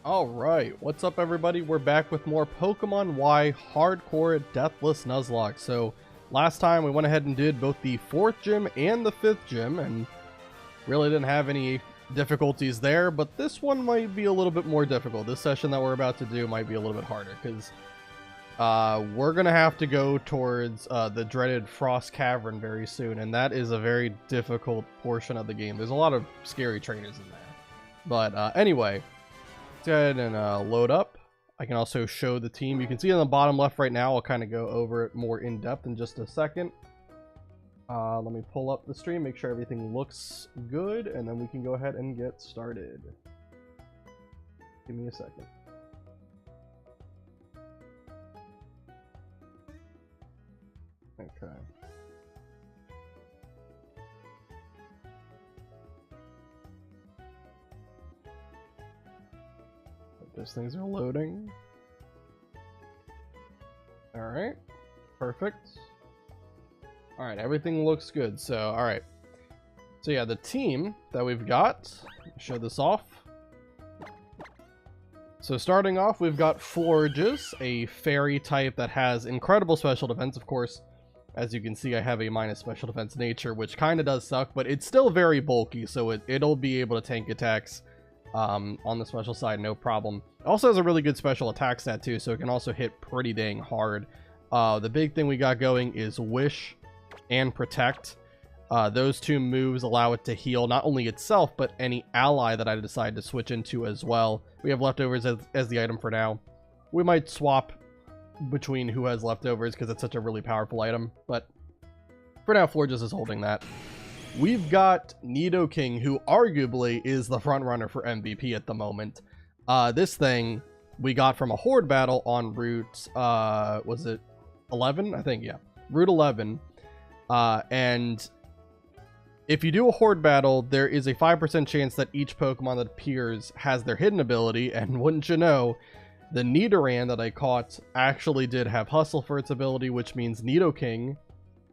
Alright, what's up everybody? We're back with more Pokemon Y Hardcore Deathless Nuzlocke. So, last time we went ahead and did both the 4th gym and the 5th gym, and really didn't have any difficulties there, but this one might be a little bit more difficult. This session that we're about to do might be a little bit harder, because we're going to have to go towards the dreaded Frost Cavern very soon, and that is a very difficult portion of the game. There's a lot of scary trainers in there. But anyway, let's go ahead and load up. I can also show the team. You can see on the bottom left right now. I'll kind of go over it more in depth in just a second. Let me pull up the stream, make sure everything looks good, and then we can go ahead and get started. Give me a second. Okay. Those things are loading. Alright. Perfect. Alright, everything looks good. So, alright. So yeah, the team that we've got, show this off. So starting off, we've got Florges, a fairy type that has incredible special defense. Of course, as you can see, I have a minus special defense nature, which kind of does suck, but it's still very bulky, so it'll be able to tank attacks on the special side, no problem. It also has a really good special attack stat too, so it can also hit pretty dang hard. The big thing we got going is Wish and Protect. Those two moves allow it to heal not only itself, but any ally that I decide to switch into as well. We have leftovers as the item for now. We might swap between who has leftovers because it's such a really powerful item, but for now, Florges is holding that. We've got Nidoking, who arguably is the front runner for MVP at the moment. This thing we got from a horde battle on Route, was it 11? I think, yeah. Route 11. And if you do a horde battle, there is a 5% chance that each Pokemon that appears has their hidden ability, and wouldn't you know, the Nidoran that I caught actually did have Hustle for its ability, which means Nidoking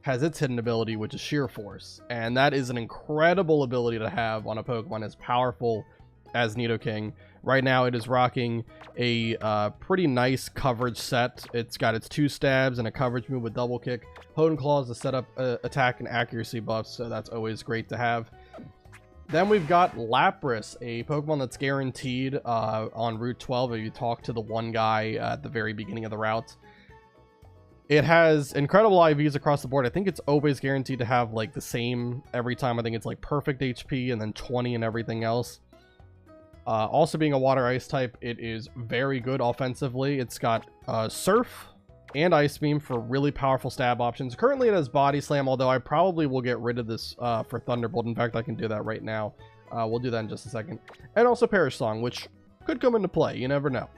has its hidden ability, which is Sheer Force, and that is an incredible ability to have on a Pokemon as powerful as Nidoking. Right now it is rocking a pretty nice coverage set. It's got its 2 stabs and a coverage move with double kick, Hone Claws to set up attack and accuracy buffs, so that's always great to have. Then we've got Lapras, a Pokemon that's guaranteed on Route 12 if you talk to the one guy at the very beginning of the route. It has incredible IVs across the board. I think it's always guaranteed to have like the same every time. I think it's like perfect HP and then 20 and everything else. Also being a water ice type, it is very good offensively. It's got Surf and Ice Beam for really powerful stab options. Currently it has Body Slam, although I probably will get rid of this for Thunderbolt. In fact, I can do that right now. We'll do that in just a second. And also Perish Song, which could come into play. You never know.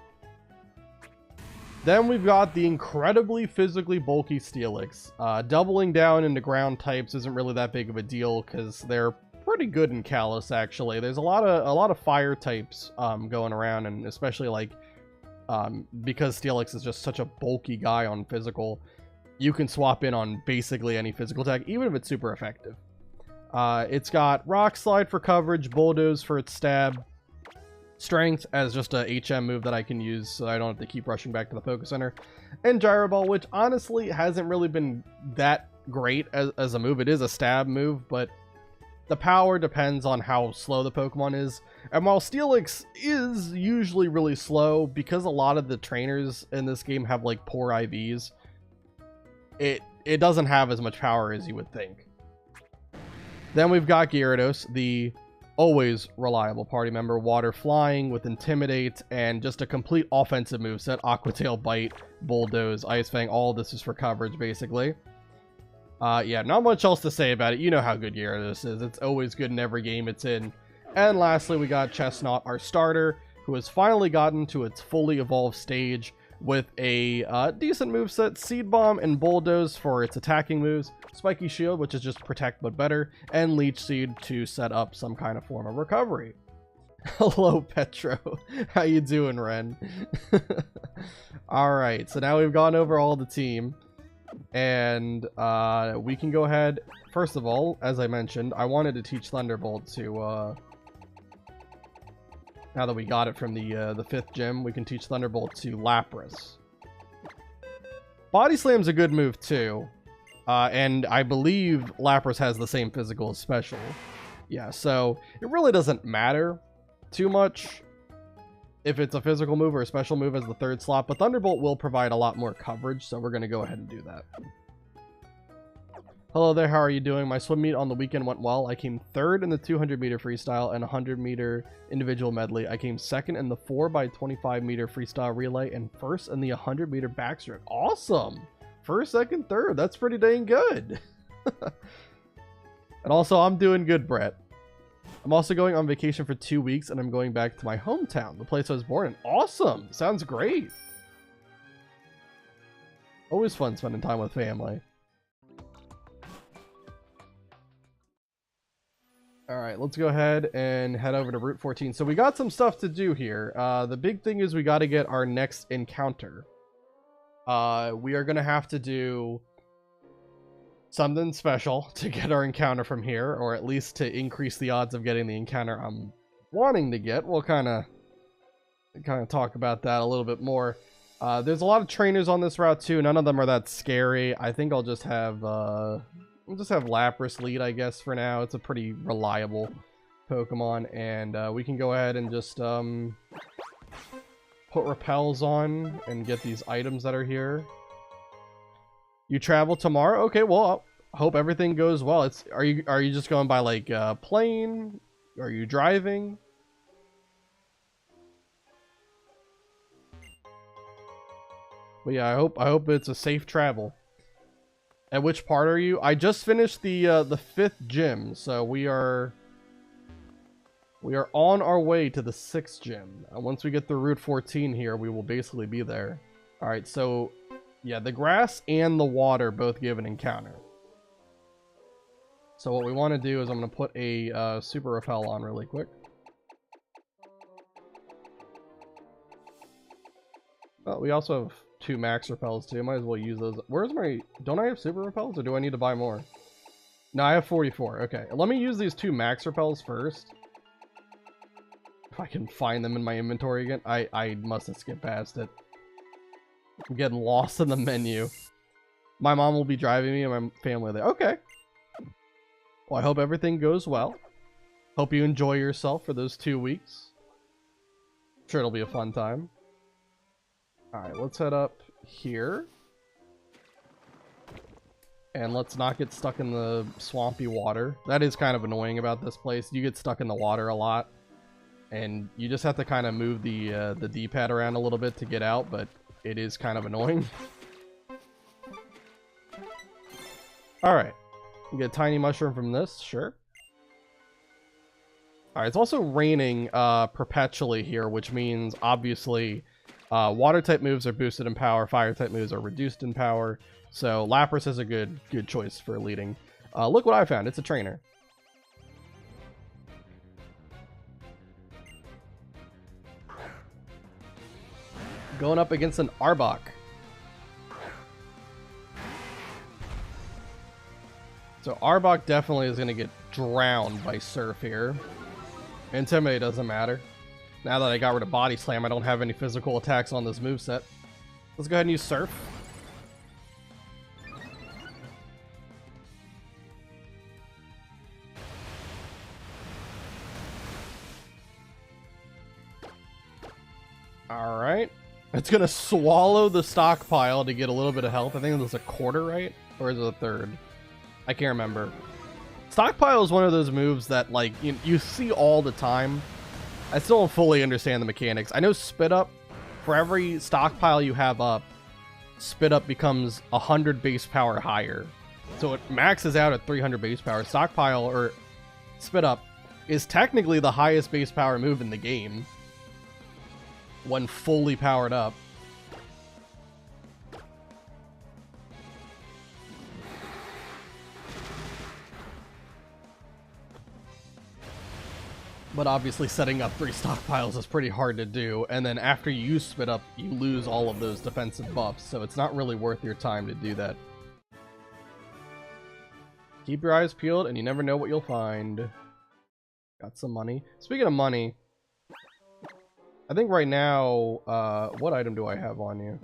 Then we've got the incredibly physically bulky Steelix. Doubling down into ground types isn't really that big of a deal because they're pretty good in Kalos, actually. There's a lot of fire types going around, and especially like because Steelix is just such a bulky guy on physical, you can swap in on basically any physical attack, even if it's super effective. It's got Rock Slide for coverage, Bulldoze for its stab, Strength as just a HM move that I can use so I don't have to keep rushing back to the Focus Center, and Gyro Ball, which honestly hasn't really been that great as a move. It is a stab move, but the power depends on how slow the Pokemon is. And while Steelix is usually really slow, because a lot of the trainers in this game have like poor IVs, it doesn't have as much power as you would think. Then we've got Gyarados, the always reliable party member. Water Flying with Intimidate and just a complete offensive moveset. Aqua Tail, Bite, Bulldoze, Ice Fang, all this is for coverage basically. Yeah, not much else to say about it. You know how good Gyarados is. It's always good in every game it's in. And lastly, we got Chestnut, our starter, who has finally gotten to its fully evolved stage with a decent moveset, Seed Bomb and Bulldoze for its attacking moves, Spiky Shield, which is just Protect but better, and Leech Seed to set up some kind of form of recovery. Hello, Petro. How you doing, Ren? Alright, so now we've gone over all the team, and we can go ahead. First of all, as I mentioned, I wanted to teach Thunderbolt to Now that we got it from the 5th gym, we can teach Thunderbolt to Lapras. Body Slam's a good move too. And I believe Lapras has the same physical as special. Yeah, so it really doesn't matter too much if it's a physical move or a special move as the 3rd slot, but Thunderbolt will provide a lot more coverage, so we're going to go ahead and do that. Hello there, how are you doing? My swim meet on the weekend went well. I came 3rd in the 200-meter freestyle and 100-meter individual medley. I came 2nd in the 4x25-meter freestyle relay and 1st in the 100-meter backstroke. Awesome! 1st, 2nd, 3rd. That's pretty dang good. And also, I'm doing good, Brett. I'm also going on vacation for 2 weeks, and I'm going back to my hometown, the place I was born in. Awesome! Sounds great! Always fun spending time with family. Alright, let's go ahead and head over to Route 14. So we got some stuff to do here. The big thing is we got to get our next encounter. We are going to have to do something special to get our encounter from here, or at least to increase the odds of getting the encounter I'm wanting to get. We'll kind of talk about that a little bit more. There's a lot of trainers on this route too. None of them are that scary. I think I'll just have Lapras lead, I guess, for now. It's a pretty reliable Pokemon, and we can go ahead and just put repels on and get these items that are here. You travel tomorrow? Okay, well, I hope everything goes well. Are you just going by like plane? Are you driving? But yeah, I hope it's a safe travel. At which part are you? I just finished the 5th gym, so we are on our way to the 6th gym. Once we get through Route 14 here, we will basically be there. All right, so yeah, the grass and the water both give an encounter. So what we want to do is I'm going to put a super repel on really quick. Oh, we also have 2 max repels too. Might as well use those. Where's my... Don't I have super repels, or do I need to buy more? No, I have 44. Okay, let me use these 2 max repels first. If I can find them in my inventory again. I must have skipped past it. I'm getting lost in the menu. My mom will be driving me and my family there. Okay. Well, I hope everything goes well. Hope you enjoy yourself for those 2 weeks. I'm sure it'll be a fun time. Alright, let's head up here. And let's not get stuck in the swampy water. That is kind of annoying about this place. You get stuck in the water a lot. And you just have to kind of move the D-pad around a little bit to get out, but it is kind of annoying. Alright. Get a tiny mushroom from this, sure. Alright, it's also raining perpetually here, which means, obviously, water-type moves are boosted in power, fire-type moves are reduced in power, so Lapras is a good choice for leading. Look what I found, it's a trainer. Going up against an Arbok. So Arbok definitely is going to get drowned by Surf here. Intimidate doesn't matter. Now that I got rid of Body Slam, I don't have any physical attacks on this moveset. Let's go ahead and use Surf. Alright. It's going to swallow the stockpile to get a little bit of health. I think it was a quarter, right? Or is it a third? I can't remember. Stockpile is one of those moves that, like, you see all the time. I still don't fully understand the mechanics. I know Spit Up, for every stockpile you have up, Spit Up becomes 100 base power higher. So it maxes out at 300 base power. Stockpile, or Spit Up, is technically the highest base power move in the game when fully powered up. But obviously setting up 3 stockpiles is pretty hard to do, and then after you use Spit Up, you lose all of those defensive buffs, so it's not really worth your time to do that. Keep your eyes peeled, and you never know what you'll find. Got some money. Speaking of money, I think right now, what item do I have on you?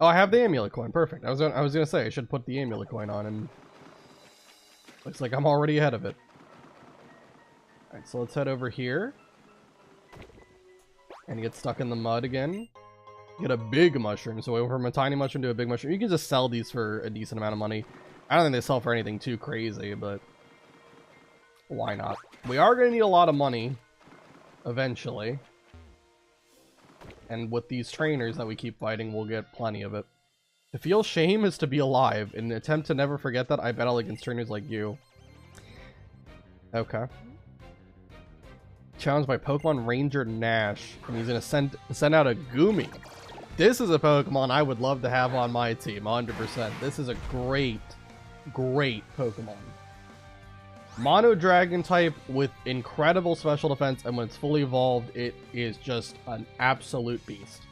Oh, I have the amulet coin. Perfect. I was gonna say I should put the amulet coin on, and looks like I'm already ahead of it. All right, so let's head over here and get stuck in the mud again. Get a big mushroom. So we went from a tiny mushroom to a big mushroom. You can just sell these for a decent amount of money. I don't think they sell for anything too crazy, but why not? We are going to need a lot of money eventually. And with these trainers that we keep fighting, we'll get plenty of it. To feel shame is to be alive. In an attempt to never forget that, I battle against trainers like you. Okay. Challenged by Pokemon Ranger Nash. And he's going to send out a Goomy. This is a Pokemon I would love to have on my team, 100%. This is a great, great Pokemon. Mono Dragon type with incredible special defense, and when it's fully evolved, it is just an absolute beast.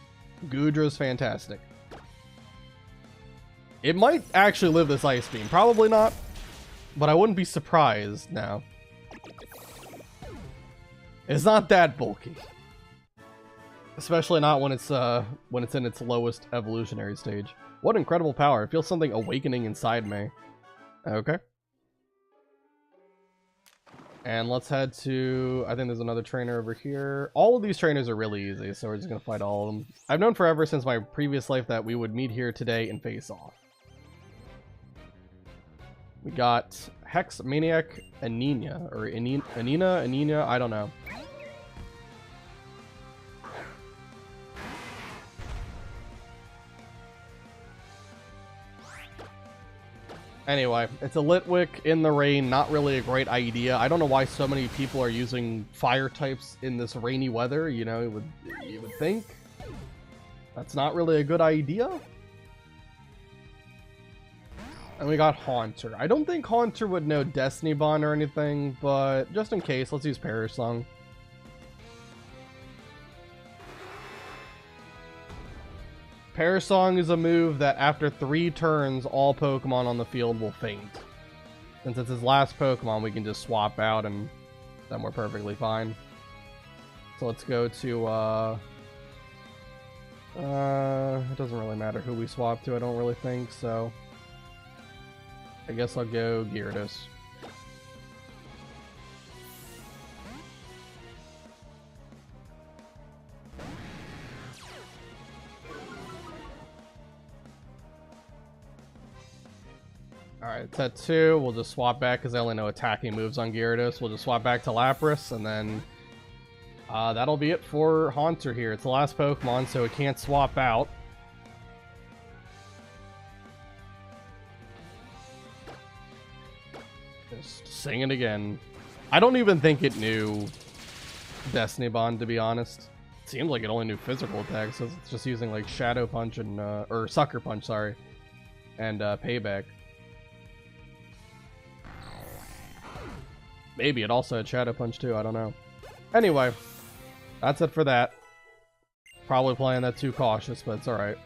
Goodra's fantastic. It might actually live this Ice Beam. Probably not, but I wouldn't be surprised now. It's not that bulky. Especially not when it's in its lowest evolutionary stage. What incredible power. I feel something awakening inside me. Okay. And let's head to... I think there's another trainer over here. All of these trainers are really easy, so we're just going to fight all of them. I've known forever since my previous life that we would meet here today and face off. We got Hex, Maniac, Anina. Or Anina, I don't know. Anyway, it's a Litwick in the rain, not really a great idea. I don't know why so many people are using fire types in this rainy weather, you know, you would think. That's not really a good idea. And we got Haunter. I don't think Haunter would know Destiny Bond or anything, but just in case, let's use Perish Song. Perish Song is a move that after 3 turns, all Pokemon on the field will faint. Since it's his last Pokemon, we can just swap out and then we're perfectly fine. So let's go to, it doesn't really matter who we swap to, I don't really think, so I guess I'll go Gyarados. Alright, set 2. We'll just swap back because I only know attacking moves on Gyarados. We'll just swap back to Lapras, and then that'll be it for Haunter here. It's the last Pokemon, so it can't swap out. Just sing it again. I don't even think it knew Destiny Bond, to be honest. It seems like it only knew physical attacks, so it's just using like Shadow Punch and, or Sucker Punch, sorry, and Payback. Maybe it also had Shadow Punch too, I don't know. Anyway, that's it for that. Probably playing that too cautious, but it's alright.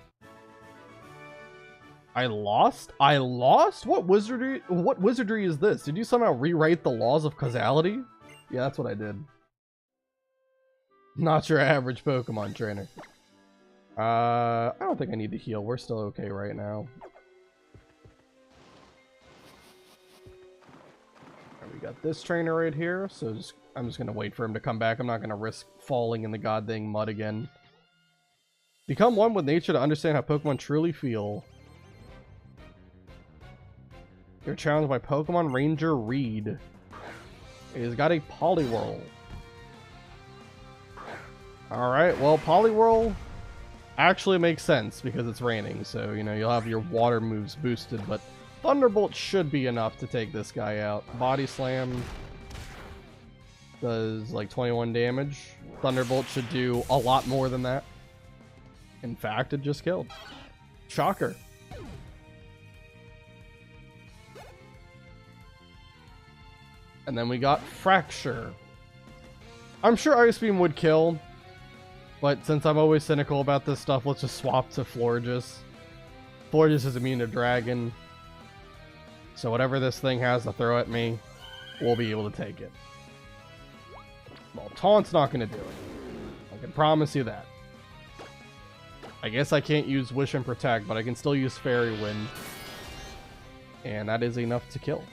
I lost? I lost? What wizardry is this? Did you somehow rewrite the laws of causality? Yeah, that's what I did. Not your average Pokemon trainer. I don't think I need to heal. We're still okay right now. We got this trainer right here, so I'm just gonna wait for him to come back. I'm not gonna risk falling in the goddamn mud again. Become one with nature to understand how Pokemon truly feel. You're challenged by Pokemon Ranger Reed. He's got a Poliwhirl. Alright, well, Poliwhirl actually makes sense because it's raining, so, you know, you'll have your water moves boosted, but Thunderbolt should be enough to take this guy out. Body Slam does like 21 damage. Thunderbolt should do a lot more than that. In fact, it just killed. Shocker. And then we got Fracture. I'm sure Ice Beam would kill, but since I'm always cynical about this stuff, let's just swap to Florges. Florges is immune to Dragon. So whatever this thing has to throw at me, we'll be able to take it. Well, Taunt's not going to do it. can promise you that. I guess I can't use Wish and Protect, but I can still use Fairy Wind. And that is enough to kill.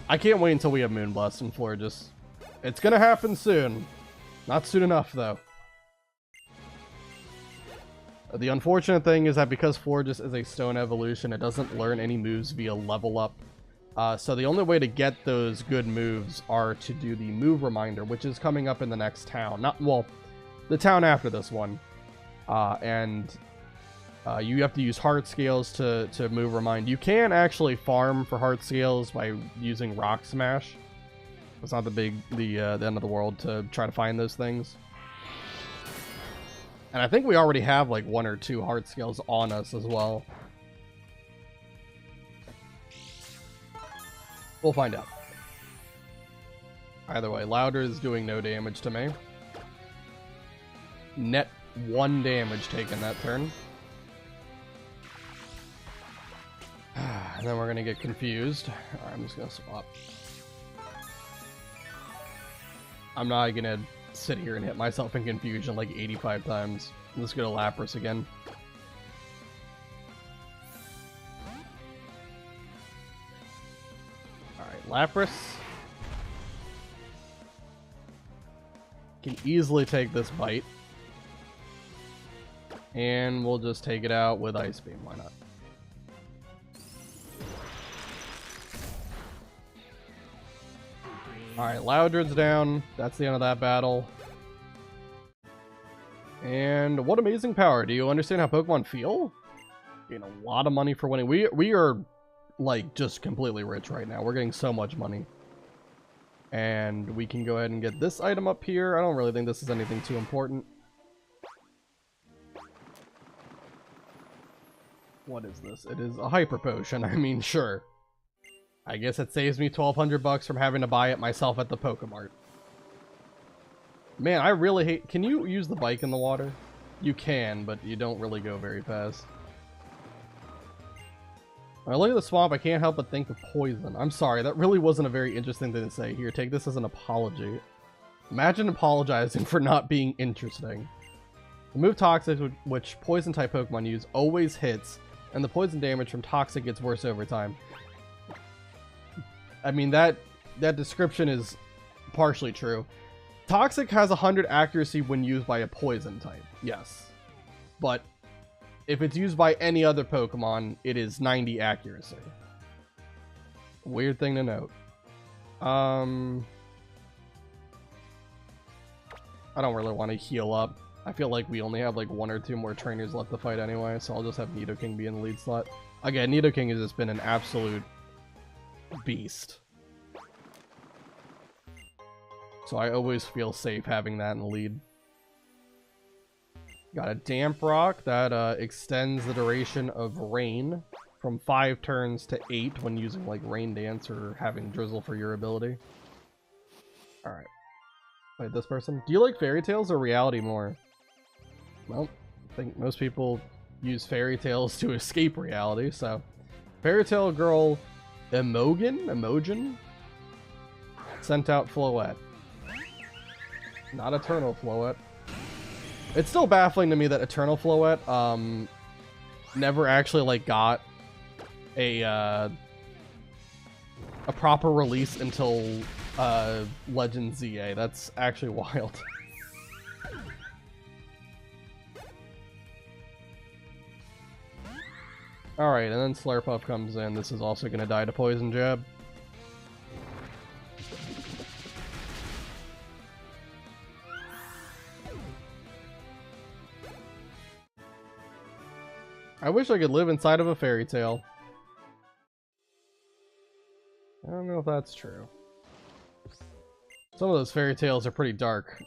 I can't wait until we have Moonblast and Florges. It's gonna happen soon. Not soon enough, though. The unfortunate thing is that because Florges is a stone evolution, it doesn't learn any moves via level up. So the only way to get those good moves are to do the move reminder, which is coming up in the next town. Well, the town after this one. You have to use heart scales to move remind. You can actually farm for heart scales by using Rock Smash. It's not the end of the world to try to find those things. And I think we already have like 1 or 2 heart scales on us as well. We'll find out. Either way, Louder is doing no damage to me. Net 1 damage taken that turn. And then we're gonna get confused. Alright, I'm just gonna swap. I'm not gonna sit here and hit myself in confusion like 85 times. Let's go to Lapras again. Alright, Lapras can easily take this bite. And we'll just take it out with Ice Beam, why not? Alright, Loudred's down. That's the end of that battle. And what amazing power. Do you understand how Pokemon feel? Getting a lot of money for winning. We are, like, just completely rich right now. We're getting so much money. And we can go ahead and get this item up here. I don't really think this is anything too important. What is this? It is a Hyper Potion. I mean, sure. I guess it saves me 1,200 bucks from having to buy it myself at the Pokemart. Man, I really hate... Can you use the bike in the water? You can, but you don't really go very fast. When I look at the swamp, I can't help but think of poison. I'm sorry, that really wasn't a very interesting thing to say. Here, take this as an apology. Imagine apologizing for not being interesting. The move Toxic, which poison-type Pokemon use, always hits, and the poison damage from Toxic gets worse over time. I mean, that description is partially true. Toxic has 100 accuracy when used by a poison type, yes. But if it's used by any other Pokemon, it is 90 accuracy. Weird thing to note. I don't really want to heal up. I feel like we only have like 1 or 2 more trainers left to fight anyway, so I'll just have Nidoking be in the lead slot. Again, Nidoking has just been an absolute beast. So I always feel safe having that in the lead. Got a Damp Rock that extends the duration of rain from 5 turns to 8 when using like Rain Dance or having Drizzle for your ability. Alright. Wait, this person? Do you like Fairy Tales or reality more? Well, I think most people use Fairy Tales to escape reality, so... Fairy Tale Girl Emogen sent out Floette. Not Eternal Floette. It's still baffling to me that Eternal Floette never actually like got a proper release until Legend ZA. That's actually wild. Alright, and then Slurpuff comes in. This is also going to die to Poison Jab. I wish I could live inside of a fairy tale. I don't know if that's true. Some of those fairy tales are pretty dark.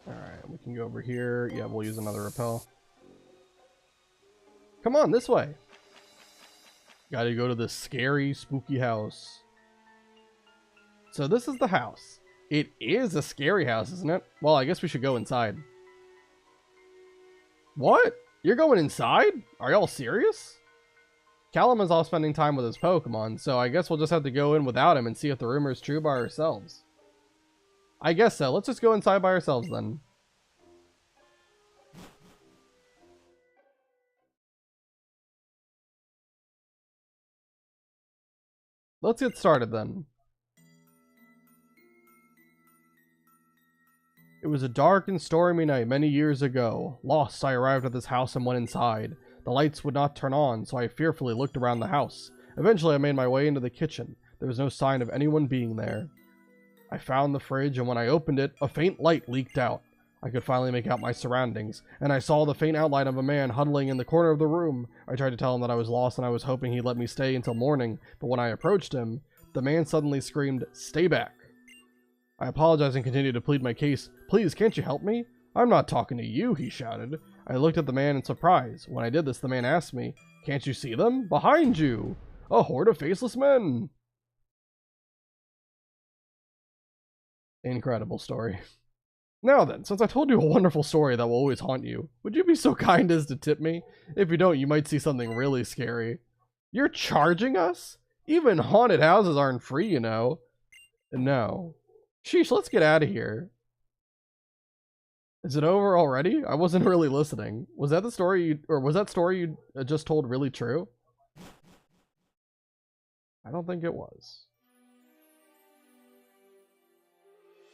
Alright, we can go over here. Yeah, we'll use another repel. Come on, this way! Gotta go to this scary, spooky house. So this is the house. It is a scary house, isn't it? Well, I guess we should go inside. What? You're going inside? Are y'all serious? Callum is off spending time with his Pokemon, so I guess we'll just have to go in without him and see if the rumor is true by ourselves. I guess so. Let's just go inside by ourselves then. Let's get started then. It was a dark and stormy night many years ago. Lost, I arrived at this house and went inside. The lights would not turn on, so I fearfully looked around the house. Eventually, I made my way into the kitchen. There was no sign of anyone being there. I found the fridge, and when I opened it, a faint light leaked out. I could finally make out my surroundings, and I saw the faint outline of a man huddling in the corner of the room. I tried to tell him that I was lost and I was hoping he'd let me stay until morning, but when I approached him, the man suddenly screamed, "Stay back!" I apologized and continued to plead my case. "Please, can't you help me?" "I'm not talking to you," he shouted. I looked at the man in surprise. When I did this, the man asked me, "Can't you see them? Behind you! A horde of faceless men!" Incredible story. Now then, since I told you a wonderful story that will always haunt you, would you be so kind as to tip me? If you don't, you might see something really scary. You're charging us? Even haunted houses aren't free, you know. No. Sheesh, let's get out of here. Is it over already? I wasn't really listening. Was that the story you, or was that story you just told really true? I don't think it was.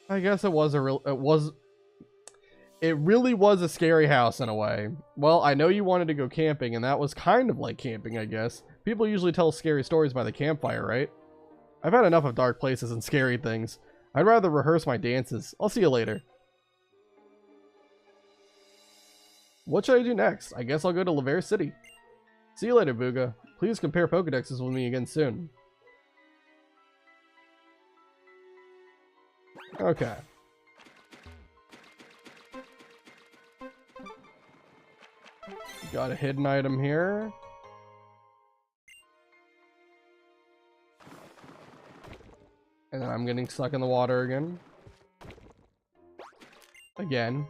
I guess it was it really was a scary house in a way. Well, I know you wanted to go camping, and that was kind of like camping, I guess. People usually tell scary stories by the campfire, right? I've had enough of dark places and scary things. I'd rather rehearse my dances. I'll see you later. What should I do next? I guess I'll go to Laver City. See you later, Booga. Please compare Pokedexes with me again soon. Okay. Got a hidden item here. And then I'm getting stuck in the water again. Again.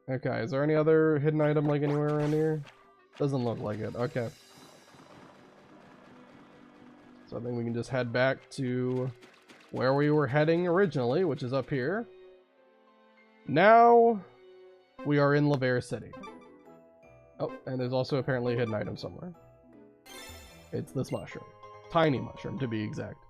Okay, is there any other hidden item like anywhere around here? Doesn't look like it. Okay. So I think we can just head back to where we were heading originally, which is up here. Now we are in Laver City. Oh, and there's also apparently a hidden item somewhere. It's this mushroom. Tiny mushroom, to be exact.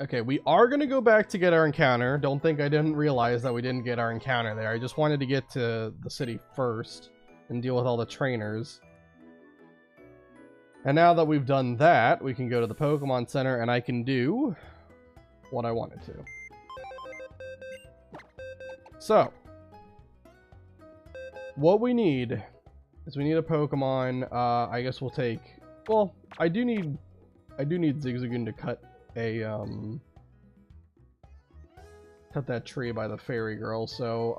Okay, we are going to go back to get our encounter. Don't think I didn't realize that we didn't get our encounter there. I just wanted to get to the city first and deal with all the trainers. And now that we've done that, we can go to the Pokemon Center and I can do what I wanted to. So, what we need is we need a Pokemon. I guess we'll take, well, I do need Zigzagoon to cut a cut that tree by the fairy girl. So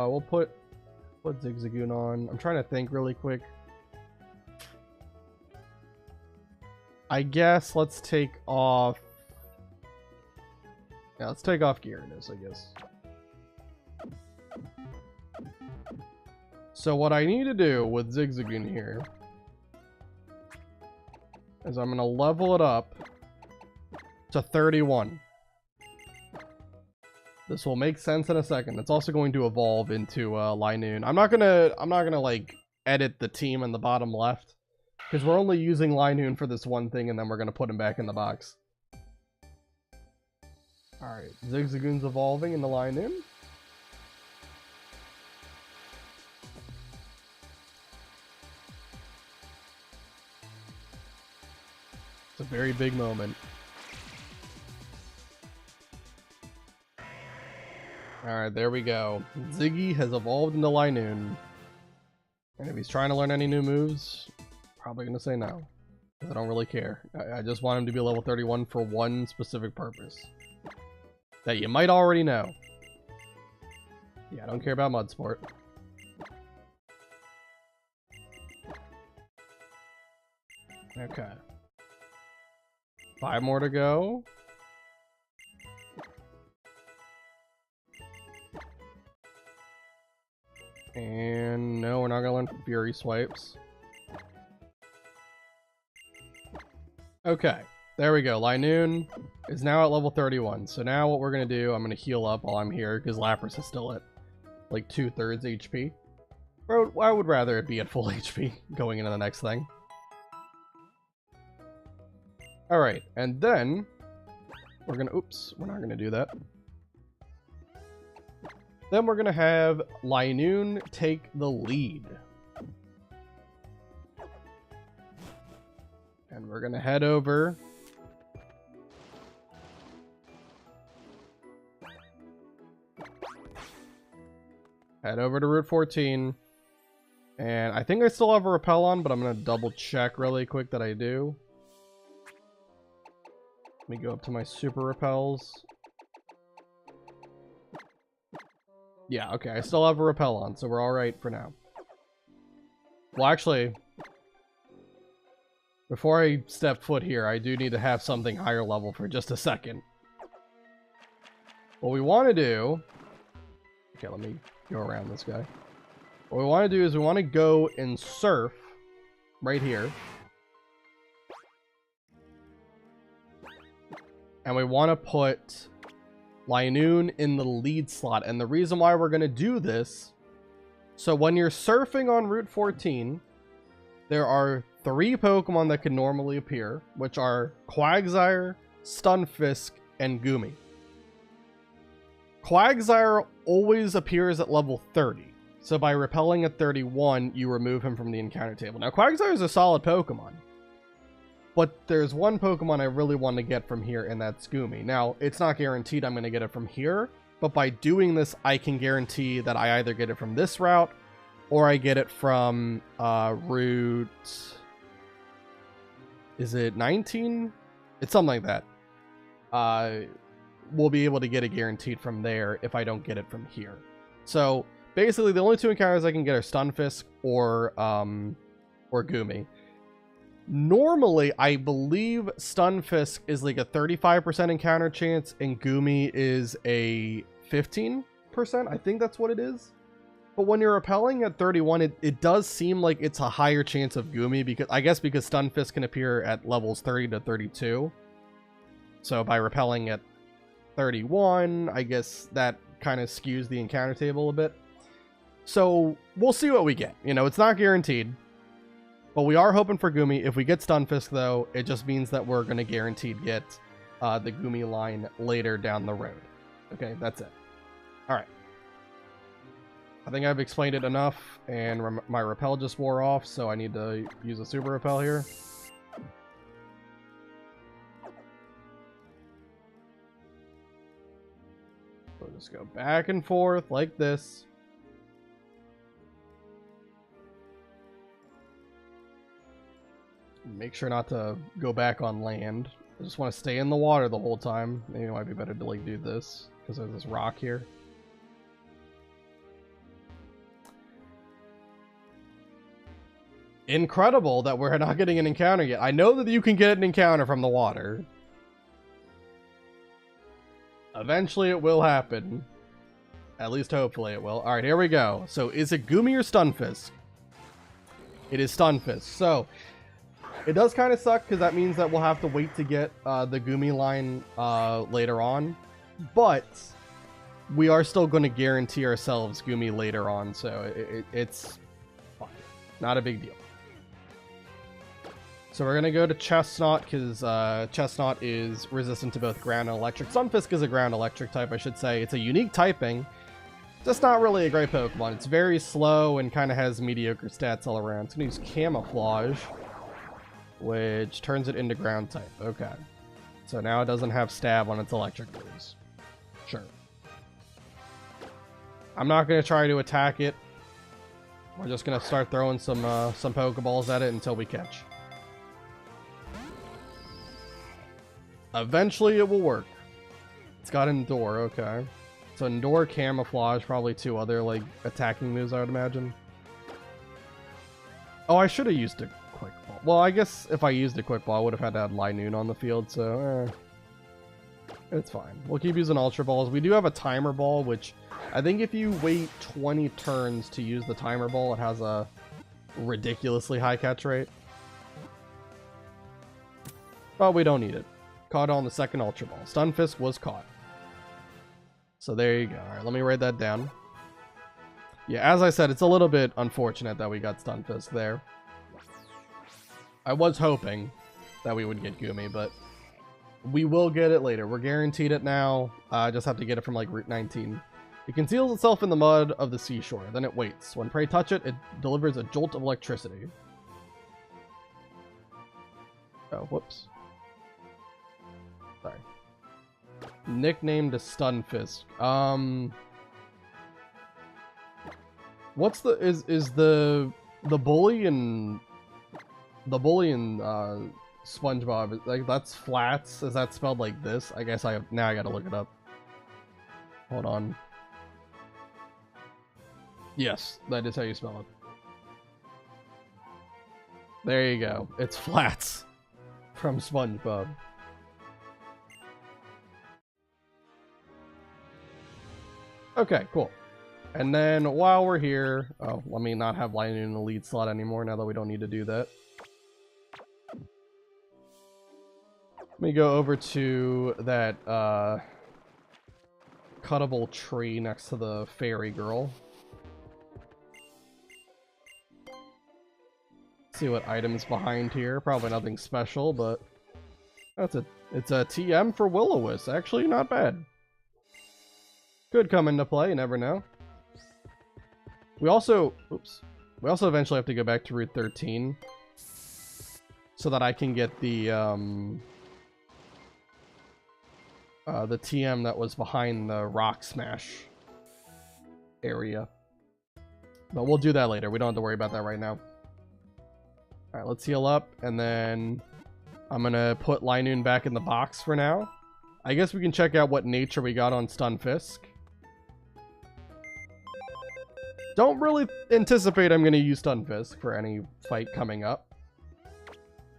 we'll put Zigzagoon on. I'm trying to think really quick. I guess let's take off. Yeah, let's take off Gyarados, I guess. So what I need to do with Zigzagoon here is I'm going to level it up to 31. This will make sense in a second. It's also going to evolve into Linoon. I'm not gonna like edit the team in the bottom left because we're only using Linoon for this one thing, and then we're gonna put him back in the box. All right, Zigzagoon's evolving into Linoon. It's a very big moment. Alright, there we go. Ziggy has evolved into Linoon. And if he's trying to learn any new moves, probably going to say no. I don't really care. I just want him to be level 31 for one specific purpose. That you might already know. Yeah, I don't care about Mudsport. Okay. 5 more to go. And no, we're not Fury swipes. Okay, there we go. Linoon is now at level 31. So now what we're going to do, I'm going to heal up while I'm here because Lapras is still at like 2/3 HP. Or I would rather it be at full HP going into the next thing. Alright, and then we're going to, oops, we're not going to do that. Then we're going to have Linoon take the lead. And we're going to head over. Head over to Route 14. And I think I still have a repel on, but I'm going to double check really quick that I do. Let me go up to my super repels. Yeah, okay, I still have a repel on, so we're alright for now. Well, actually, before I step foot here, I do need to have something higher level for just a second. What we want to do... Okay, let me go around this guy. What we want to do is we want to go and surf right here. And we want to put Linoon in the lead slot. And the reason why we're going to do this, so when you're surfing on Route 14, there are 3 Pokemon that can normally appear, which are Quagsire, Stunfisk, and Goomy. Quagsire always appears at level 30. So by repelling at 31, you remove him from the encounter table. Now, Quagsire is a solid Pokemon. But there's one Pokemon I really want to get from here, and that's Goomy. Now, it's not guaranteed I'm going to get it from here, but by doing this, I can guarantee that I either get it from this route, or I get it from route... Is it 19? It's something like that. We'll be able to get it guaranteed from there if I don't get it from here. So, basically, the only 2 encounters I can get are Stunfisk or Goomy. Normally, I believe Stunfisk is like a 35% encounter chance, and Goomy is a 15%. I think that's what it is. But when you're repelling at 31, it does seem like it's a higher chance of Goomy, because I guess because Stunfisk can appear at levels 30 to 32. So by repelling at 31, I guess that kind of skews the encounter table a bit. So we'll see what we get. You know, it's not guaranteed. But we are hoping for Goomy. If we get Stunfisk, though, it just means that we're going to guaranteed get the Goomy line later down the road. Okay, that's it. Alright. I think I've explained it enough, and my repel just wore off, so I need to use a super repel here. We'll just go back and forth like this. Make sure not to go back on land. I just want to stay in the water the whole time. Maybe it might be better to like do this because there's this rock here. Incredible that we're not getting an encounter yet. I know that you can get an encounter from the water. Eventually it will happen. At least hopefully it will. Alright, here we go. So is it Goomy or Stunfisk? It is Stunfisk. So it does kind of suck because that means that we'll have to wait to get the Goomy line later on. But we are still going to guarantee ourselves Goomy later on. So it's fine. Not a big deal. So we're going to go to Chestnut because Chestnut is resistant to both ground and electric. Stunfisk is a ground electric type, I should say. It's a unique typing. Just not really a great Pokemon. It's very slow and kind of has mediocre stats all around. It's going to use Camouflage, which turns it into ground type. Okay. So now it doesn't have stab on its electric moves. Sure. I'm not going to try to attack it. We're just going to start throwing some Pokeballs at it until we catch. Eventually it will work. It's got Endure, okay. So Endure, Camouflage, probably 2 other like attacking moves, I would imagine. Oh, I should have used a Quick Ball. Well, I guess if I used a Quick Ball, I would have had to have Linoon on the field, so it's fine. We'll keep using Ultra Balls. We do have a Timer Ball, which I think if you wait 20 turns to use the Timer Ball, it has a ridiculously high catch rate. But we don't need it. Caught on the second Ultra Ball. Stunfisk was caught. So there you go. Alright, let me write that down. Yeah, as I said, it's a little bit unfortunate that we got Stunfisk there. I was hoping that we would get Gumi, but we will get it later. We're guaranteed it now. I just have to get it from like Route 19. It conceals itself in the mud of the seashore. Then it waits. When prey touch it, it delivers a jolt of electricity. Oh, whoops. Sorry. Nicknamed Stunfisk. What's the is the bully in SpongeBob, like, that's flats? Is that spelled like this? I guess I gotta look it up. Hold on. Yes, that is how you spell it. There you go. It's flats from SpongeBob. Okay, cool. And then while we're here, oh, let me not have Lightning in the lead slot anymore now that we don't need to do that. Let me go over to that cuttable tree next to the fairy girl. See what items behind here. Probably nothing special, but it's a TM for Will-O-Wisp. Actually, not bad. Could come into play, you never know. We also eventually have to go back to Route 13 so that I can get the TM that was behind the Rock Smash area. But we'll do that later. We don't have to worry about that right now. Alright, let's heal up, and then I'm gonna put Linoon back in the box for now. I guess we can check out what nature we got on Stunfisk. Don't really anticipate I'm gonna use Stunfisk for any fight coming up.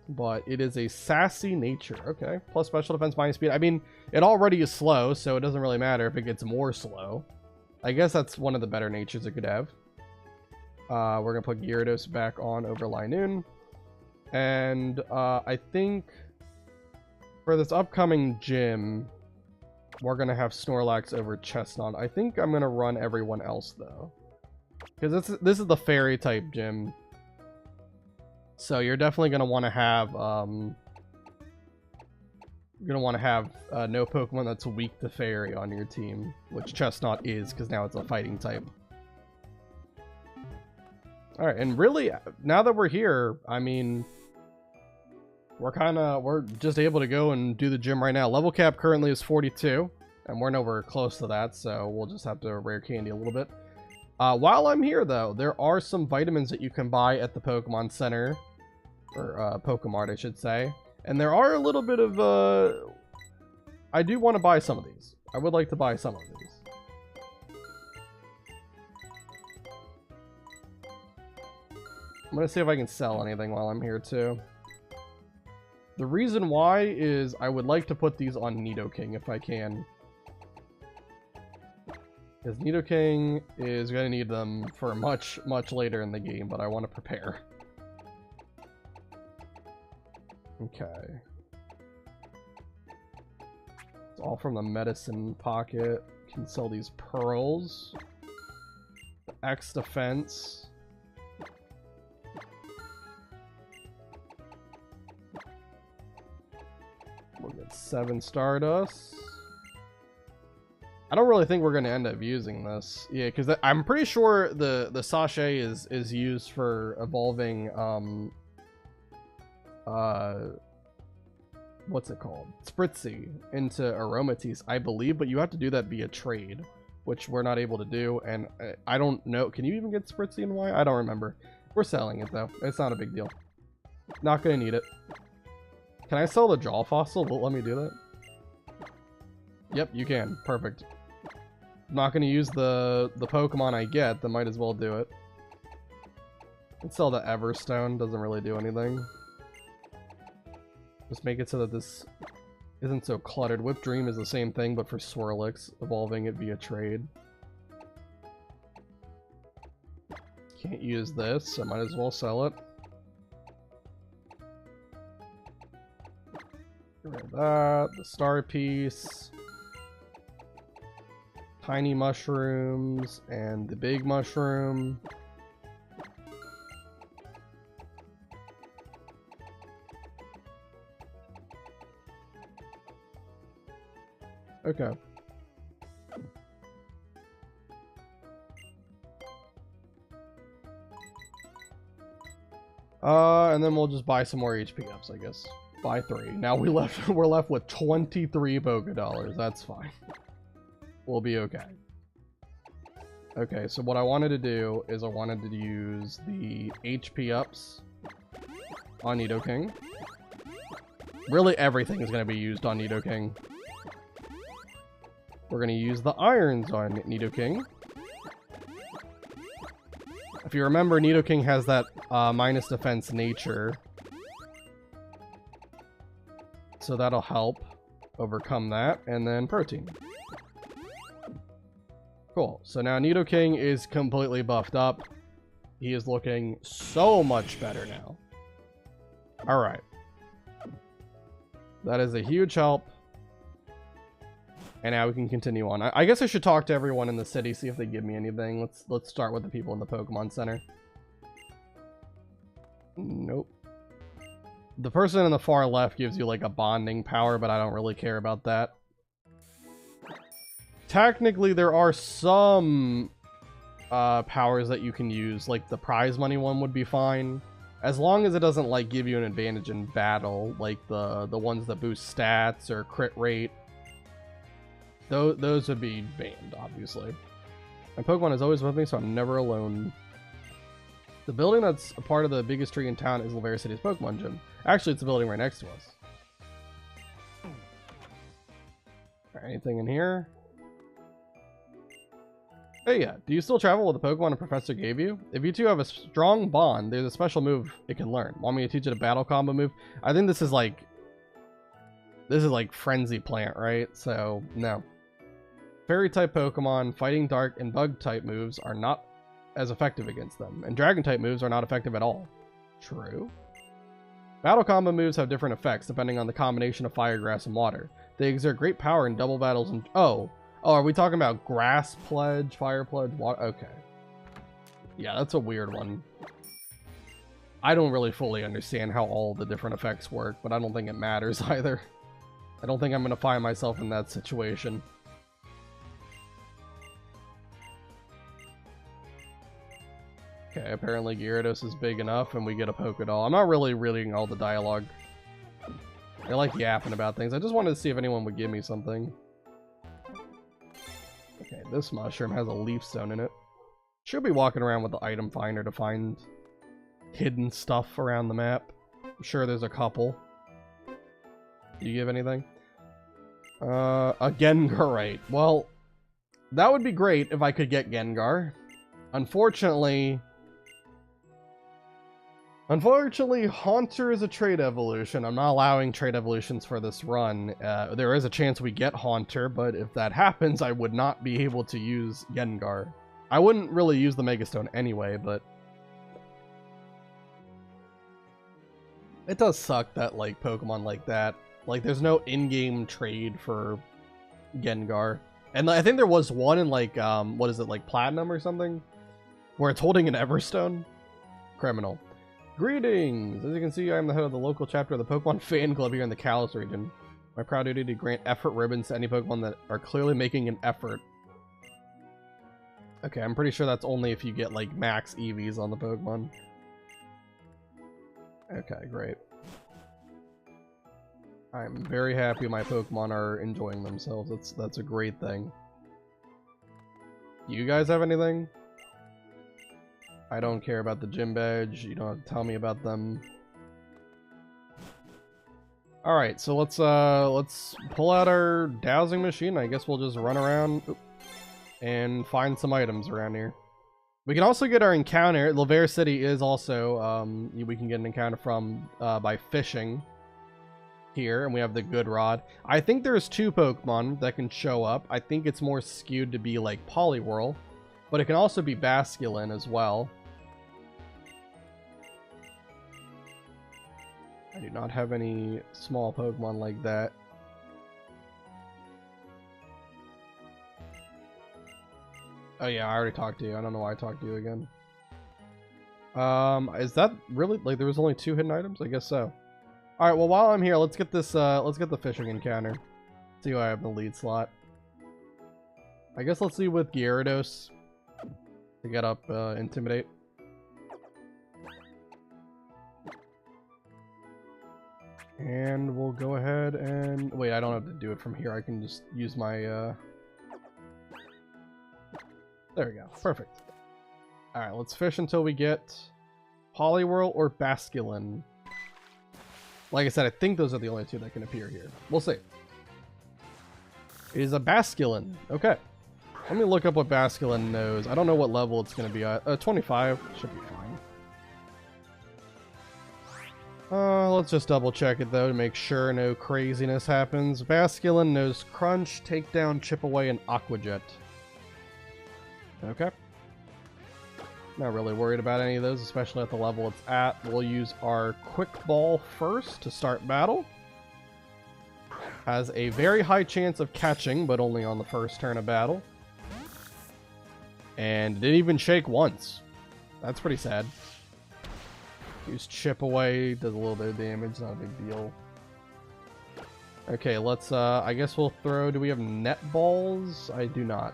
But it is a sassy nature. Okay, plus special defense, minus speed. I mean, it already is slow, so it doesn't really matter if it gets more slow. I guess that's one of the better natures it could have. We're gonna put Gyarados back on over Linoon. And I think for this upcoming gym, we're gonna have Snorlax over Chestnut. I think I'm gonna run everyone else though, because this is the fairy type gym. So you're definitely gonna want to have no Pokemon that's weak to fairy on your team, which Chestnut is, because now it's a fighting type. All right, and really, now that we're here, I mean, we're just able to go and do the gym right now. Level cap currently is 42, and we're nowhere close to that, so we'll just have to rare candy a little bit. While I'm here, though, there are some vitamins that you can buy at the Pokemon Center, or Pokemart, I should say, and there are a little bit of, I do want to buy some of these. I would like to buy some of these. I'm going to see if I can sell anything while I'm here, too. The reason why is I would like to put these on Nidoking if I can. Because Nidoking is going to need them for much, much later in the game, but I want to prepare. Okay. It's all from the medicine pocket. Can sell these pearls. X defense. We'll get 7 Stardust. I don't really think we're going to end up using this. Yeah, because I'm pretty sure the sachet is used for evolving, what's it called? Spritzy into Aromatisse, I believe, but you have to do that via trade, which we're not able to do, and I don't know. Can you even get Spritzy in Y? I don't remember. We're selling it, though. It's not a big deal. Not going to need it. Can I sell the Jaw Fossil? Will it let me do that? Yep, you can. Perfect. I'm not going to use the Pokemon I get, then might as well do it. Let's sell the Everstone. Doesn't really do anything. Just make it so that this isn't so cluttered. Whip Dream is the same thing, but for Swirlix, evolving it via trade. Can't use this, so I might as well sell it. Get rid of that. The star piece. Tiny mushrooms and the big mushroom. Okay. And then we'll just buy some more HP ups, I guess. Buy 3. Now we're left with 23 Poké Dollars. That's fine. We'll be okay. Okay, so what I wanted to do is I wanted to use the HP ups on Nidoking. Really, everything is going to be used on Nidoking. We're going to use the irons on Nidoking. If you remember, Nidoking has that minus defense nature. So that'll help overcome that. And then protein. Cool. So now Nidoking is completely buffed up. He is looking so much better now. Alright. That is a huge help. And now we can continue on. I guess I should talk to everyone in the city, see if they give me anything. Let's start with the people in the Pokemon Center. Nope. The person in the far left gives you like a bonding power, but I don't really care about that. Technically, there are some powers that you can use, like the prize money one would be fine. As long as it doesn't like give you an advantage in battle, like the ones that boost stats or crit rate. Those would be banned, obviously. My Pokemon is always with me, so I'm never alone. The building that's a part of the biggest tree in town is Lavera City's Pokemon Gym. Actually, it's the building right next to us. Alright, anything in here? Hey, yeah. Do you still travel with the Pokemon a professor gave you? If you two have a strong bond, there's a special move it can learn. Want me to teach it a battle combo move? I think this is like Frenzy Plant, right? So, no. Fairy-type Pokemon, Fighting Dark, and Bug-type moves are not as effective against them, and Dragon-type moves are not effective at all. True. Battle combo moves have different effects depending on the combination of fire, grass, and water. They exert great power in double battles and... Oh, are we talking about Grass Pledge, Fire Pledge, Water? Okay. Yeah, that's a weird one. I don't really fully understand how all the different effects work, but I don't think it matters either. I don't think I'm going to find myself in that situation. Okay, apparently Gyarados is big enough and we get a Pokédoll. I'm not really reading all the dialogue. I like yapping about things. I just wanted to see if anyone would give me something. Okay, this mushroom has a leaf stone in it. Should be walking around with the item finder to find hidden stuff around the map. I'm sure there's a couple. Do you give anything? A Gengar, right. Well, that would be great if I could get Gengar. Unfortunately, Haunter is a trait evolution. I'm not allowing trait evolutions for this run. There is a chance we get Haunter, but if that happens, I would not be able to use Gengar. I wouldn't really use the Megastone anyway, but... It does suck that, like, Pokemon like that. Like, there's no in-game trade for Gengar. And I think there was one in, like, what is it, like, Platinum or something? Where it's holding an Everstone? Criminal. Greetings! As you can see, I am the head of the local chapter of the Pokemon fan club here in the Kalos region. My proud duty to grant effort ribbons to any Pokemon that are clearly making an effort. Okay, I'm pretty sure that's only if you get, like, max EVs on the Pokemon. Okay, great. I'm very happy my Pokemon are enjoying themselves. That's a great thing. Do you guys have anything? I don't care about the gym badge. You don't have to tell me about them. Alright, so let's pull out our dowsing machine. I guess we'll just run around and find some items around here. We can also get our encounter. Lavera City is also, we can get an encounter from by fishing here, and we have the Good Rod. I think there's 2 Pokemon that can show up. I think it's more skewed to be like Poliwhirl, but it can also be Basculin as well. I do not have any small Pokemon like that. Oh yeah, I already talked to you. I don't know why I talked to you again. Is that really, like, there was only 2 hidden items? I guess so. Alright, well, while I'm here, let's get this, let's get the fishing encounter. See who I have in the lead slot. I guess let's see with Gyarados to get up, Intimidate. And we'll go ahead and... Wait, I don't have to do it from here. I can just use my, There we go. Perfect. Alright, let's fish until we get Poliwhirl or Basculin. Like I said, I think those are the only 2 that can appear here. We'll see. It is a Basculin. Okay. Let me look up what Basculin knows. I don't know what level it's going to be at. 25. Should be fine. Let's just double check it though to make sure no craziness happens. Basculin knows Crunch, Takedown, Chip Away, and Aqua Jet. Okay. Not really worried about any of those, especially at the level it's at. We'll use our Quick Ball first to start battle. Has a very high chance of catching, but only on the first turn of battle. And didn't even shake once. That's pretty sad. Use Chip Away, does a little bit of damage, not a big deal. Okay, let's, I guess we'll throw, do we have Net Balls? I do not.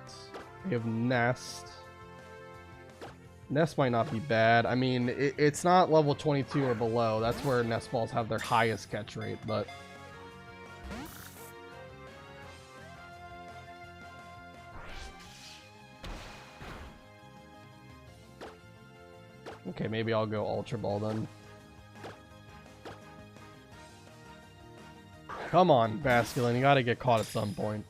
We have Nest. Nest might not be bad. I mean, it's not level 22 or below. That's where Nest Balls have their highest catch rate, but... Okay, maybe I'll go Ultra Ball then. Come on, Basculin, you gotta get caught at some point.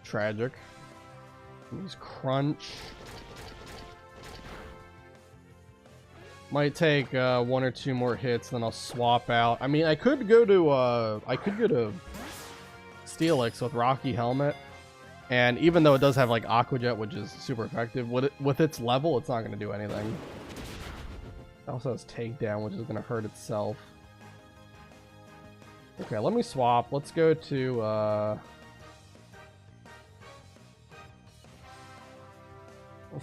Tragic. Use Crunch. Might take 1 or 2 more hits, then I'll swap out. I mean, I could go to Steelix with Rocky Helmet. And even though it does have like Aqua Jet, which is super effective, with its level, it's not going to do anything. It also has Takedown, which is going to hurt itself. Okay, let me swap. Let's go to...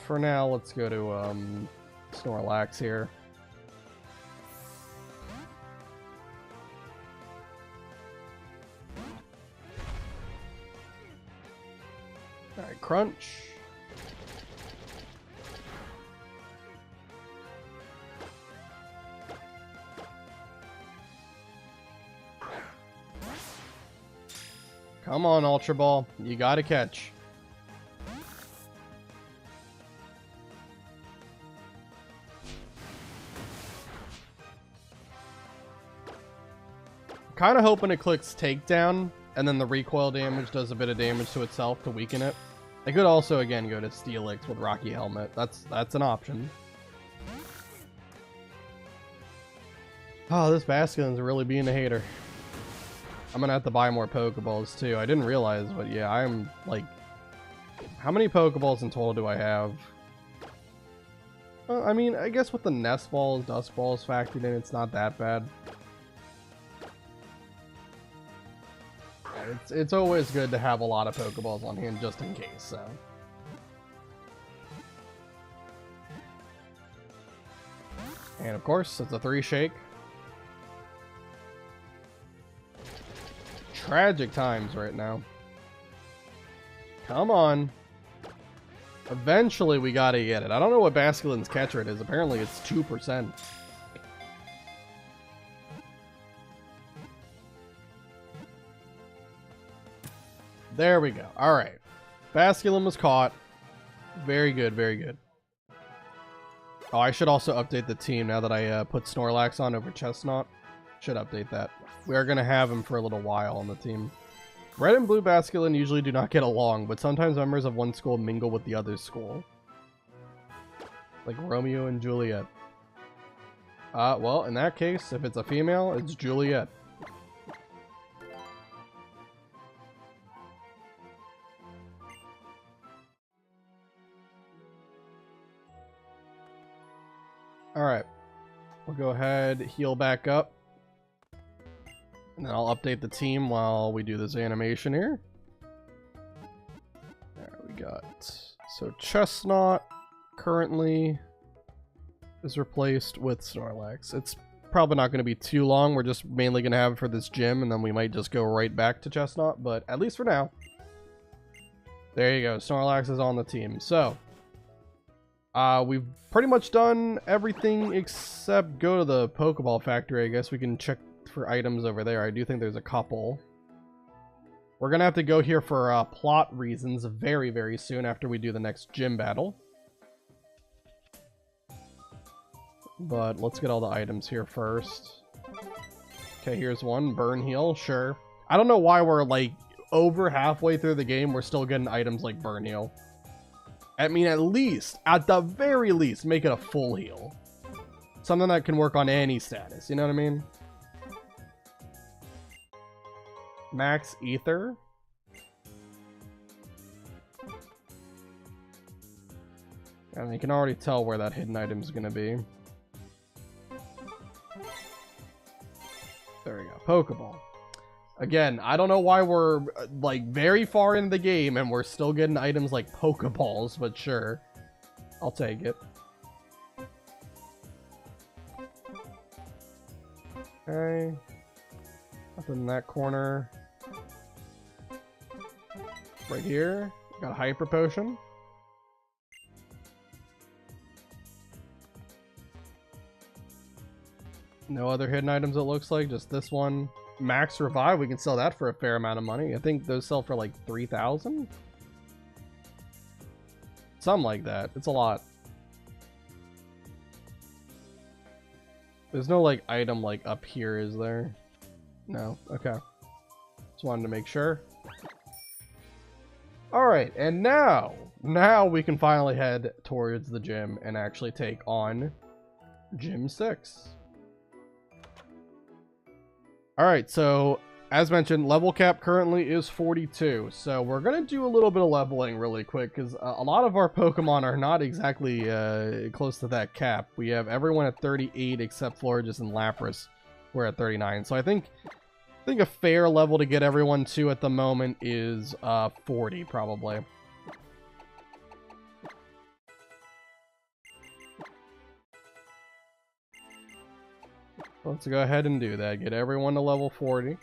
for now, let's go to Snorlax here. Alright, Crunch. Come on, Ultra Ball. You gotta catch. Kind of hoping it clicks Takedown, and then the recoil damage does a bit of damage to itself to weaken it. I could also, again, go to Steelix with Rocky Helmet. That's an option. Oh, this Basculin's really being a hater. I'm gonna have to buy more Pokeballs, too. I didn't realize, but yeah, I'm, like... How many Pokeballs in total do I have? I mean, I guess with the Nest Balls, Dust Balls factored in, it's not that bad. It's always good to have a lot of Pokeballs on hand just in case, so. And of course, it's a 3-shake. Tragic times right now. Come on. Eventually we gotta get it. I don't know what Basculin's catch rate is. Apparently it's 2%. There we go. Alright. Basculin was caught. Very good, very good. Oh, I should also update the team now that I put Snorlax on over Chestnut. Should update that. We are going to have him for a little while on the team. Red and blue Basculin usually do not get along, but sometimes members of one school mingle with the other school. Like Romeo and Juliet. Well, in that case, if it's a female, it's Juliet. Alright. We'll go ahead, heal back up. And then I'll update the team while we do this animation here. There we got. So Chestnut currently is replaced with Snorlax. It's probably not going to be too long. We're just mainly going to have it for this gym, and then we might just go right back to Chestnut, but at least for now. There you go. Snorlax is on the team. So, we've pretty much done everything except go to the Pokeball factory. I guess we can check for items over there. I do think there's a couple. We're going to have to go here for plot reasons very, very soon after we do the next gym battle. But let's get all the items here first. Okay, here's one. Burn heal, sure. I don't know why we're like over halfway through the game, we're still getting items like burn heal. I mean, at the very least, make it a full heal. Something that can work on any status, you know what I mean? Max Ether. And you can already tell where that hidden item is going to be. There we go. Pokeball. Again, I don't know why we're like very far in the game and we're still getting items like Pokeballs, but sure. I'll take it. Okay. Up in that corner. Right here. Got a Hyper Potion. No other hidden items, it looks like. Just this one. Max Revive. We can sell that for a fair amount of money. I think those sell for like 3,000? Something like that. It's a lot. There's no like item like up here, is there? No. Okay. Just wanted to make sure. Alright, and now we can finally head towards the gym and actually take on Gym 6. Alright, so as mentioned, level cap currently is 42. So we're going to do a little bit of leveling really quick because a lot of our Pokemon are not exactly close to that cap. We have everyone at 38 except Florges and Lapras. We're at 39. So I think a fair level to get everyone to at the moment is 40 probably. Let's go ahead and do that. Get everyone to level 40.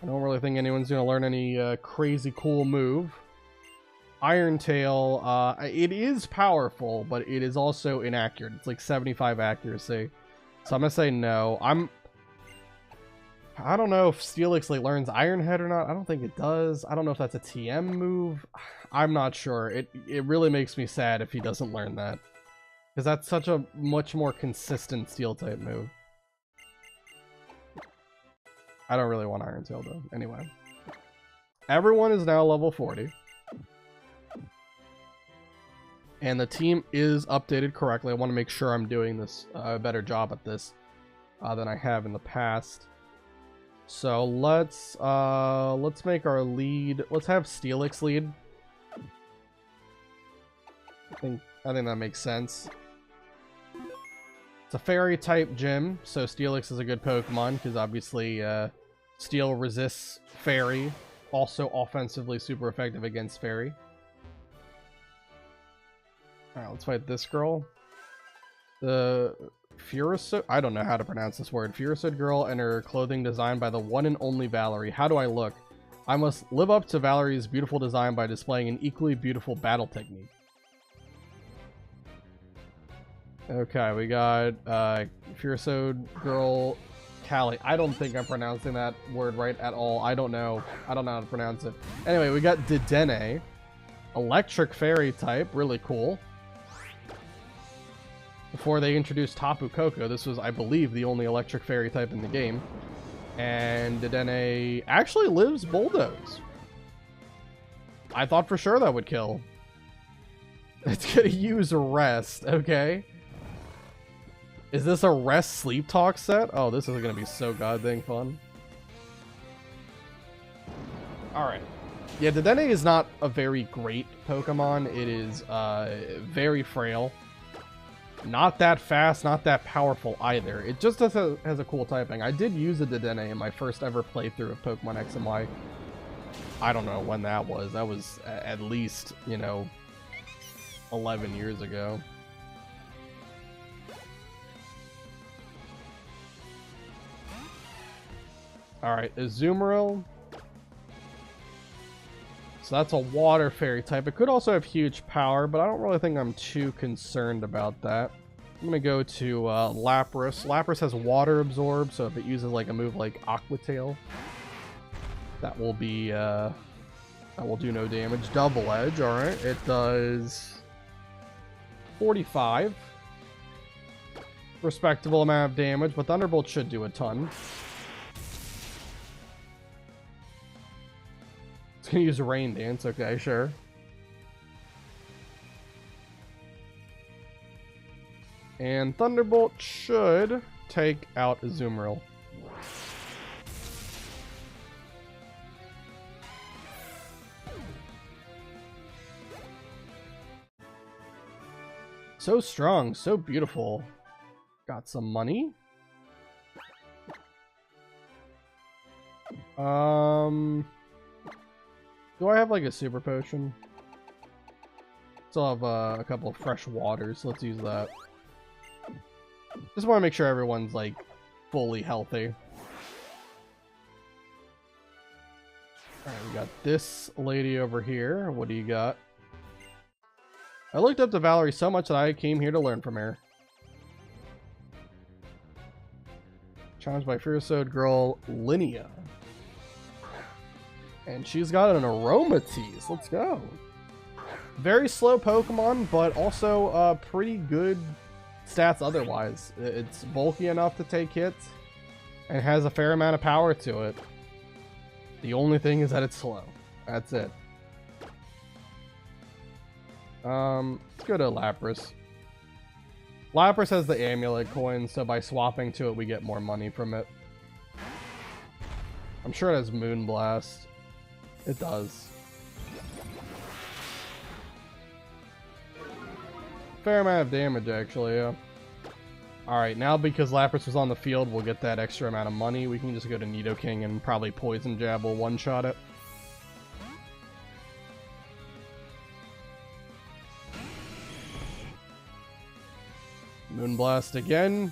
I don't really think anyone's going to learn any crazy cool move. Iron Tail, it is powerful, but it is also inaccurate. It's like 75 accuracy. So I'm going to say no. I don't know if Steelix like learns Iron Head or not. I don't think it does. I don't know if that's a TM move. I'm not sure. It really makes me sad if he doesn't learn that. Because that's such a much more consistent Steel type move. I don't really want Iron Tail though. Anyway. Everyone is now level 40. And the team is updated correctly. I want to make sure I'm doing this a better job at this than I have in the past. So let's make our lead. Let's have Steelix lead. I think that makes sense. It's a fairy type gym, so Steelix is a good Pokemon because obviously Steel resists fairy. Also offensively super effective against fairy. Alright, let's fight this girl. The Furosud, I don't know how to pronounce this word. Furosud girl and her clothing designed by the one and only Valerie. How do I look? I must live up to Valerie's beautiful design by displaying an equally beautiful battle technique. Okay, we got Furosud girl Callie. I don't think I'm pronouncing that word right at all. I don't know how to pronounce it. Anyway, we got Dedenne. Electric fairy type, really cool. Before they introduced Tapu Koko, this was, I believe, the only electric fairy type in the game. And Dedenne actually lives Bulldoze. I thought for sure that would kill. It's gonna use Rest, okay. Is this a Rest Sleep Talk set? Oh, this is gonna be so goddamn fun. Alright. Yeah, Dedenne is not a very great Pokemon. It is very frail. Not that fast, not that powerful either. It just has a cool typing. I did use a Dedenne in my first ever playthrough of Pokemon X and Y. I don't know when that was. That was at least, you know, 11 years ago. Alright, Azumarill. So that's a water fairy type. It could also have huge power, but I don't really think I'm too concerned about that. I'm going to go to Lapras. Lapras has water absorb, so if it uses like a move like Aqua Tail, that will be that will do no damage. Double Edge, alright. It does 45. Respectable amount of damage, but Thunderbolt should do a ton. It's gonna use Rain Dance, okay, sure. And Thunderbolt should take out Azumarill. So strong, so beautiful. Got some money. Do I have like a super potion? Still have a couple of fresh waters, so let's use that. Just want to make sure everyone's like fully healthy. Alright, we got this lady over here. What do you got? I looked up to Valerie so much that I came here to learn from her. Challenged by Fierceode girl Linnea. And she's got an Aromatisse. Let's go. Very slow Pokemon, but also pretty good stats otherwise. It's bulky enough to take hits and has a fair amount of power to it. The only thing is that it's slow. That's it. Let's go to Lapras. Lapras has the amulet coin, so by swapping to it, we get more money from it. I'm sure it has Moonblast. It does. Fair amount of damage, actually, yeah. Alright, now because Lapras was on the field, we'll get that extra amount of money. We can just go to Nidoking and probably Poison Jab will one-shot it. Moonblast again.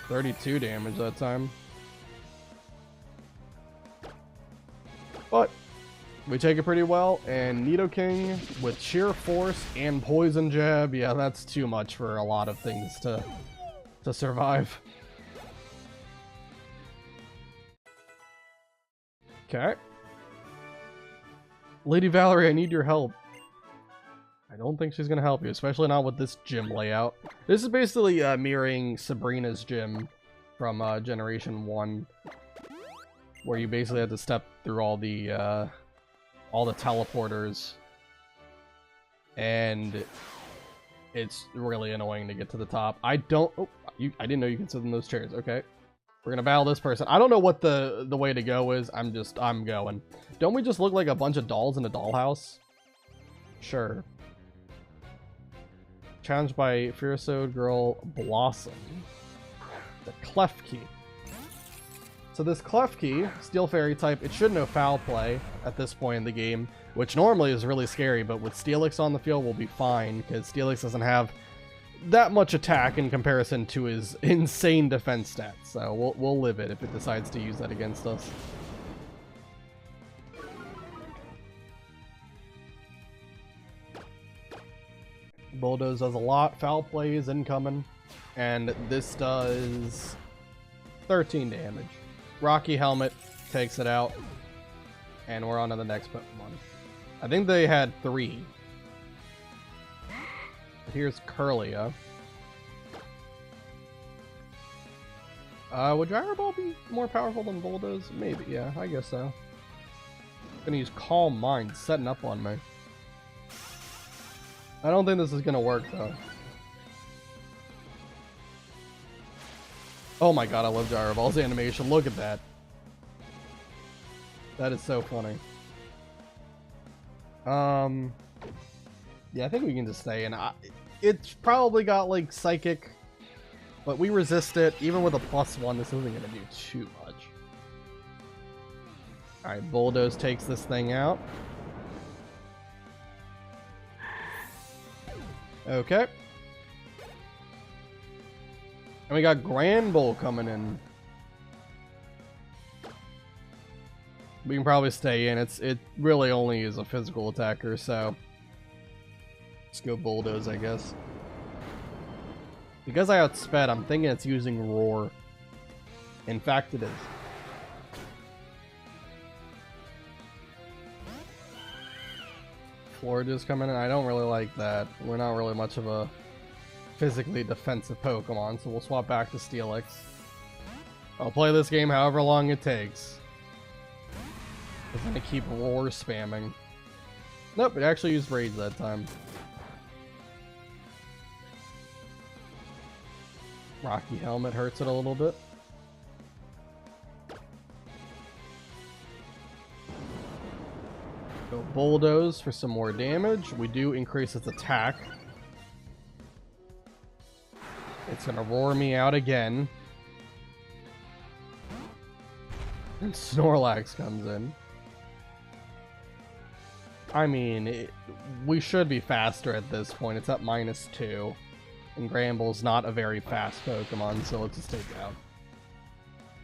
32 damage that time. But we take it pretty well, and Nidoking with sheer force and Poison Jab, yeah, that's too much for a lot of things to survive. Okay. Lady Valerie, I need your help. I don't think she's gonna help you, especially not with this gym layout. This is basically mirroring Sabrina's gym from Generation 1, where you basically have to step through all the teleporters, and it's really annoying to get to the top. I didn't know you could sit in those chairs. Okay, we're gonna battle this person. I don't know what the way to go is. I'm going. Don't we just look like a bunch of dolls in a dollhouse? Sure. Challenged by Fierceode girl Blossom. The Klefki. So this Klefki, Steel Fairy type, it should know Foul Play at this point in the game, which normally is really scary, but with Steelix on the field we'll be fine, because Steelix doesn't have that much attack in comparison to his insane defense stats, so we'll live it if it decides to use that against us. Bulldoze does a lot. Foul Play is incoming, and this does 13 damage. Rocky Helmet takes it out, and we're on to the next Pokemon. I think they had 3. Here's Curlia. Would Gyro Ball be more powerful than Bulldoze? Maybe, yeah, I guess so. Gonna use Calm Mind, setting up on me. I don't think this is gonna work, though. Oh my god, I love Gyro Ball's animation. Look at that. That is so funny. Yeah, I think we can just stay in. It's probably got like psychic, but we resist it. Even with a +1, this isn't going to do too much. Alright, Bulldoze takes this thing out. Okay. And we got Grand Bull coming in. We can probably stay in. It really only is a physical attacker, so let's go Bulldoze, I guess. Because I outsped, I'm thinking it's using Roar. In fact, it is. Florida's coming in. I don't really like that. We're not really much of a physically defensive Pokemon, so we'll swap back to Steelix. I'll play this game however long it takes. I'm gonna keep Roar spamming. Nope, it actually used Rage that time. Rocky Helmet hurts it a little bit. Go Bulldoze for some more damage. We do increase its attack. It's gonna roar me out again. And Snorlax comes in. I mean, we should be faster at this point. It's at -2. And Granbull's not a very fast Pokemon, so let's just take it out.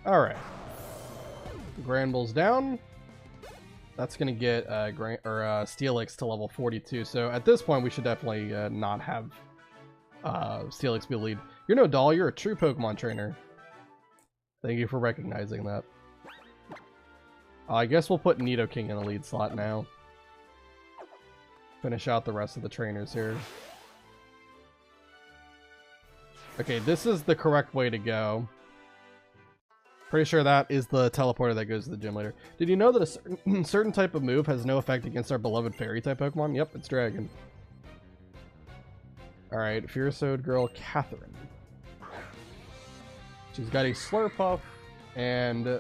Alright. Granbull's down. That's going to get Steelix to level 42. So at this point, we should definitely not have Steelix be lead. You're no doll, you're a true Pokemon trainer. Thank you for recognizing that. I guess we'll put Nidoking in the lead slot now. Finish out the rest of the trainers here. Okay, this is the correct way to go. Pretty sure that is the teleporter that goes to the gym later. Did you know that a certain type of move has no effect against our beloved fairy-type Pokemon? Yep, it's Dragon. Alright, Fierceode girl Catherine. She's got a Slurpuff, and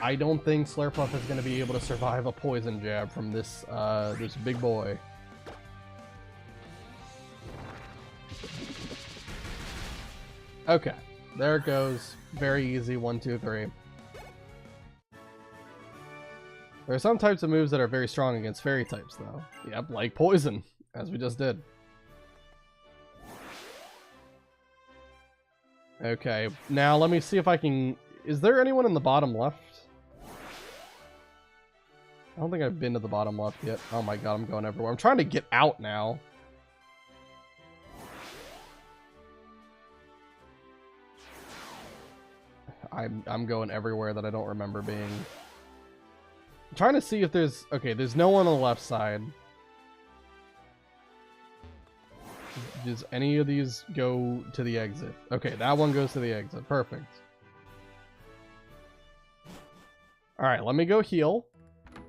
I don't think Slurpuff is going to be able to survive a poison jab from this this big boy. Okay, there it goes. Very easy, 1, 2, 3. There are some types of moves that are very strong against fairy types, though. Yep, like poison, as we just did. Okay, now let me see if I can... Is there anyone in the bottom left? I don't think I've been to the bottom left yet. Oh my god, I'm going everywhere. I'm trying to get out now. I'm going everywhere that I don't remember being. I'm trying to see if there's... Okay, there's no one on the left side. Does any of these go to the exit? Okay, that one goes to the exit. Perfect. Alright, let me go heal.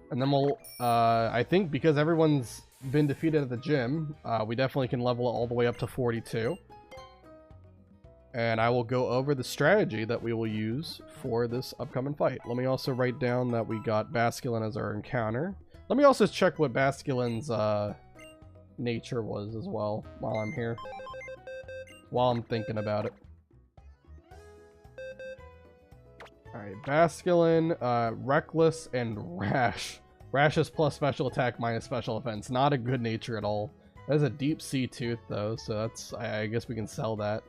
And then we'll... I think because everyone's been defeated at the gym, we definitely can level it all the way up to 42. And I will go over the strategy that we will use for this upcoming fight. Let me also write down that we got Basculin as our encounter. Let me also check what Basculin's nature was as well while I'm here. While I'm thinking about it. Alright, Basculin, Reckless, and Rash. Rash is plus special attack minus special offense. Not a good nature at all. That is a deep sea tooth though, so that's... I guess we can sell that.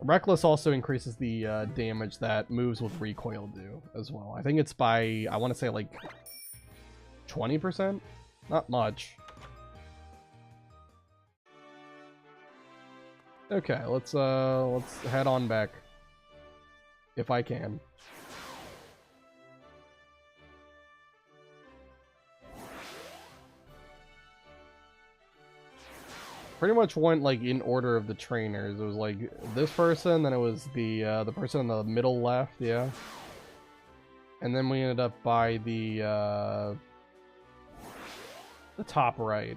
Reckless also increases the damage that moves with recoil do as well. I think it's by, I want to say like 20%? Not much. Okay, let's head on back. If I can. Pretty much went like in order of the trainers. It was like this person, then it was the person in the middle left, yeah. And then we ended up by the top right.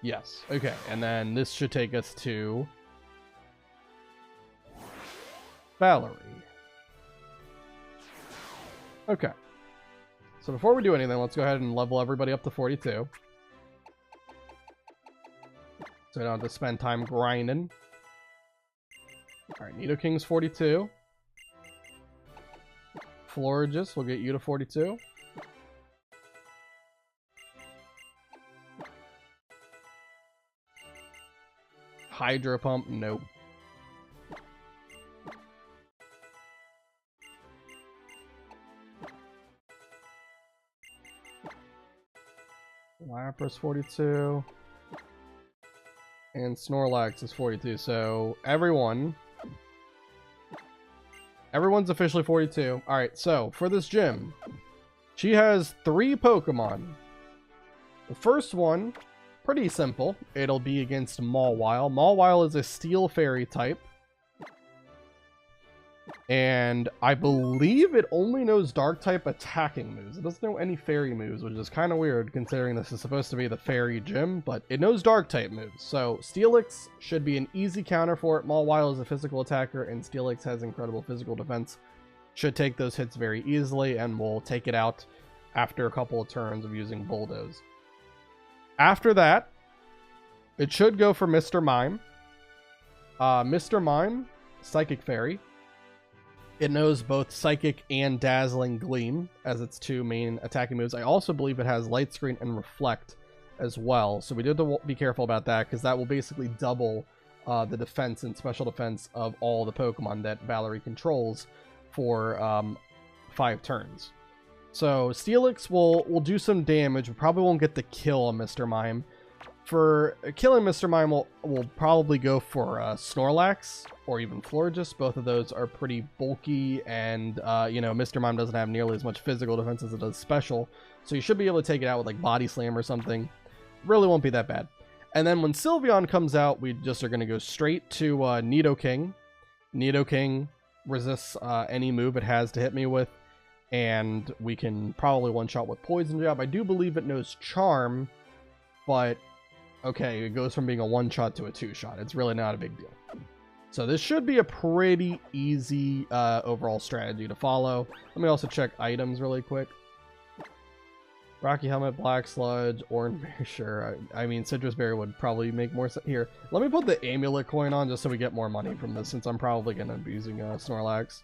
Yes. Okay. And then this should take us to Valerie. Okay. So before we do anything, let's go ahead and level everybody up to 42. So we don't have to spend time grinding. Alright, Nidoking's 42. Florigis will get you to 42. Hydro Pump, nope. Lapras 42. And Snorlax is 42. So everyone's officially 42. Alright, so for this gym, she has 3 Pokemon. The first one, pretty simple. It'll be against Mawile. Mawile is a Steel Fairy type. And I believe it only knows Dark-type attacking moves. It doesn't know any Fairy moves, which is kind of weird considering this is supposed to be the Fairy gym, but it knows Dark-type moves. So Steelix should be an easy counter for it. Mawile is a physical attacker, and Steelix has incredible physical defense. Should take those hits very easily, and will take it out after a couple of turns of using Bulldoze. After that, it should go for Mr. Mime. Mr. Mime, Psychic Fairy. It knows both Psychic and Dazzling Gleam as its 2 main attacking moves. I also believe it has Light Screen and Reflect as well. So we do have to be careful about that, because that will basically double the defense and special defense of all the Pokemon that Valerie controls for 5 turns. So Steelix will do some damage. We probably won't get the kill on Mr. Mime. For killing Mr. Mime, we'll probably go for Snorlax or even Florigis. Both of those are pretty bulky, and you know, Mr. Mime doesn't have nearly as much physical defense as it does special, so you should be able to take it out with like Body Slam or something. Really won't be that bad. And then when Sylveon comes out, we just are going to go straight to Nidoking. Nidoking resists any move it has to hit me with, and we can probably one-shot with Poison Jab. I do believe it knows Charm, but okay, it goes from being a 1-shot to a 2-shot. It's really not a big deal. So this should be a pretty easy overall strategy to follow. Let me also check items really quick. Rocky Helmet, Black Sludge, Orange Berry, sure. I mean, Citrus Berry would probably make more sense. Here, let me put the Amulet coin on just so we get more money from this, since I'm probably going to be using Snorlax.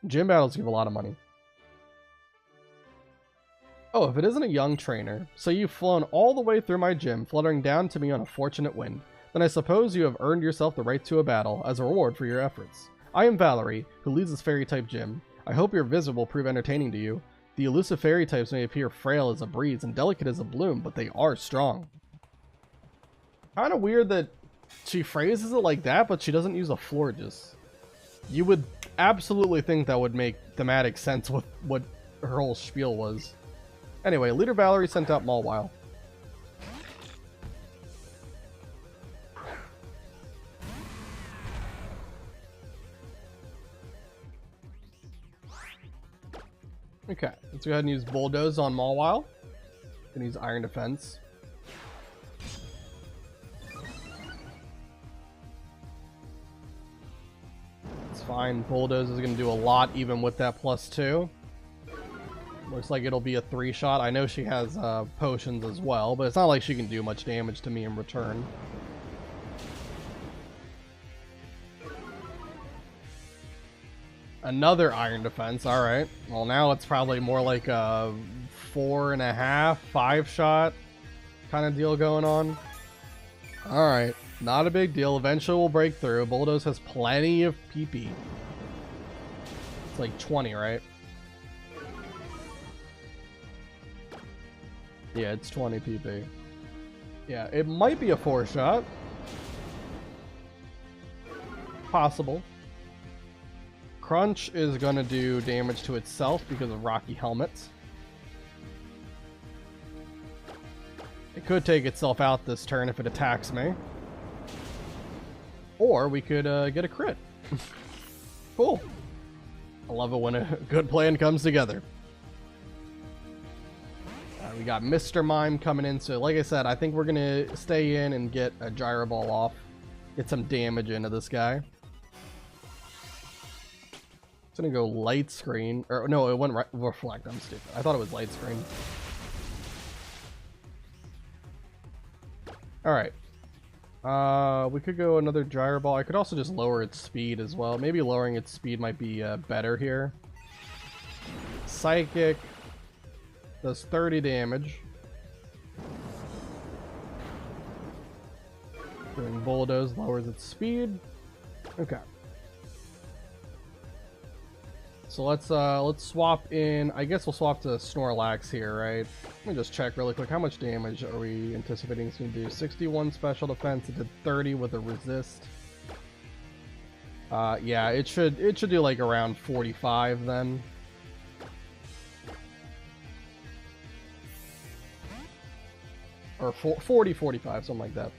Gym battles give a lot of money. Oh, if it isn't a young trainer, so you've flown all the way through my gym, fluttering down to me on a fortunate wind, then I suppose you have earned yourself the right to a battle as a reward for your efforts. I am Valerie, who leads this fairy-type gym. I hope your visit will prove entertaining to you. The elusive fairy types may appear frail as a breeze and delicate as a bloom, but they are strong. Kind of weird that she phrases it like that, but she doesn't use a Florigis. You would absolutely think that would make thematic sense with what her whole spiel was. Anyway, Leader Valerie sent out Mawile. Okay, let's go ahead and use Bulldoze on Mawile. And use Iron Defense. It's fine. Bulldoze is going to do a lot even with that +2. Looks like it'll be a 3-shot. I know she has potions as well, but it's not like she can do much damage to me in return. Another Iron Defense. Alright. Well, now it's probably more like a 4.5, 5-shot kind of deal going on. Alright. Not a big deal. Eventually we'll break through. Bulldoze has plenty of PP. It's like 20, right? Yeah, it's 20 PP. Yeah, it might be a 4-shot. Possible. Crunch is going to do damage to itself because of Rocky Helmet. It could take itself out this turn if it attacks me. Or we could get a crit. Cool. I love it when a good plan comes together. We got Mr. Mime coming in, so like I said, I think we're going to stay in and get a Gyro Ball off. Get some damage into this guy. It's gonna go light screen, or no, it went reflect. I'm stupid. I thought it was light screen. All right. We could go another gyro ball. I could also just lower its speed as well. Maybe lowering its speed might be better here. Psychic does 30 damage. Doing bulldoze lowers its speed. Okay. So let's swap in. I guess we'll swap to Snorlax here, right? Let me just check really quick. How much damage are we anticipating it's going to do? 61 special defense. It did 30 with a resist. Yeah, it should do like around 45 then. Or 40, 45, something like that.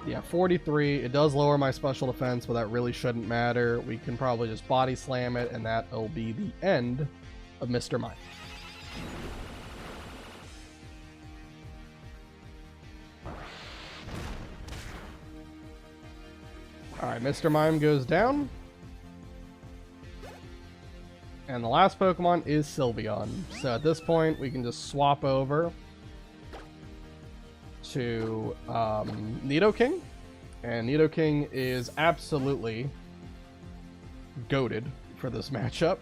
Yeah, 43. It does lower my special defense, but that really shouldn't matter. We can probably just body slam it, and that'll be the end of Mr. Mime. Alright, Mr. Mime goes down. And the last Pokemon is Sylveon. So at this point, we can just swap over to Nidoking. And Nidoking is absolutely goated for this matchup.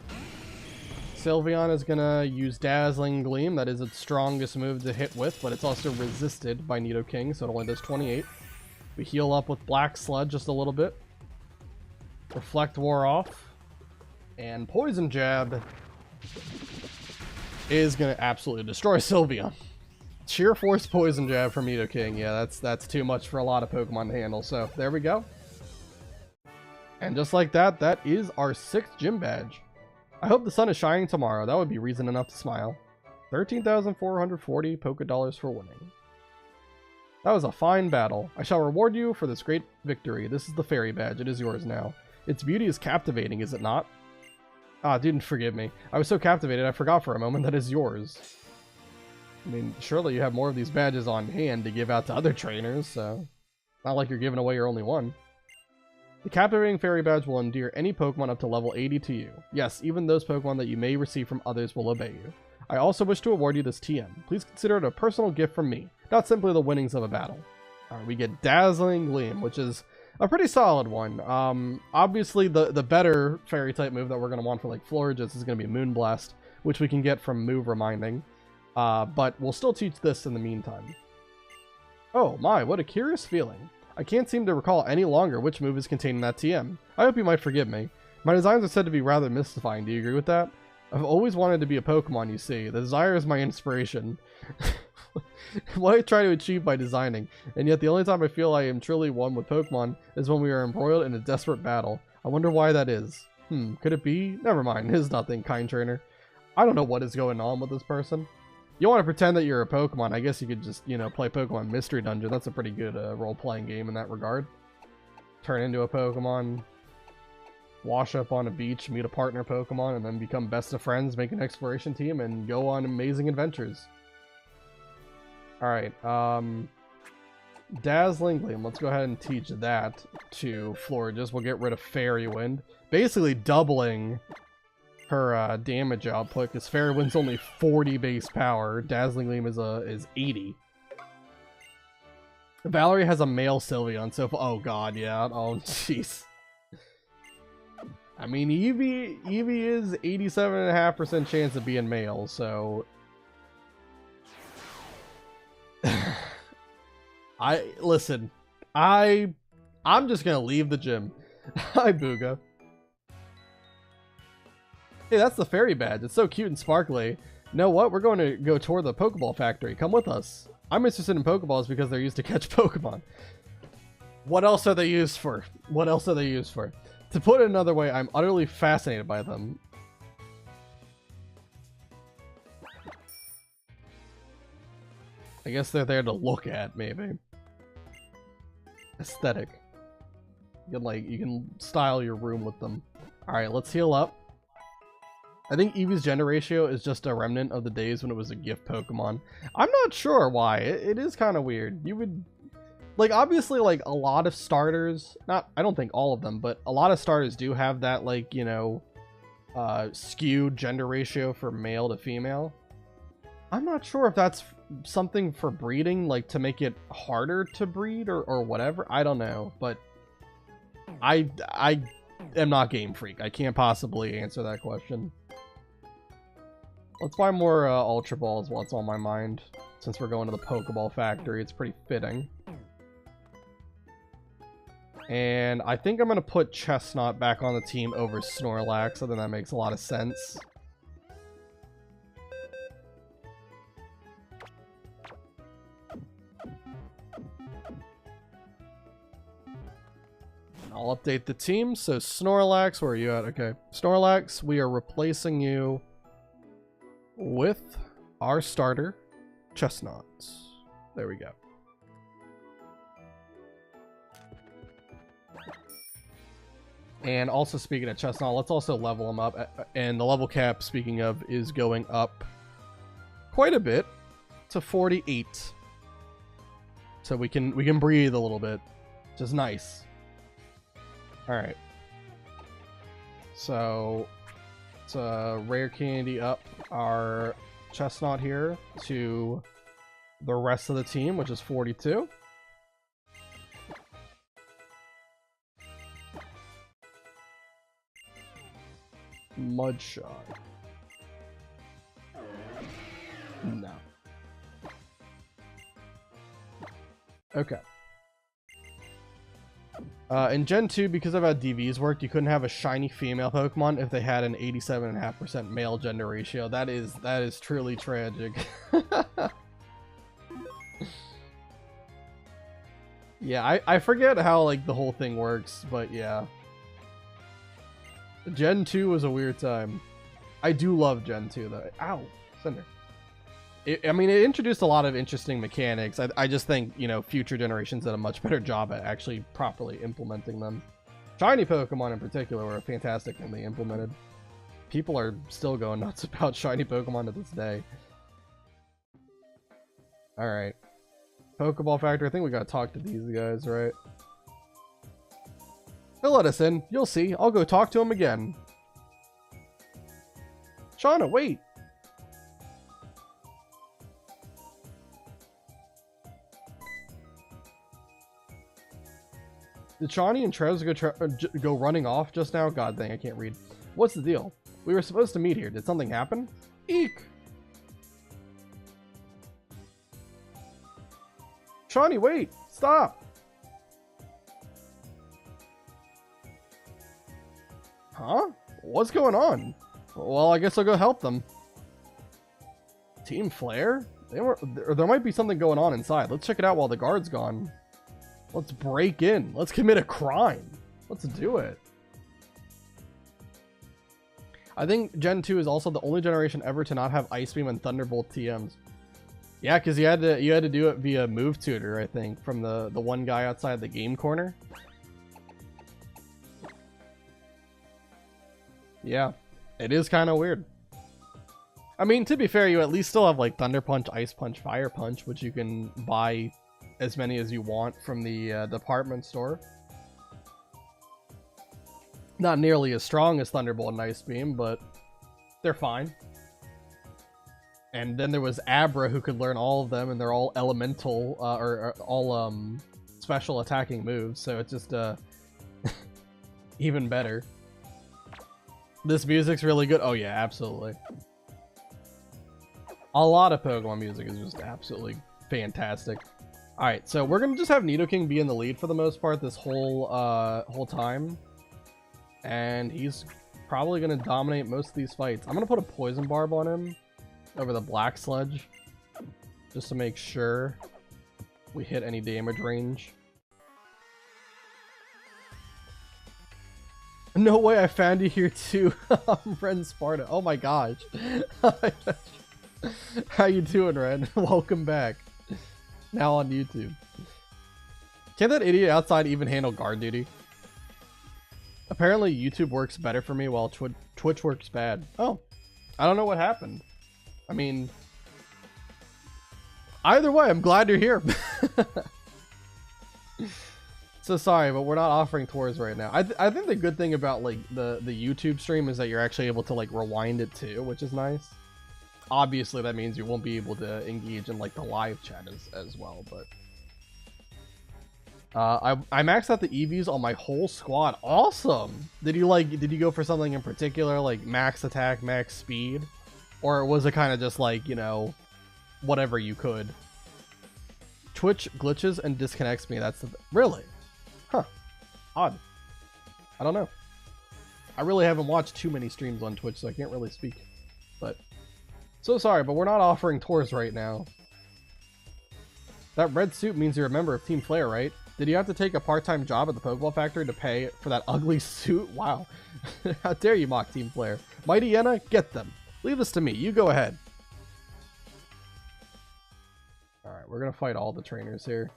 Sylveon is going to use Dazzling Gleam. That is its strongest move to hit with, but it's also resisted by Nidoking, so it only does 28. We heal up with Black Sludge just a little bit. Reflect wore off. And Poison Jab is going to absolutely destroy Sylveon. Sheer Force Poison Jab from Nidoking. Yeah, that's too much for a lot of Pokemon to handle. So there we go. And just like that, that is our 6th gym badge. I hope the sun is shining tomorrow. That would be reason enough to smile. 13,440 Poké Dollars for winning. That was a fine battle. I shall reward you for this great victory. This is the fairy badge. It is yours now. Its beauty is captivating, is it not? Ah, dude, forgive me. I was so captivated I forgot for a moment that it's yours. I mean, surely you have more of these badges on hand to give out to other trainers, so... Not like you're giving away your only one. The captivating fairy badge will endear any Pokemon up to level 80 to you. Yes, even those Pokemon that you may receive from others will obey you. I also wish to award you this TM. Please consider it a personal gift from me, not simply the winnings of a battle. Alright, we get Dazzling Gleam, which is a pretty solid one. Obviously, the better fairy type move that we're going to want for like Florges is going to be Moonblast, which we can get from move reminding. But we'll still teach this in the meantime. Oh my, what a curious feeling. I can't seem to recall any longer which move is contained in that TM. I hope you might forgive me. My designs are said to be rather mystifying. Do you agree with that? I've always wanted to be a Pokemon, you see. The desire is my inspiration. What I try to achieve by designing, and yet the only time I feel I am truly one with Pokemon is when we are embroiled in a desperate battle. I wonder why that is. Could it be? Never mind, it is nothing, kind trainer. I don't know what is going on with this person. You want to pretend that you're a Pokemon, I guess you could just, you know, play Pokemon Mystery Dungeon. That's a pretty good role-playing game in that regard. Turn into a Pokemon, wash up on a beach, meet a partner Pokemon, and then become best of friends, make an exploration team, and go on amazing adventures. Alright, Dazzling Gleam. Let's go ahead and teach that to Florges. We'll get rid of Fairy Wind. Basically doubling her damage output, because Fairy Wind's only 40 base power. Dazzling Gleam is 80. Valerie has a male Sylveon, so oh god, yeah. Oh jeez. I mean, Eevee is 87.5% chance of being male, so I'm just gonna leave the gym. Hi, Booga. Hey, that's the fairy badge. It's so cute and sparkly. You know what? We're going to go tour the Pokeball factory. Come with us. I'm interested in Pokeballs because they're used to catch Pokemon. What else are they used for? What else are they used for? To put it another way, I'm utterly fascinated by them. I guess they're there to look at, maybe. Aesthetic. You can style your room with them. Alright, let's heal up. I think Eevee's gender ratio is just a remnant of the days when it was a gift Pokemon. I'm not sure why. It is kind of weird. You would... Like, obviously, like, a lot of starters... I don't think all of them, but a lot of starters do have that, like, you know... skewed gender ratio for male to female. I'm not sure if that's something for breeding, like to make it harder to breed or whatever. I don't know, but I am not Game Freak. I can't possibly answer that question. Let's buy more Ultra Balls while it's on my mind. Since we're going to the Pokeball factory, it's pretty fitting. And I think I'm going to put Chestnut back on the team over Snorlax. I think that makes a lot of sense. I'll update the team. So Snorlax, where are you at? Okay. Snorlax, we are replacing you with our starter, Chestnut. There we go. And also, speaking of Chestnut, let's also level him up. And the level cap, speaking of, is going up quite a bit to 48. So we can breathe a little bit, which is nice. All right. So let's rare candy up our Chestnut here to the rest of the team, which is 42. Mudshot. No. Okay. In Gen 2, because of how DVs worked, you couldn't have a shiny female Pokemon if they had an 87.5% male gender ratio. That is truly tragic. Yeah, I forget how like the whole thing works, but yeah. Gen 2 was a weird time. I do love Gen 2 though. Ow, Cinder. I mean, it introduced a lot of interesting mechanics. I just think, you know, future generations did a much better job at actually properly implementing them. Shiny Pokemon in particular were fantastic when they implemented. People are still going nuts about shiny Pokemon to this day. Alright. Pokeball Factory. I think we gotta talk to these guys, right? They'll let us in. You'll see. I'll go talk to him again. Shauna, wait. Did Shawnee and Trev go running off just now? God dang, I can't read. What's the deal? We were supposed to meet here. Did something happen? Eek! Shawnee, wait! Stop! Huh? What's going on? Well, I guess I'll go help them. Team Flare? There might be something going on inside. Let's check it out while the guard's gone. Let's break in. Let's commit a crime. Let's do it. I think Gen 2 is also the only generation ever to not have Ice Beam and Thunderbolt TMs. Yeah, because you had to do it via Move Tutor, I think, from the one guy outside the game corner. Yeah, it is kind of weird. I mean, to be fair, you at least still have like Thunder Punch, Ice Punch, Fire Punch, which you can buy as many as you want from the department store. Not nearly as strong as Thunderbolt and Ice Beam, but they're fine. And then there was Abra, who could learn all of them, and they're all elemental, or all special attacking moves, so it's just even better. This music's really good. Oh yeah, absolutely. A lot of Pokemon music is just absolutely fantastic. Alright, so we're gonna just have Nidoking be in the lead for the most part this whole time. And he's probably gonna dominate most of these fights. I'm gonna put a Poison Barb on him over the Black Sludge, just to make sure we hit any damage range. No way, I found you here too. Ren Sparta. Oh my gosh. How you doing, Ren? Welcome back. Now on YouTube. Can that idiot outside even handle guard duty? Apparently YouTube works better for me while Twitch works bad. Oh, I don't know what happened. I mean, either way, I'm glad you're here. So sorry, but we're not offering tours right now. I think the good thing about like the YouTube stream is that you're actually able to like rewind it too, which is nice. Obviously, that means you won't be able to engage in like the live chat as well, but I maxed out the EVs on my whole squad. Awesome. Did you go for something in particular, like max attack, max speed, or was it kind of just like, you know, whatever you could? Twitch glitches and disconnects me. That's really, huh? Odd. I don't know. I really haven't watched too many streams on Twitch, so I can't really speak. But so sorry, but we're not offering tours right now. That red suit means you're a member of Team Flare, right? Did you have to take a part-time job at the Pokeball factory to pay for that ugly suit? Wow. How dare you mock Team Flare. Mighty Yenna, get them. Leave this to me. You go ahead. Alright, we're gonna fight all the trainers here.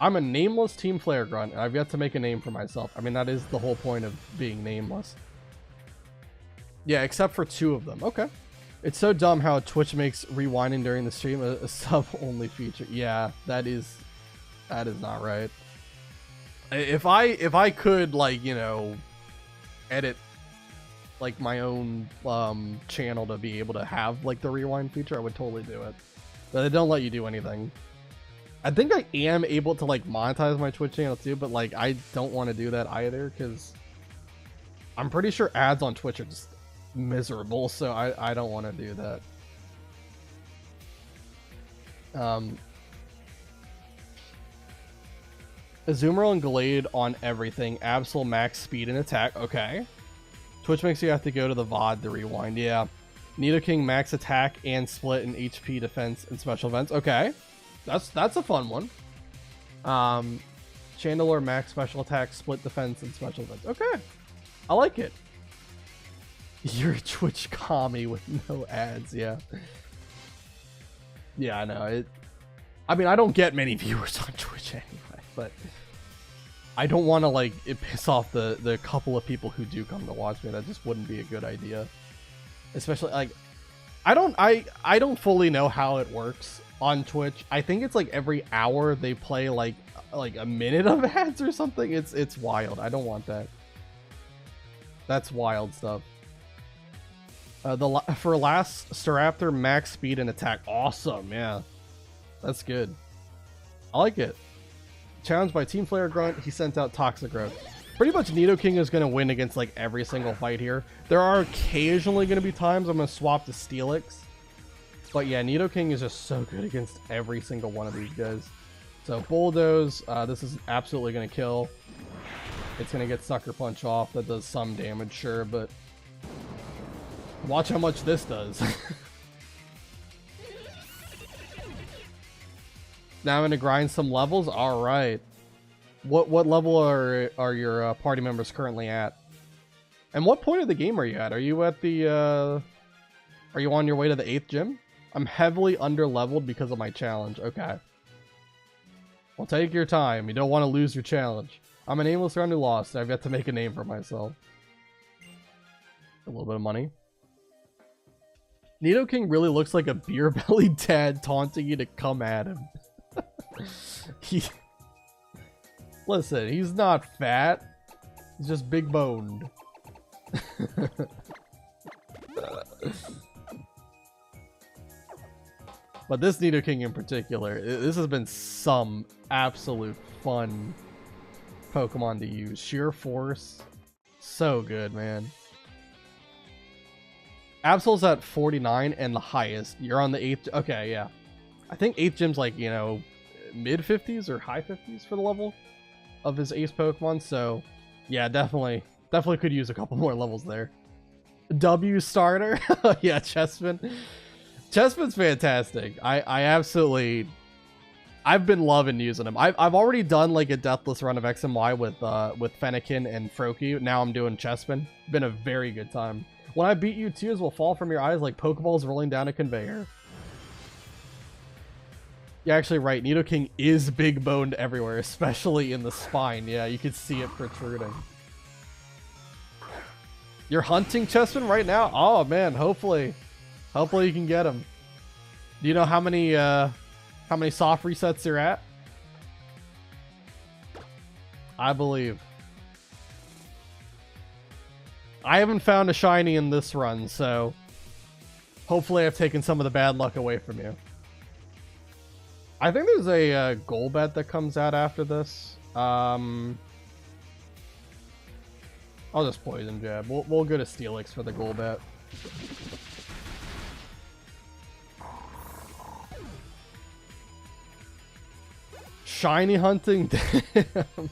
I'm a nameless Team Flare grunt, and I've yet to make a name for myself. I mean, that is the whole point of being nameless. Yeah, except for 2 of them. Okay. It's so dumb how Twitch makes rewinding during the stream a sub-only feature. Yeah, that is not right. If I could, like, you know, edit like my own channel to be able to have like the rewind feature, I would totally do it. But they don't let you do anything. I think I am able to like monetize my Twitch channel too, but like I don't want to do that either because I'm pretty sure ads on Twitch are just miserable, so I don't want to do that. Azumarill and Gallade on everything. Absol max speed and attack. Okay. Twitch makes you have to go to the VOD to rewind. Yeah. Nidoking max attack and split in HP, defense, and special events. Okay. That's a fun one. Chandelure max special attack, split defense, and special events. Okay. I like it. You're a Twitch commie with no ads. Yeah. Yeah, I know. I mean, I don't get many viewers on Twitch anyway, but I don't want to like piss off the couple of people who do come to watch me. That just wouldn't be a good idea. Especially like I don't fully know how it works on Twitch. I think it's like every hour they play like a minute of ads or something. It's wild. I don't want that. That's wild stuff. For last Staraptor, max speed and attack. Awesome, yeah. That's good. I like it. Challenged by Team Flare Grunt, he sent out Toxic Growth. Pretty much Nidoking is going to win against like every single fight here. There are occasionally going to be times I'm going to swap to Steelix. But yeah, Nidoking is just so good against every single one of these guys. So Bulldoze, this is absolutely going to kill. It's going to get Sucker Punch off. That does some damage, sure, but watch how much this does. Now I'm going to grind some levels. All right. What level are your party members currently at? And what point of the game are you at? Are you at the are you on your way to the 8th gym? I'm heavily under-leveled because of my challenge. Okay. Well, take your time. You don't want to lose your challenge. I'm a nameless run who lost. I've yet to make a name for myself. A little bit of money. Nidoking really looks like a beer-bellied dad taunting you to come at him. Listen, he's not fat. He's just big-boned. But this Nidoking in particular, this has been some absolute fun Pokemon to use. Sheer Force. So good, man. Absol's at 49 and the highest. You're on the 8th. Okay, yeah. I think 8th gym's like, you know, mid-50s or high 50s for the level of his ace Pokemon. So, yeah, definitely could use a couple more levels there. W starter. Yeah, Chespin. Chespin's fantastic. I've been loving using him. I've already done like a Deathless run of X and Y with Fennekin and Froakie. Now I'm doing Chespin. Been a very good time. When I beat you, tears will fall from your eyes like Pokeballs rolling down a conveyor. You're actually right. Nidoking is big boned everywhere, especially in the spine. Yeah, you can see it protruding. You're hunting Chessman right now? Oh man, hopefully you can get him. Do you know how many soft resets you're at? I believe. I haven't found a shiny in this run, so hopefully I've taken some of the bad luck away from you. I think there's a goal bet that comes out after this. I'll just poison jab. We'll go to Steelix for the goal bet. Shiny hunting? Damn.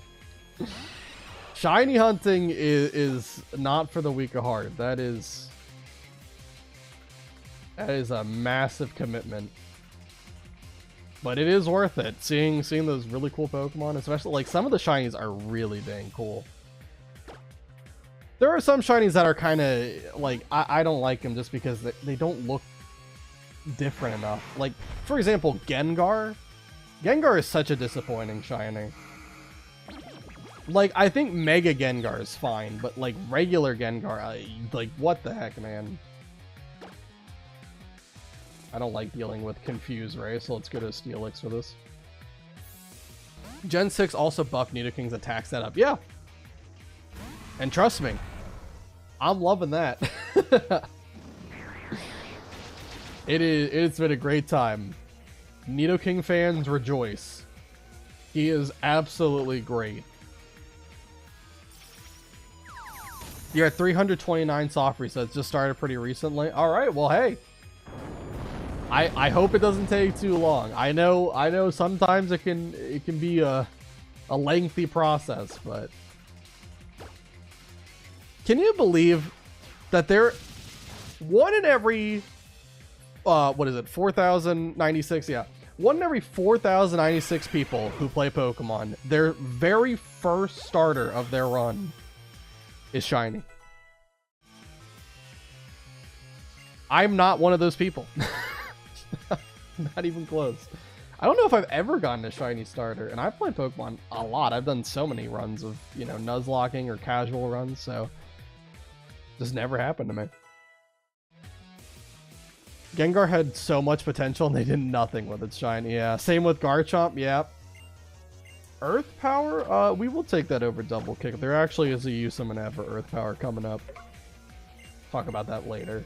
Shiny hunting is not for the weak of heart. That is a massive commitment. But it is worth it. Seeing those really cool Pokemon, especially like some of the shinies are really dang cool. There are some shinies that are kind of like I don't like them just because they don't look different enough. Like for example, Gengar. Gengar is such a disappointing shiny. Like I think Mega Gengar is fine, but like regular Gengar, like what the heck, man. I don't like dealing with Confuse Ray, so let's go to Steelix for this. Gen 6 also buffed Nidoking's attack setup. Yeah. And trust me, I'm loving that. It's been a great time. Nidoking fans rejoice. He is absolutely great. You're at 329 soft resets, just started pretty recently. Alright, well hey. I hope it doesn't take too long. I know sometimes it can be a lengthy process, but can you believe that there one in every what is it, 4,096? Yeah. One in every 4,096 people who play Pokemon, their very first starter of their run is shiny. I'm not one of those people. Not even close. I don't know if I've ever gotten a shiny starter, and I've played Pokemon a lot. I've done so many runs of, you know, Nuzlocking or casual runs, so just never happened to me. Gengar had so much potential and they did nothing with its shiny. Yeah, same with Garchomp. Yeah. Earth Power? We will take that over Double Kick. There actually is a use I'm gonna have for Earth Power coming up. Talk about that later.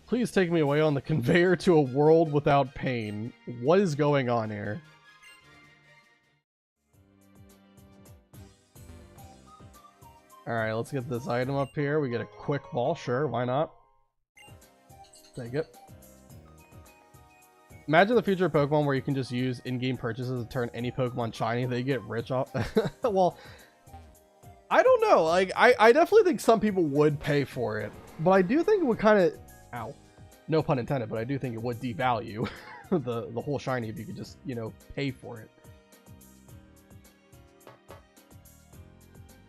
Please take me away on the conveyor to a world without pain. What is going on here? Alright, let's get this item up here. We get a quick ball. Sure, why not? Take it. Imagine the future of Pokemon where you can just use in-game purchases to turn any Pokemon shiny. They get rich off. Well, I don't know. Like, I definitely think some people would pay for it. But I do think it would kind of... Ow. No pun intended, but I do think it would devalue the whole shiny if you could just, you know, pay for it.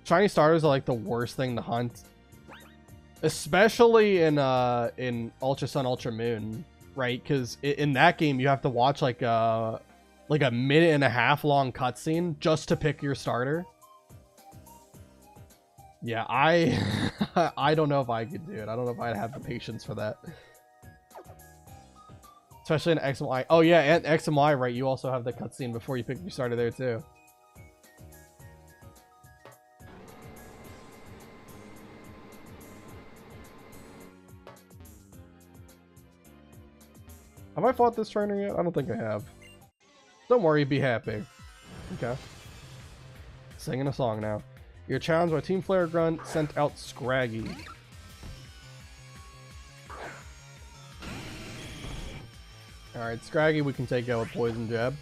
Shiny starters are like the worst thing to hunt, especially in Ultra Sun, Ultra Moon, right? Because in that game you have to watch like a minute and a half long cutscene just to pick your starter. Yeah, I don't know if I could do it. I don't know if I'd have the patience for that. Especially in X and Y. Oh yeah, and X and Y, right? You also have the cutscene before you pick your starter there too. Have I fought this trainer yet? I don't think I have. Don't worry, be happy. Okay. Singing a song now. You're challenged by Team Flare Grunt, sent out Scraggy. Alright, Scraggy we can take out with Poison Jab.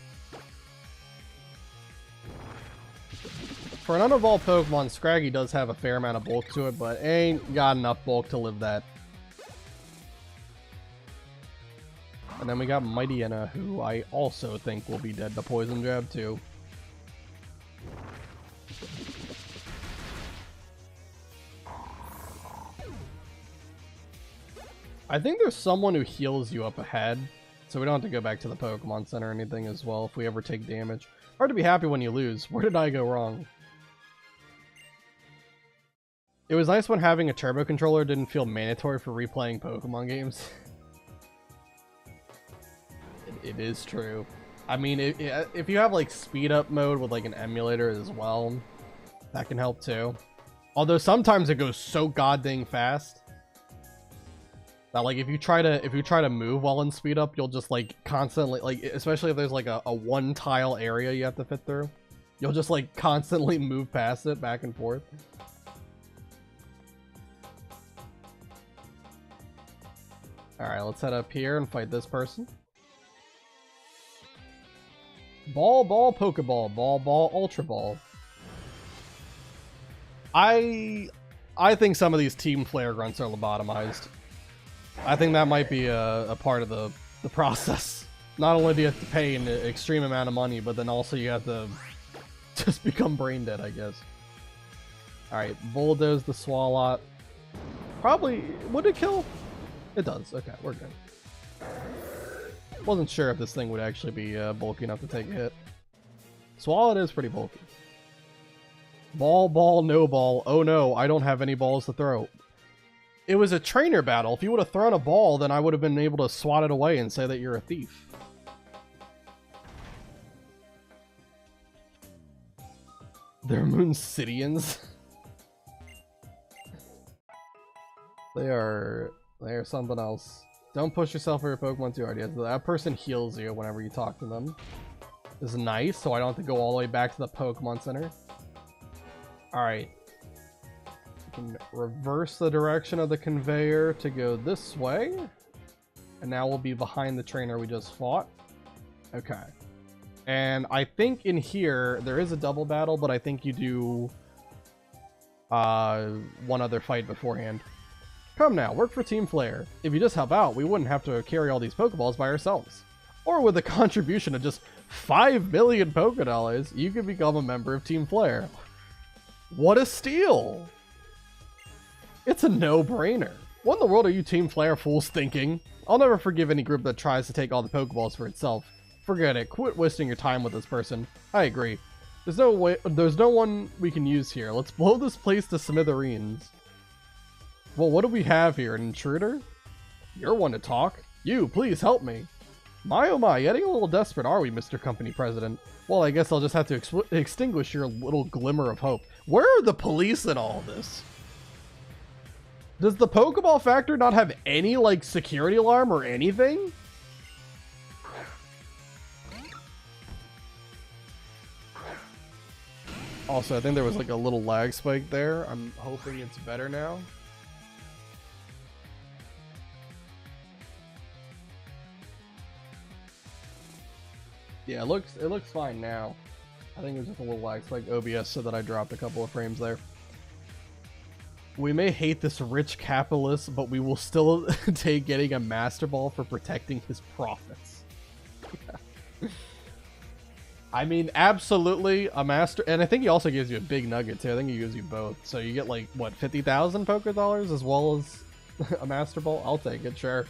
For an unevolved Pokemon, Scraggy does have a fair amount of bulk to it, but ain't got enough bulk to live that. And then we got Mightyena, who I also think will be dead to Poison Jab too. I think there's someone who heals you up ahead, so we don't have to go back to the Pokemon Center or anything as well if we ever take damage. Hard to be happy when you lose. Where did I go wrong? It was nice when having a turbo controller didn't feel mandatory for replaying Pokemon games. It is true. I mean, if you have like speed up mode with like an emulator as well, that can help too. Although sometimes it goes so goddamn fast that like if you try to move while in speed up, you'll just like constantly, like especially if there's like a one tile area you have to fit through, you'll just like constantly move past it back and forth. Alright, let's head up here and fight this person. Ball, ball, Pokeball. Ball, ball, Ultra Ball. I think some of these team flare grunts are lobotomized. I think that might be a part of the process. Not only do you have to pay an extreme amount of money, but then also you have to just become brain dead, I guess. Alright, Bulldoze the Swalot. Probably... would it kill? It does. Okay, we're good. Wasn't sure if this thing would actually be bulky enough to take a hit. Swalot is pretty bulky. Ball, ball, no ball. Oh no, I don't have any balls to throw. It was a trainer battle. If you would have thrown a ball, then I would have been able to swat it away and say that you're a thief. They're Moonsidians. They are something else. Don't push yourself for your Pokemon too hard. That person heals you whenever you talk to them. This is nice, so I don't have to go all the way back to the Pokemon Center. Alright. We can reverse the direction of the conveyor to go this way. And now we'll be behind the trainer we just fought. Okay. And I think in here, there is a double battle, but I think you do one other fight beforehand. Come now, work for Team Flare. If you just help out, we wouldn't have to carry all these Pokeballs by ourselves. Or with a contribution of just 5 million Pokédollars, you could become a member of Team Flare. What a steal! It's a no-brainer. What in the world are you Team Flare fools thinking? I'll never forgive any group that tries to take all the Pokeballs for itself. Forget it. Quit wasting your time with this person. I agree. There's no one we can use here. Let's blow this place to smithereens. Well, what do we have here? An intruder? You're one to talk. You, please help me. My oh my, getting a little desperate, are we, Mr. Company President? Well, I guess I'll just have to extinguish your little glimmer of hope. Where are the police in all this? Does the Pokeball Factory not have any, like, security alarm or anything? Also, I think there was, like, a little lag spike there. I'm hoping it's better now. Yeah, it looks fine now. I think it was just a little lag spike. OBS said that I dropped a couple of frames there. We may hate this rich capitalist, but we will still take getting a Master Ball for protecting his profits. I mean, absolutely a Master... And I think he also gives you a big nugget, too. I think he gives you both. So you get, like, what, 50,000 Pokédollars as well as a Master Ball? I'll take it, sure.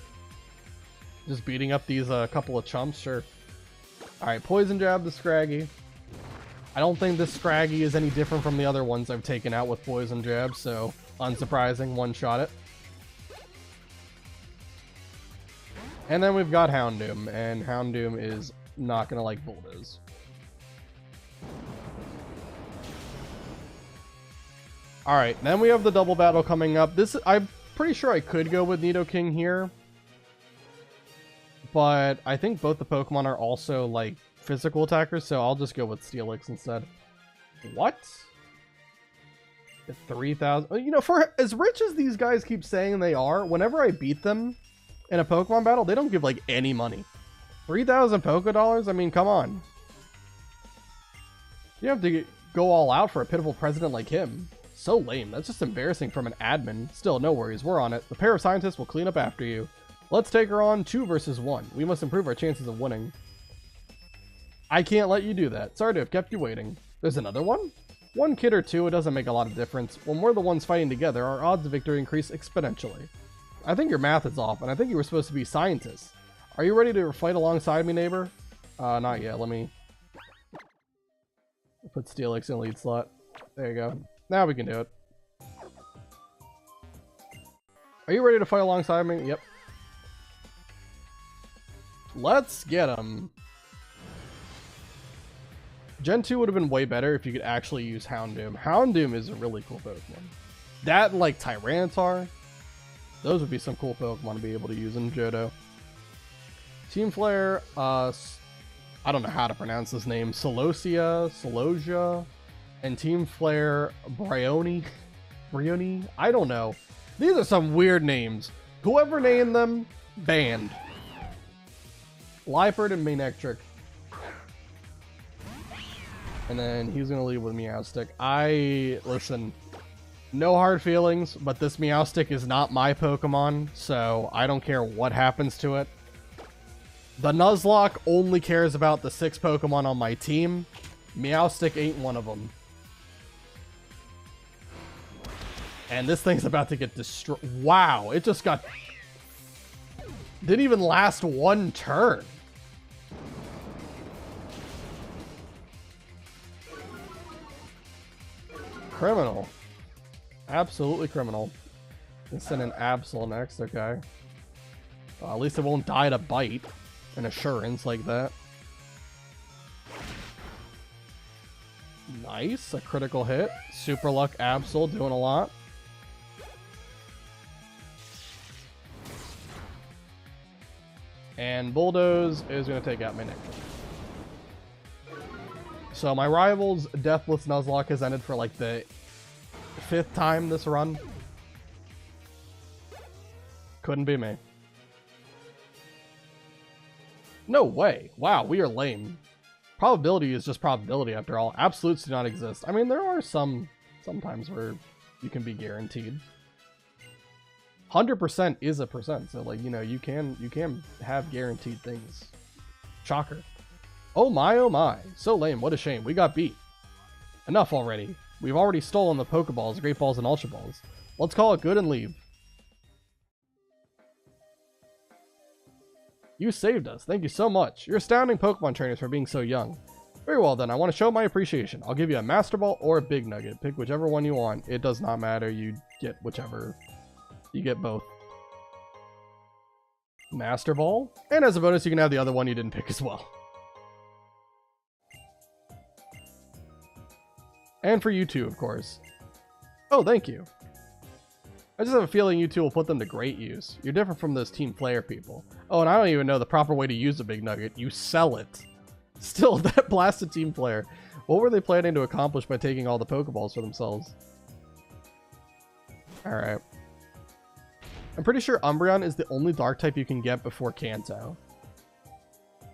Just beating up these couple of chumps, sure. Alright, Poison Jab the Scraggy. I don't think this Scraggy is any different from the other ones I've taken out with Poison Jab, so unsurprising, one-shot it. And then we've got Houndoom, and Houndoom is not gonna like Bulldoze. Alright, then we have the double battle coming up. I'm pretty sure I could go with Nidoking here. But I think both the Pokemon are also, like, physical attackers, so I'll just go with Steelix instead. What? 3,000... You know, for as rich as these guys keep saying they are, whenever I beat them in a Pokemon battle, they don't give, like, any money. 3,000 Pokédollars? I mean, come on. You have to go all out for a pitiful president like him. So lame. That's just embarrassing from an admin. Still, no worries. We're on it. The pair of scientists will clean up after you. Let's take her on 2 versus 1. We must improve our chances of winning. I can't let you do that. Sorry to have kept you waiting. There's another one? One kid or two, it doesn't make a lot of difference. When we're the ones fighting together, our odds of victory increase exponentially. I think your math is off, and I think you were supposed to be scientists. Are you ready to fight alongside me, neighbor? Not yet. Let me Put Steelix in lead slot. There you go. Now we can do it. Are you ready to fight alongside me? Yep. Let's get him. Gen 2 would have been way better if you could actually use Houndoom. Houndoom is a really cool Pokemon. That and like Tyranitar. Those would be some cool Pokemon to be able to use in Johto. Team Flare, I don't know how to pronounce this name. Celosia, and Team Flare, Bryony. I don't know. These are some weird names. Whoever named them, banned. Liepard and Manectric. And then he's gonna leave with Meowstic. Listen, no hard feelings, but this Meowstic is not my Pokemon, so I don't care what happens to it. The Nuzlocke only cares about the 6 Pokemon on my team. Meowstic ain't one of them. And this thing's about to get destroyed. Wow, it just got... Didn't even last one turn. Criminal. Absolutely criminal. Let's send an Absol next, okay. At least it won't die to bite. An assurance like that. Nice, a critical hit. Super Luck Absol doing a lot. And Bulldoze is going to take out my Nick. So my rival's Deathless Nuzlocke has ended for like the 5th time this run. Couldn't be me. No way. Wow, we are lame. Probability is just probability after all. Absolutes do not exist. I mean, there are sometimes where you can be guaranteed. 100% is a percent, so like, you know, you can have guaranteed things. Shocker. Oh my, so lame. What a shame. We got beat. Enough already. We've already stolen the Pokeballs, Great Balls, and Ultra Balls. Let's call it good and leave. You saved us. Thank you so much. You're astounding Pokemon trainers for being so young. Very well then, I want to show my appreciation. I'll give you a Master Ball or a Big Nugget. Pick whichever one you want. It does not matter. You get whichever. You get both. Master Ball. And as a bonus, you can have the other one you didn't pick as well. And for you two, of course. Oh, thank you. I just have a feeling you two will put them to great use. You're different from those Team Flare people. Oh, and I don't even know the proper way to use a Big Nugget. You sell it. Still, that blasted Team Flare. What were they planning to accomplish by taking all the Pokeballs for themselves? Alright. I'm pretty sure Umbreon is the only Dark type you can get before Kanto.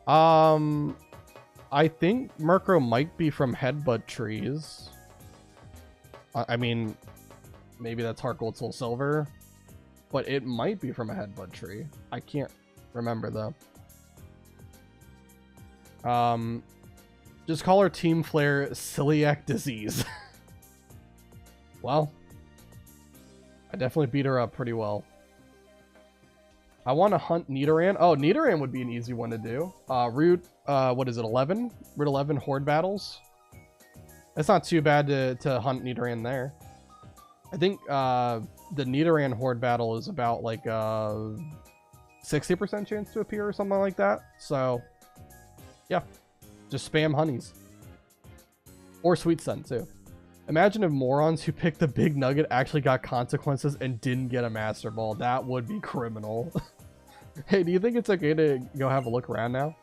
I think Murkrow might be from Headbutt Trees. I mean, maybe that's Heart Gold Soul Silver, but it might be from a Headbutt Tree. I can't remember though. Just call her Team Flare Celiac Disease. Well, I definitely beat her up pretty well. I want to hunt Nidoran. Oh, Nidoran would be an easy one to do. Route, what is it, 11? Route 11 Horde battles. That's not too bad to hunt Nidoran there. I think the Nidoran Horde battle is about like 60% chance to appear or something like that. So, yeah. Just spam honeys. Or Sweet Scent, too. Imagine if morons who picked the Big Nugget actually got consequences and didn't get a Master Ball. That would be criminal. Hey, do you think it's okay to go have a look around now?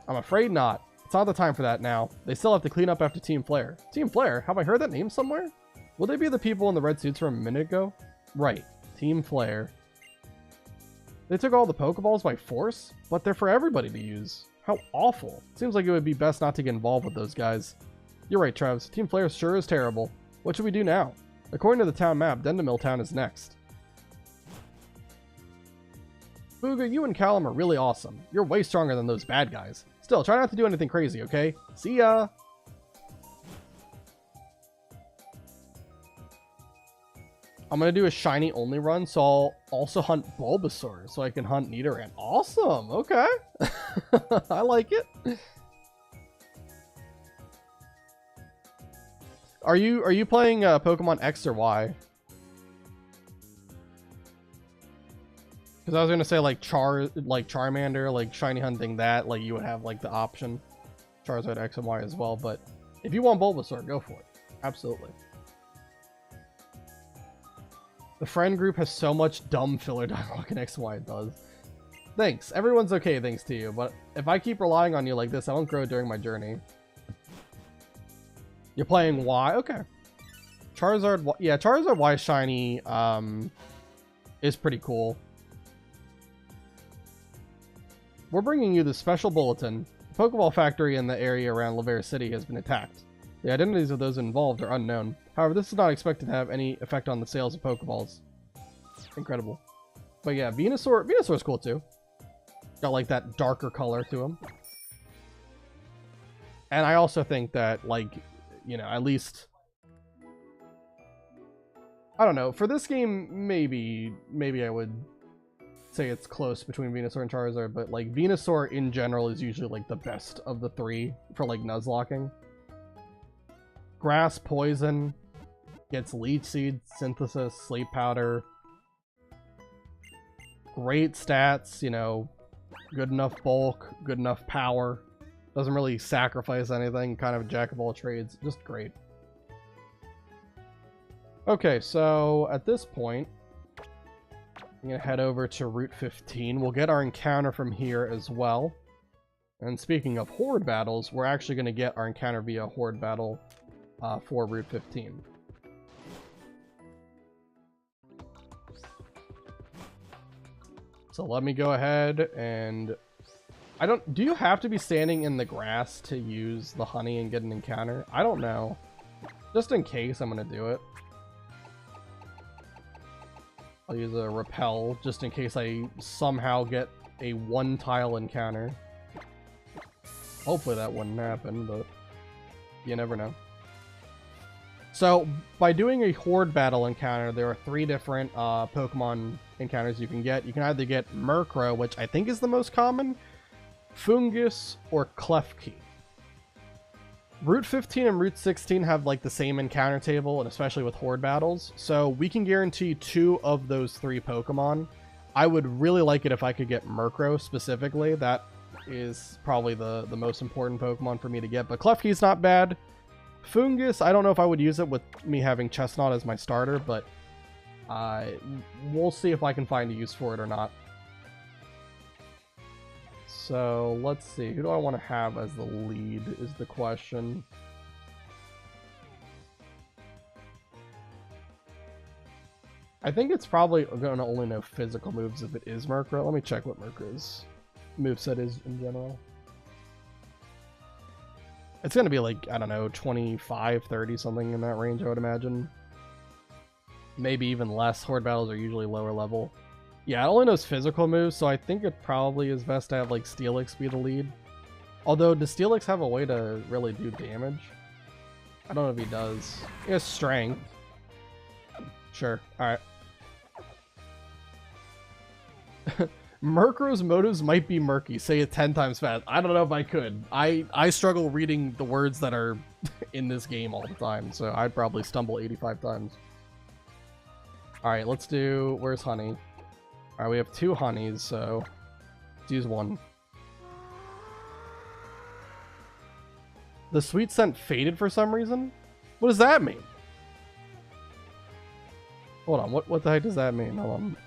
I'm afraid not. It's not the time for that now. They still have to clean up after Team Flare. Team Flare? Have I heard that name somewhere? Will they be the people in the red suits from a minute ago? Right. Team Flare. They took all the Pokeballs by force, but they're for everybody to use. How awful. Seems like it would be best not to get involved with those guys. You're right, Travis. Team Flare sure is terrible. What should we do now? According to the town map, Dendemil Town is next. Booga, you and Callum are really awesome. You're way stronger than those bad guys. Still, try not to do anything crazy, okay? See ya! I'm gonna do a shiny only run, so I'll also hunt Bulbasaur so I can hunt Nidoran. Awesome! Okay. I like it. Are you playing Pokemon X or Y? Because I was gonna say like Charmander, like shiny hunting that, like you would have like the option Charizard X and Y as well. But if you want Bulbasaur, go for it. Absolutely. The friend group has so much dumb filler dialogue in X and Y. It does. Thanks. Everyone's okay thanks to you. But if I keep relying on you like this, I won't grow during my journey. You're playing Y? Okay. Charizard, yeah, Charizard Y shiny is pretty cool. We're bringing you the special bulletin. The Pokeball factory in the area around Lavera City has been attacked. The identities of those involved are unknown. However, this is not expected to have any effect on the sales of Pokeballs. Incredible. But yeah, Venusaur's cool too. Got like that darker color to him. And I also think that, like, you know, at least, I don't know, for this game, maybe I would say it's close between Venusaur and Charizard, but like Venusaur in general is usually like the best of the three for like Nuzlocking. Grass, Poison, gets Leech Seed, Synthesis, Sleep Powder. Great stats, you know, good enough bulk, good enough power. Doesn't really sacrifice anything, kind of a jack of all trades. Just great. Okay, so at this point, I'm going to head over to Route 15. We'll get our encounter from here as well. And speaking of horde battles, we're actually going to get our encounter via horde battle for Route 15. So let me go ahead and... do you have to be standing in the grass to use the honey and get an encounter? I don't know. Just in case, I'm going to do it. I'll use a repel just in case I somehow get a one-tile encounter. Hopefully that wouldn't happen, but you never know. So, by doing a horde battle encounter, there are 3 different Pokemon encounters you can get. You can either get Murkrow, which I think is the most common, Fungus, or Klefki. Route 15 and Route 16 have like the same encounter table, and especially with horde battles, so we can guarantee 2 of those 3 Pokemon. I would really like it if I could get Murkrow specifically. That is probably the most important Pokemon for me to get, but Klefki's not bad. Fungus, I don't know if I would use it with me having Chestnut as my starter, but we'll see if I can find a use for it or not. So, let's see. Who do I want to have as the lead is the question. I think it's probably going to only know physical moves if it is Murkrow. Let me check what Murkrow's moveset is in general. It's going to be like, I don't know, 25, 30, something in that range, I would imagine. Maybe even less. Horde battles are usually lower level. Yeah, it only knows physical moves, so I think it probably is best to have like Steelix be the lead. Although, does Steelix have a way to really do damage? I don't know if he does. He has strength. Sure, alright. Murkrow's motives might be murky. Say it 10 times fast. I don't know if I could. I struggle reading the words that are in this game all the time, so I'd probably stumble 85 times. Alright, let's do... Where's Honey? Alright, we have 2 honeys, so let's use 1. The sweet scent faded for some reason? What does that mean? Hold on, what the heck does that mean? Hold on.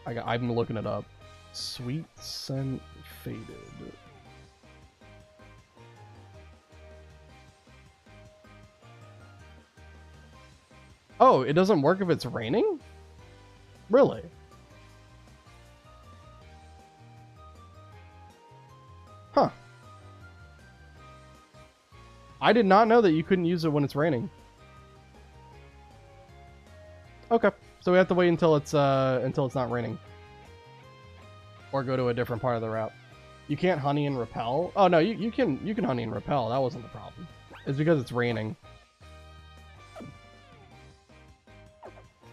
I'm looking it up. Sweet scent faded. Oh, it doesn't work if it's raining? Really? Huh. I did not know that you couldn't use it when it's raining. Okay, so we have to wait until it's not raining. Or go to a different part of the route. You can't honey and repel? Oh no, you can honey and repel. That wasn't the problem. It's because it's raining.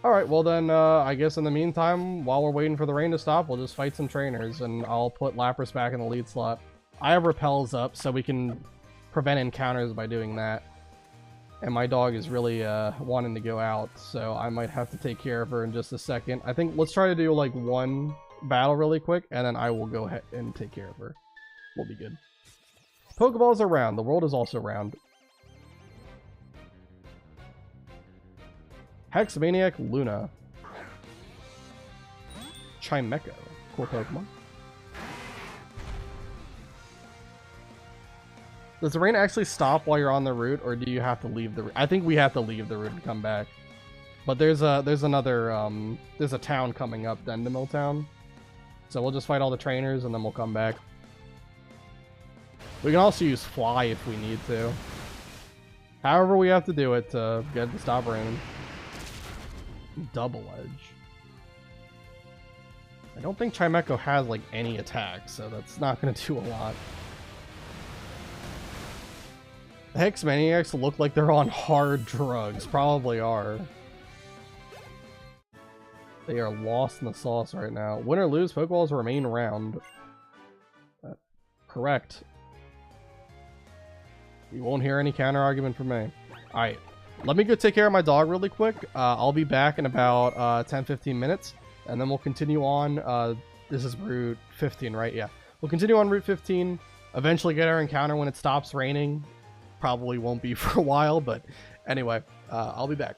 Alright, well then, I guess in the meantime, while we're waiting for the rain to stop, we'll just fight some trainers, and I'll put Lapras back in the lead slot. I have repels up, so we can prevent encounters by doing that. And my dog is really wanting to go out, so I might have to take care of her in just a second. I think let's try to do like one battle really quick, and then I will go ahead and take care of her. We'll be good. Pokeballs are round. The world is also round. Hexmaniac Luna. Chimecho. Cool Pokemon. Does the rain actually stop while you're on the route, or do you have to leave the route? I think we have to leave the route and come back. But there's a town coming up, Dendemil Town. So we'll just fight all the trainers and then we'll come back. We can also use Fly if we need to. However we have to do it to get it to stop raining. Double Edge. I don't think Chimecho has like any attacks, so that's not going to do a lot. The Hexmaniacs look like they're on hard drugs. Probably are. They are lost in the sauce right now. Win or lose, Pokeballs remain round. Correct. You won't hear any counter argument from me. Alright. Let me go take care of my dog really quick. I'll be back in about 10-15 minutes. And then we'll continue on. This is Route 15, right? Yeah. We'll continue on Route 15. Eventually get our encounter when it stops raining. Probably won't be for a while, but anyway, I'll be back.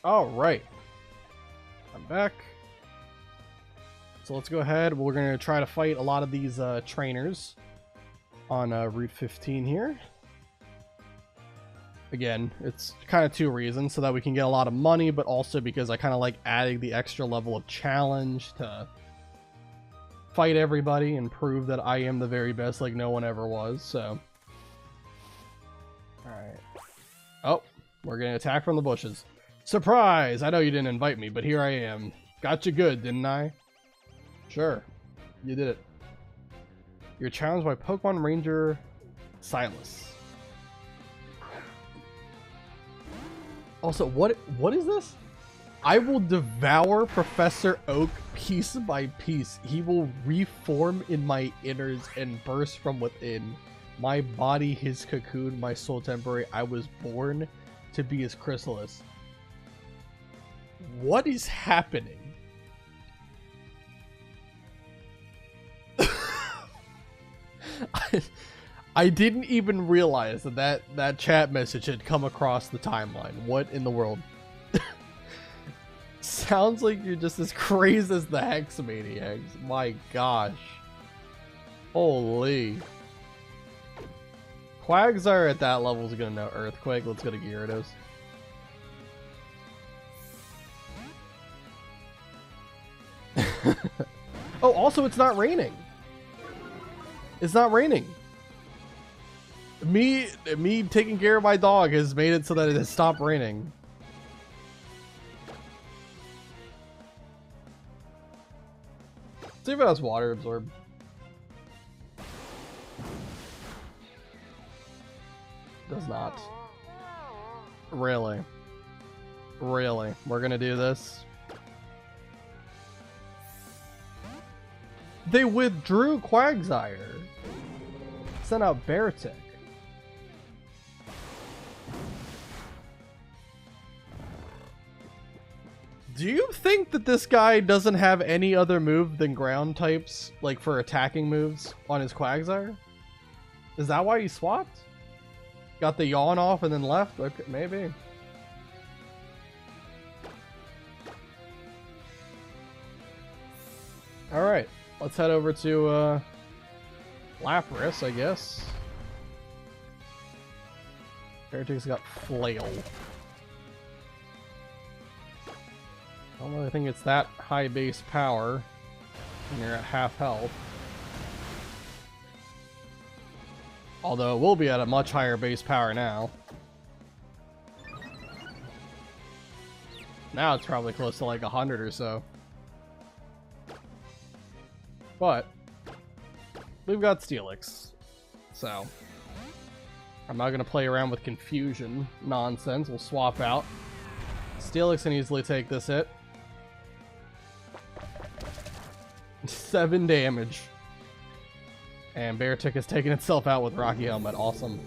Alright. I'm back. So let's go ahead. We're going to try to fight a lot of these trainers on Route 15 here. Again, it's kind of two reasons. So that we can get a lot of money, but also because I kind of like adding the extra level of challenge to fight everybody and prove that I am the very best like no one ever was. So, alright. Oh, we're getting attacked from the bushes. Surprise! I know you didn't invite me, but here I am. Got you good, didn't I? Sure. You did it. You're challenged by Pokemon Ranger Silas. Also, what is this? I will devour Professor Oak piece by piece. He will reform in my innards and burst from within. My body, his cocoon, my soul temporary. I was born to be his chrysalis. What is happening? I didn't even realize that chat message had come across the timeline. What in the world? Sounds like you're just as crazy as the Hexamaniacs. My gosh. Holy. Quagsire at that level is gonna know Earthquake. Let's go to Gyarados. Oh, also it's not raining. It's not raining. Me taking care of my dog has made it so that it has stopped raining. See if it has water absorb. Does not. Really? Really? We're gonna do this? They withdrew Quagsire. Sent out Beartic. Do you think that this guy doesn't have any other move than ground types, like for attacking moves on his Quagsire? Is that why he swapped? Got the yawn off and then left? Okay, maybe. Alright, let's head over to Lapras, I guess. Beartic's got Flail. I don't really think it's that high base power when you're at half health. Although it will be at a much higher base power now. Now it's probably close to like 100 or so. But we've got Steelix. So I'm not going to play around with confusion nonsense. We'll swap out. Steelix can easily take this hit. 7 damage. And Beartic has taken itself out with Rocky Helmet. Awesome.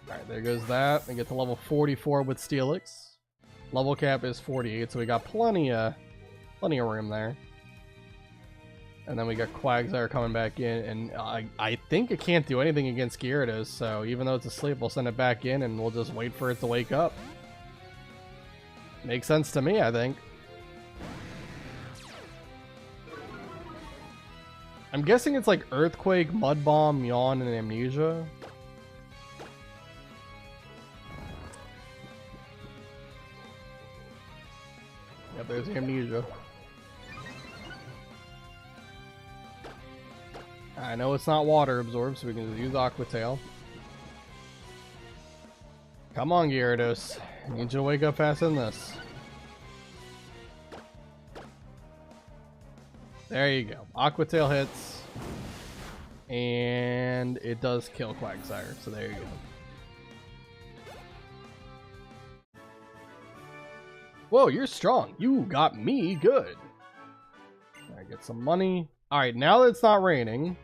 Alright, there goes that. We get to level 44 with Steelix. Level cap is 48, so we got plenty of room there. And then we got Quagsire coming back in, and I think it can't do anything against Gyarados, so even though it's asleep, we'll send it back in and we'll just wait for it to wake up. Makes sense to me, I think. I'm guessing it's like Earthquake, Mud Bomb, Yawn, and Amnesia. Yep, there's Amnesia. I know it's not water absorbed, so we can just use Aqua Tail. Come on, Gyarados. I need you to wake up faster than this. There you go. Aqua Tail hits. And it does kill Quagsire, so there you go. Whoa, you're strong. You got me good. I get some money. Alright, now that it's not raining,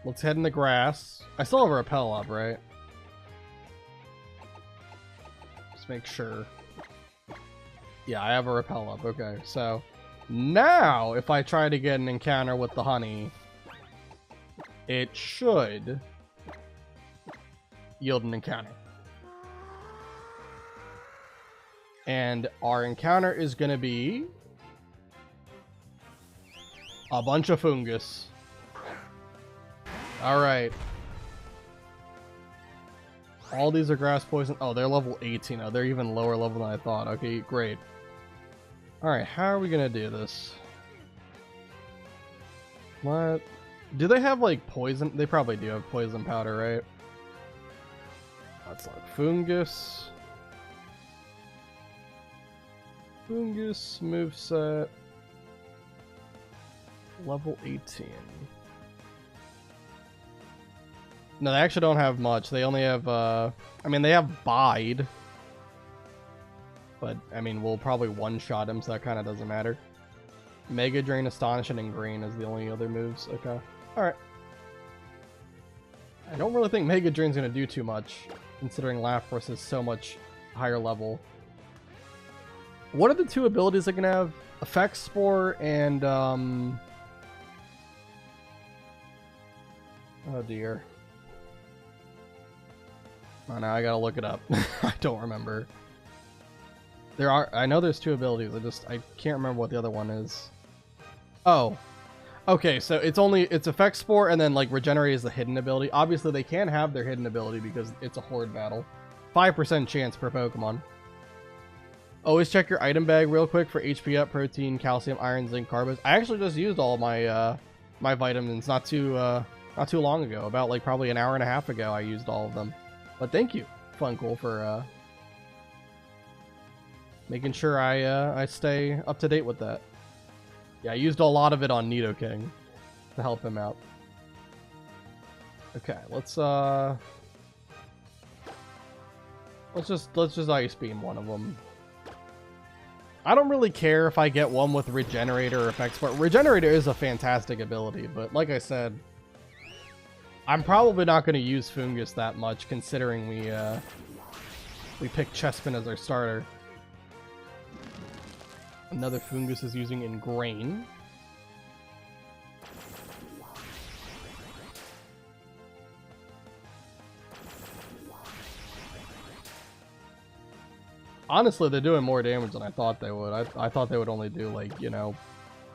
let's head in the grass. I still have a repel up, right? Just make sure. Yeah, I have a repel up. Okay, so now if I try to get an encounter with the honey, it should yield an encounter. And our encounter is going to be a bunch of fungus. Alright. All these are grass poison. Oh, they're level 18. Oh, they're even lower level than I thought. Okay, great. Alright, how are we going to do this? What? Do they have, like, poison? They probably do have poison powder, right? That's like fungus. Fungus moveset. Level 18. No, they actually don't have much. They only have, I mean, they have Bide. But, I mean, we'll probably one-shot him, so that kind of doesn't matter. Mega Drain, Astonish, and Ingrain is the only other moves. Okay. Alright. I don't really think Mega Drain's going to do too much, considering Lapras is so much higher level. What are the two abilities I can have? Effect Spore and, oh dear. Oh, now I gotta look it up. I don't remember. I know there's two abilities, I can't remember what the other one is. Oh. Okay, so it's Effect Spore and then, like, Regenerate is the hidden ability. Obviously, they can have their hidden ability because it's a horde battle. 5% chance per Pokemon. Always check your item bag real quick for HP up, protein, calcium, iron, zinc, carbons. I actually just used all my my vitamins not too long ago. About, like, probably an hour and a half ago I used all of them. But thank you, Funcool, for making sure I stay up to date with that. Yeah, I used a lot of it on Nidoking to help him out. Okay, let's just Ice Beam one of them. I don't really care if I get one with Regenerator or Effect Spore. Regenerator is a fantastic ability, but like I said, I'm probably not going to use Fungus that much, considering we picked Chespin as our starter. Another Fungus is using Ingrain. Honestly, they're doing more damage than I thought they would. I thought they would only do, like, you know,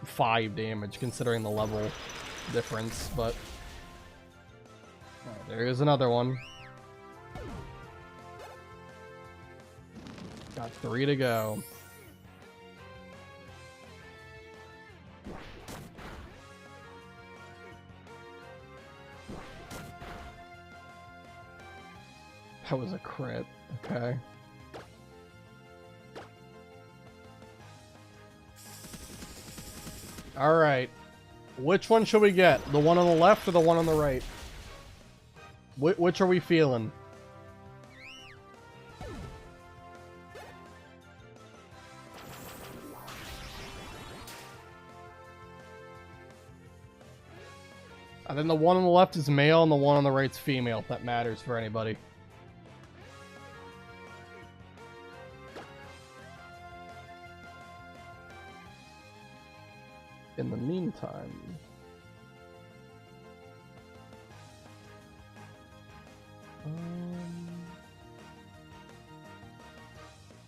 5 damage, considering the level difference, but... Alright, there is another one. Got 3 to go. That was a crit. Okay. Alright. Which one should we get? The one on the left or the one on the right? Which are we feeling? And then the one on the left is male and the one on the right's female, if that matters for anybody. In the meantime...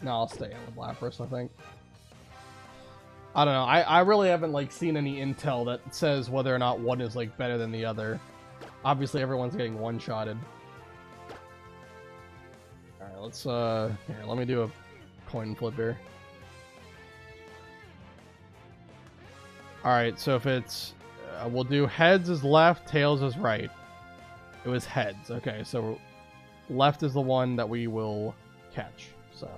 No, I'll stay in with Lapras, I think. I don't know. I really haven't, like, seen any intel that says whether or not one is, like, better than the other. Obviously, everyone's getting one-shotted. Alright, let's, here, let me do a coin flip here. Alright, so if it's... we'll do heads is left, tails is right. It was heads. Okay, so left is the one that we will catch, so...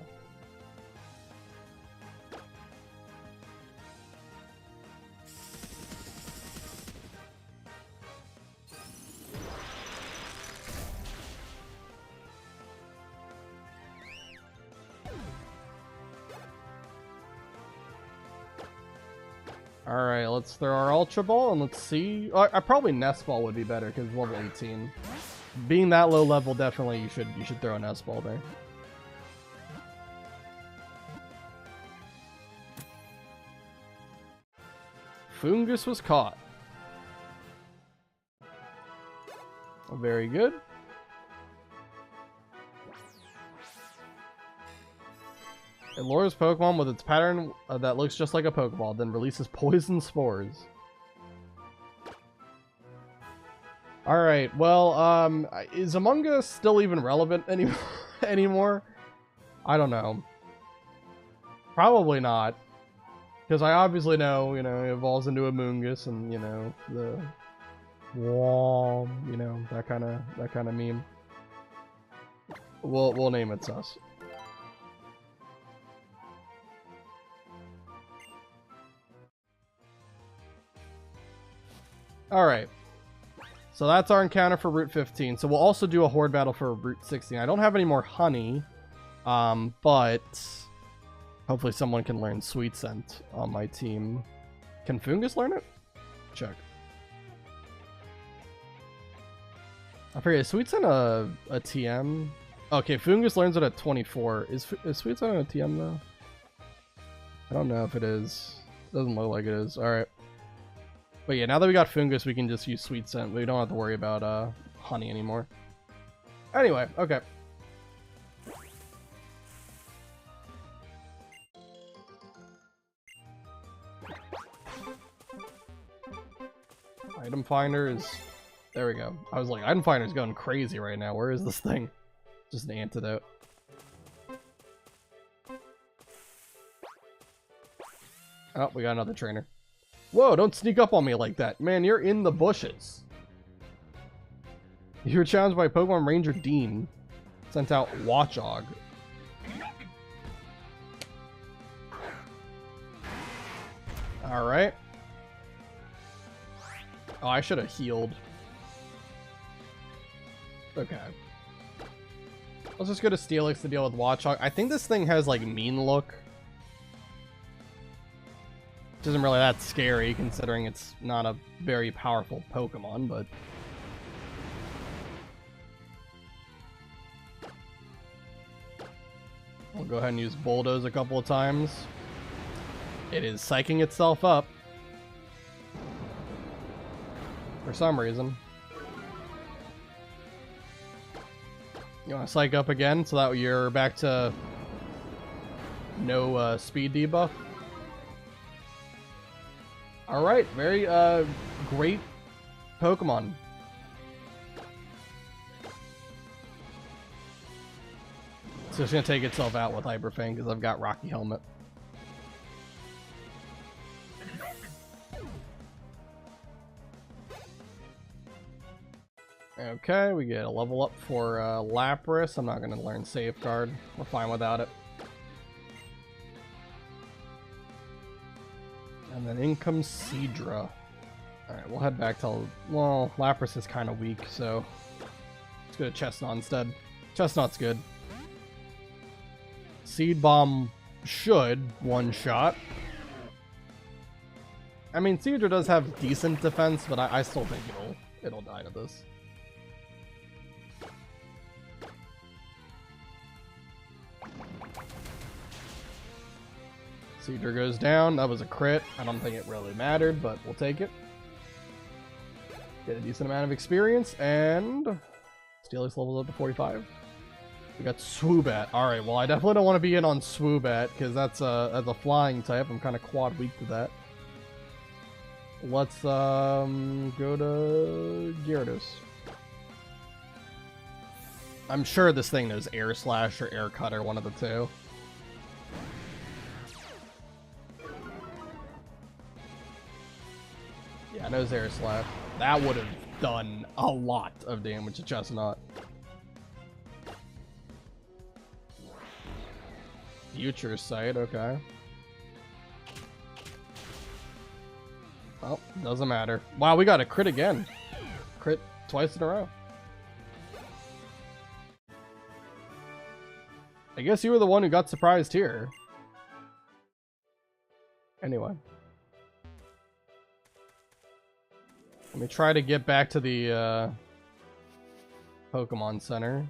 Alright, let's throw our Ultra Ball and let's see. I probably Nest Ball would be better because it's level 18. Being that low level, definitely you should throw a Nest Ball there. Fungus was caught. Very good. It lures Pokemon with its pattern that looks just like a Pokeball, then releases poison spores. Alright, well, is Among Us still even relevant anymore? I don't know. Probably not. Because I obviously know, it evolves into a Moongus and, the wall, that kind of meme. We'll name it sus. Alright. So that's our encounter for Route 15. So we'll also do a horde battle for Route 16. I don't have any more honey, but hopefully someone can learn Sweet Scent on my team. Can Fungus learn it? Check. I forget, is Sweet Scent a TM? Okay, Fungus learns it at 24. Is Sweet Scent a TM though? I don't know if it is. Doesn't look like it is. Alright. But yeah, now that we got Fungus, we can just use Sweet Scent. We don't have to worry about honey anymore. Anyway, okay. Item Finder is... There we go. I was like, Item Finder's going crazy right now. Where is this thing? Just an antidote. Oh, we got another trainer. Whoa, don't sneak up on me like that. Man, you're in the bushes. You were challenged by Pokemon Ranger Dean. Sent out Watchog. Alright. Oh, I should have healed. Okay. Let's just go to Steelix to deal with Watchog. I think this thing has, like, mean look. Which isn't really that scary, considering it's not a very powerful Pokemon, but... We'll go ahead and use Bulldoze a couple of times. It is psyching itself up. For some reason. You want to psych up again so that you're back to no speed debuff? Alright, very great Pokemon. So it's going to take itself out with Hyper Fang because I've got Rocky Helmet. Okay, we get a level up for Lapras. I'm not going to learn Safeguard. We're fine without it. And then in comes Seadra. Alright, we'll head back to... Well, Lapras is kind of weak, so... Let's go to Chestnut instead. Chestnut's good. Seed Bomb should one-shot. I mean, Seadra does have decent defense, but I still think it'll die to this. Seadra goes down. That was a crit. I don't think it really mattered, but we'll take it. Get a decent amount of experience, and Steelix levels up to 45. We got Swoobat. Alright, well I definitely don't want to be in on Swoobat, because that's a flying type. I'm kind of quad weak to that. Let's go to Gyarados. I'm sure this thing knows Air Slash or Air Cutter, one of the two. Yeah, it knows Air Slash. That would have done a lot of damage to Chestnut. Future Sight, okay. Well, doesn't matter. Wow, we got a crit again. Crit twice in a row. I guess you were the one who got surprised here. Anyway. Let me try to get back to the Pokemon Center.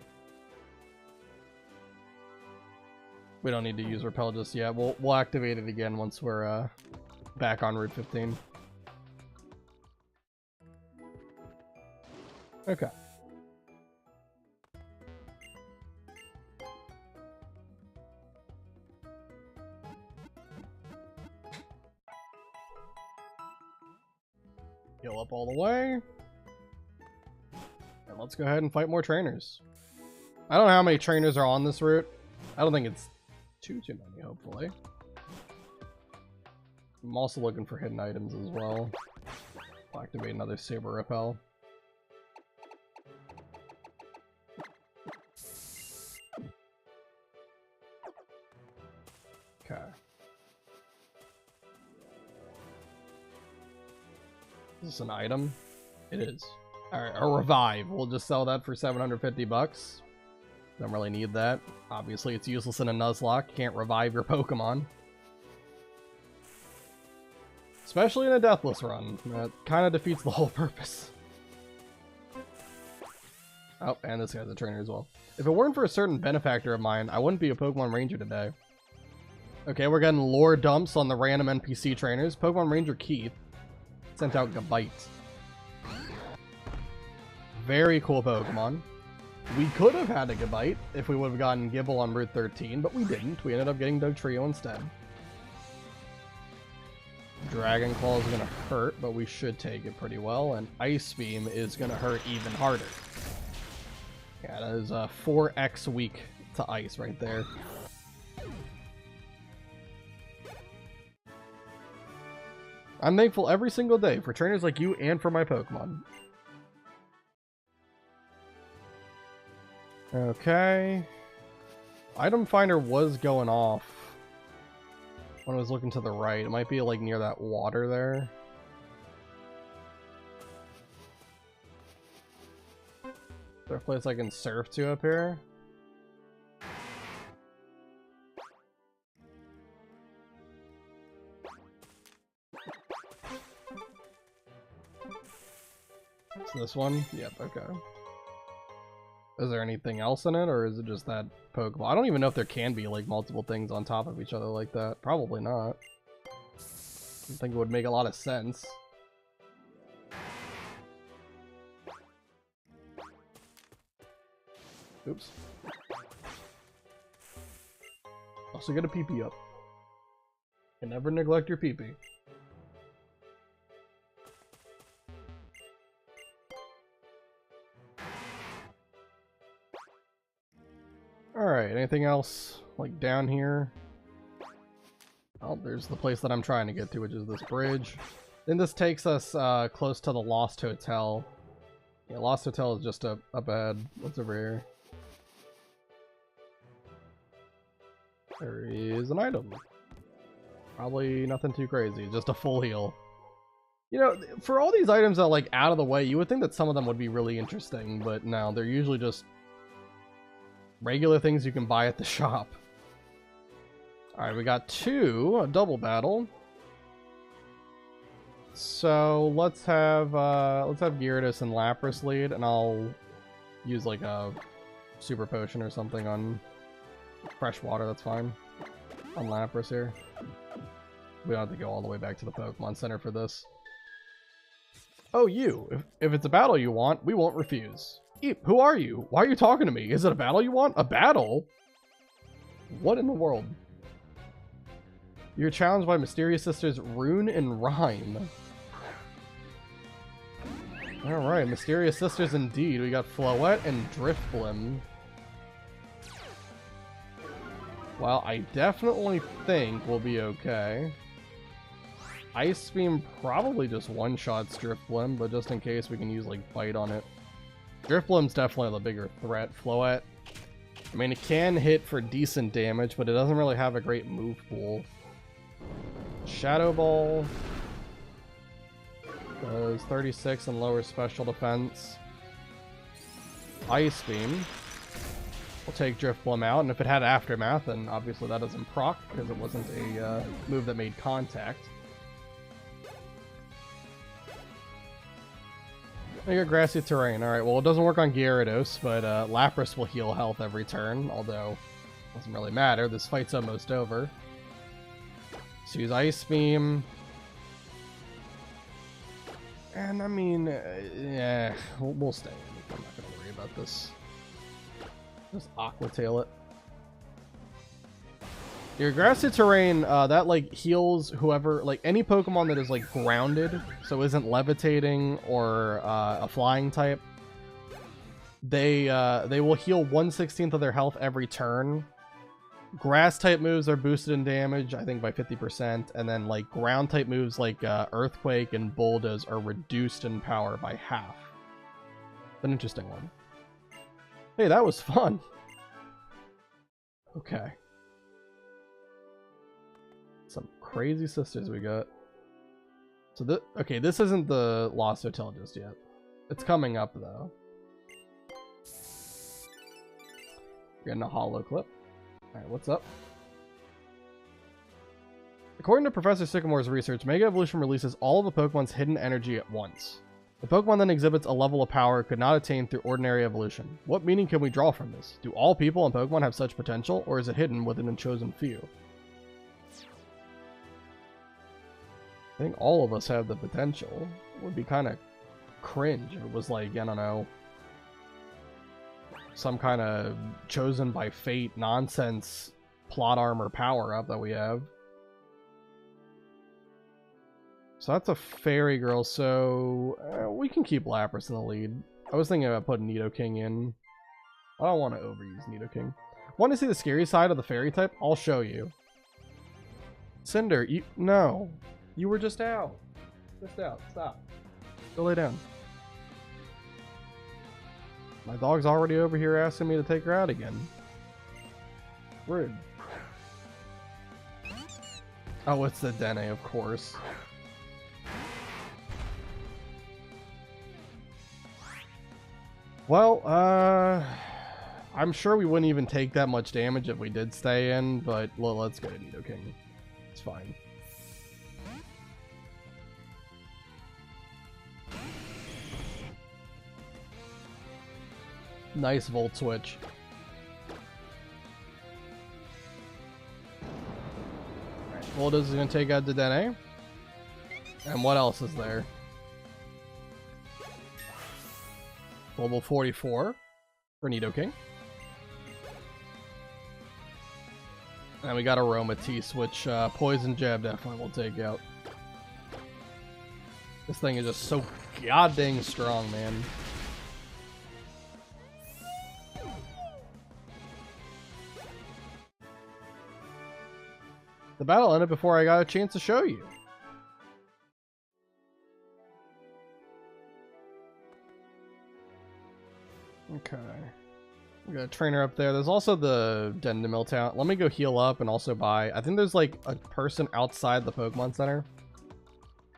We don't need to use Repel just yet. We'll activate it again once we're back on Route 15. Okay. Heal up all the way. And let's go ahead and fight more trainers. I don't know how many trainers are on this route. I don't think it's too many, hopefully. I'm also looking for hidden items as well. I'll activate another Saber Repel. Okay. Is this an item? It is. Alright, a revive. We'll just sell that for 750 bucks. Don't really need that. Obviously, it's useless in a Nuzlocke. You can't revive your Pokemon. Especially in a Deathless run. That kind of defeats the whole purpose. Oh, and this guy's a trainer as well. If it weren't for a certain benefactor of mine, I wouldn't be a Pokemon Ranger today. Okay, we're getting lore dumps on the random NPC trainers. Pokemon Ranger Keith sent out Gabite. Very cool Pokemon. We could have had a Gabite if we would have gotten Gibble on Route 13, but we didn't. We ended up getting Dugtrio instead. Dragon Claw is going to hurt, but we should take it pretty well, and Ice Beam is going to hurt even harder. Yeah, that is 4x weak to Ice right there. I'm thankful every single day for trainers like you and for my Pokemon. Okay. Item Finder was going off when I was looking to the right. It might be like near that water there. Is there a place I can surf to up here? It's this one? Yep, okay. Is there anything else in it, or is it just that Pokeball? I don't even know if there can be like multiple things on top of each other like that. Probably not. I think it would make a lot of sense. Oops. Also get a PP up. You never neglect your PP. Alright, anything else like down here? Oh, there's the place that I'm trying to get to, which is this bridge. Then this takes us close to the Lost Hotel. Yeah, Lost Hotel is just up ahead. What's over here? There is an item. Probably nothing too crazy, just a full heal. You know, for all these items that are like out of the way, you would think that some of them would be really interesting, but no, they're usually just regular things you can buy at the shop. Alright, we got a double battle. So let's have Gyarados and Lapras lead, and I'll use like a super potion or something on fresh water, that's fine. On Lapras here. We don't have to go all the way back to the Pokemon Center for this. Oh, you. If it's a battle you want, we won't refuse. Eep, who are you? Why are you talking to me? Is it a battle you want? A battle? What in the world? You're challenged by Mysterious Sisters Rune and Rhyme. Alright, Mysterious Sisters indeed. We got Floette and Drifblim. Well, I definitely think we'll be okay. Ice Beam probably just one-shots Drifblim, but just in case we can use like Bite on it. Drifblim's definitely the bigger threat. Floette, I mean, it can hit for decent damage, but it doesn't really have a great move pool. Shadow Ball does 36 and lower special defense. Ice Beam will take Drifblim out, and if it had Aftermath, then obviously that doesn't proc because it wasn't a move that made contact. I got Grassy Terrain. Alright, well, it doesn't work on Gyarados, but Lapras will heal health every turn, although it doesn't really matter. This fight's almost over. So use Ice Beam. And, I mean, yeah, we'll stay. I'm not going to worry about this. Just Aqua Tail it. Your grassy terrain, that like heals whoever, like any Pokemon that is like grounded, so isn't levitating or a flying type. They will heal 1/16 of their health every turn. Grass type moves are boosted in damage, I think by 50%, and then like ground type moves like Earthquake and Bulldoze are reduced in power by half. An interesting one. Hey, that was fun. Okay. Some crazy sisters we got. So okay, this isn't the Lost Hotel just yet. It's coming up though. We're getting a holo clip. Alright, what's up? According to Professor Sycamore's research, Mega Evolution releases all of the Pokemon's hidden energy at once. The Pokemon then exhibits a level of power it could not attain through ordinary evolution. What meaning can we draw from this? Do all people and Pokemon have such potential, or is it hidden within a chosen few? I think all of us have the potential. It would be kind of cringe if it was like, I don't know, some kind of chosen by fate nonsense plot armor power-up that we have. So that's a fairy girl, so we can keep Lapras in the lead. I was thinking about putting Nidoking in. I don't want to overuse Nidoking. Want to see the scary side of the fairy type? I'll show you. Cinder, no. You were just out. Just out. Stop. Go lay down. My dog's already over here asking me to take her out again. Rude. Oh, it's the Dene, of course. Well, I'm sure we wouldn't even take that much damage if we did stay in, but well, let's go to Nidoking. It's fine. Nice Volt Switch. Alright, Bulldoze is going to take out the Dene. And what else is there? Level 44 for Nidoking. And we got Aromatisse, which Poison Jab definitely will take out. This thing is just so goddamn strong, man. The battle ended before I got a chance to show you. Okay. We got a trainer up there. There's also the Dendemil town. Let me go heal up and also buy. I think there's like a person outside the Pokemon Center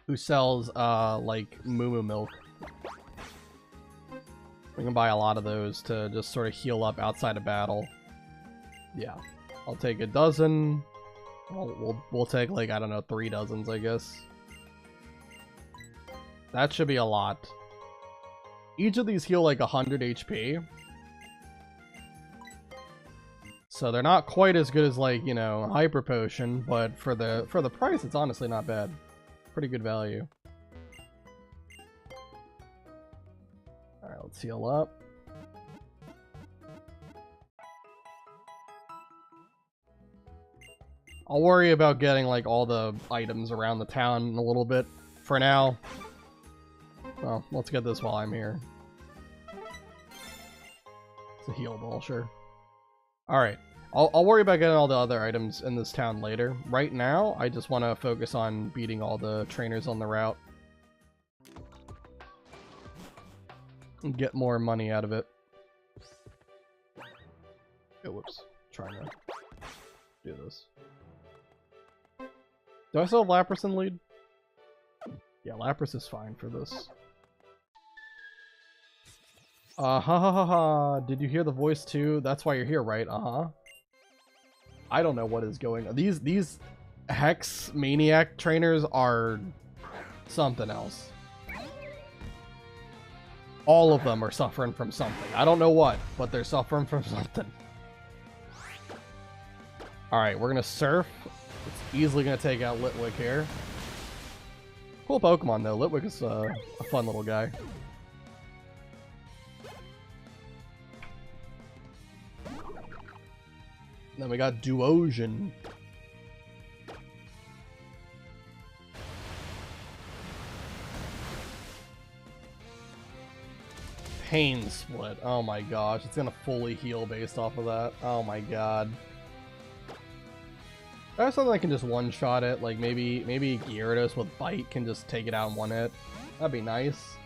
who sells like Moo milk. We can buy a lot of those to just sort of heal up outside of battle. Yeah. I'll take a dozen. We'll take like, I don't know, 3 dozens, I guess. That should be a lot. Each of these heal like 100 HP. So they're not quite as good as like, you know, Hyper Potion, but for the price, it's honestly not bad. Pretty good value. Alright, let's heal up. I'll worry about getting like all the items around the town in a little bit. For now, well, let's get this while I'm here. It's a heal ball, sure. Alright, I'll worry about getting all the other items in this town later. Right now, I just want to focus on beating all the trainers on the route. And get more money out of it. Oh, whoops. Trying to do this. Do I still have Lapras in the lead? Yeah, Lapras is fine for this. Ha ha ha ha. Did you hear the voice too? That's why you're here, right? Uh-huh. I don't know what is going on. These Hex Maniac trainers are something else. All of them are suffering from something. I don't know what, but they're suffering from something. Alright, we're gonna Surf. It's easily gonna take out Litwick here. Cool Pokemon though. Litwick is a fun little guy. Then we got Duosion. Pain Split. Oh my gosh, it's gonna fully heal based off of that. Oh my god. There's something that can just one-shot it, like maybe Gyarados with Bite can just take it out in one hit. That'd be nice.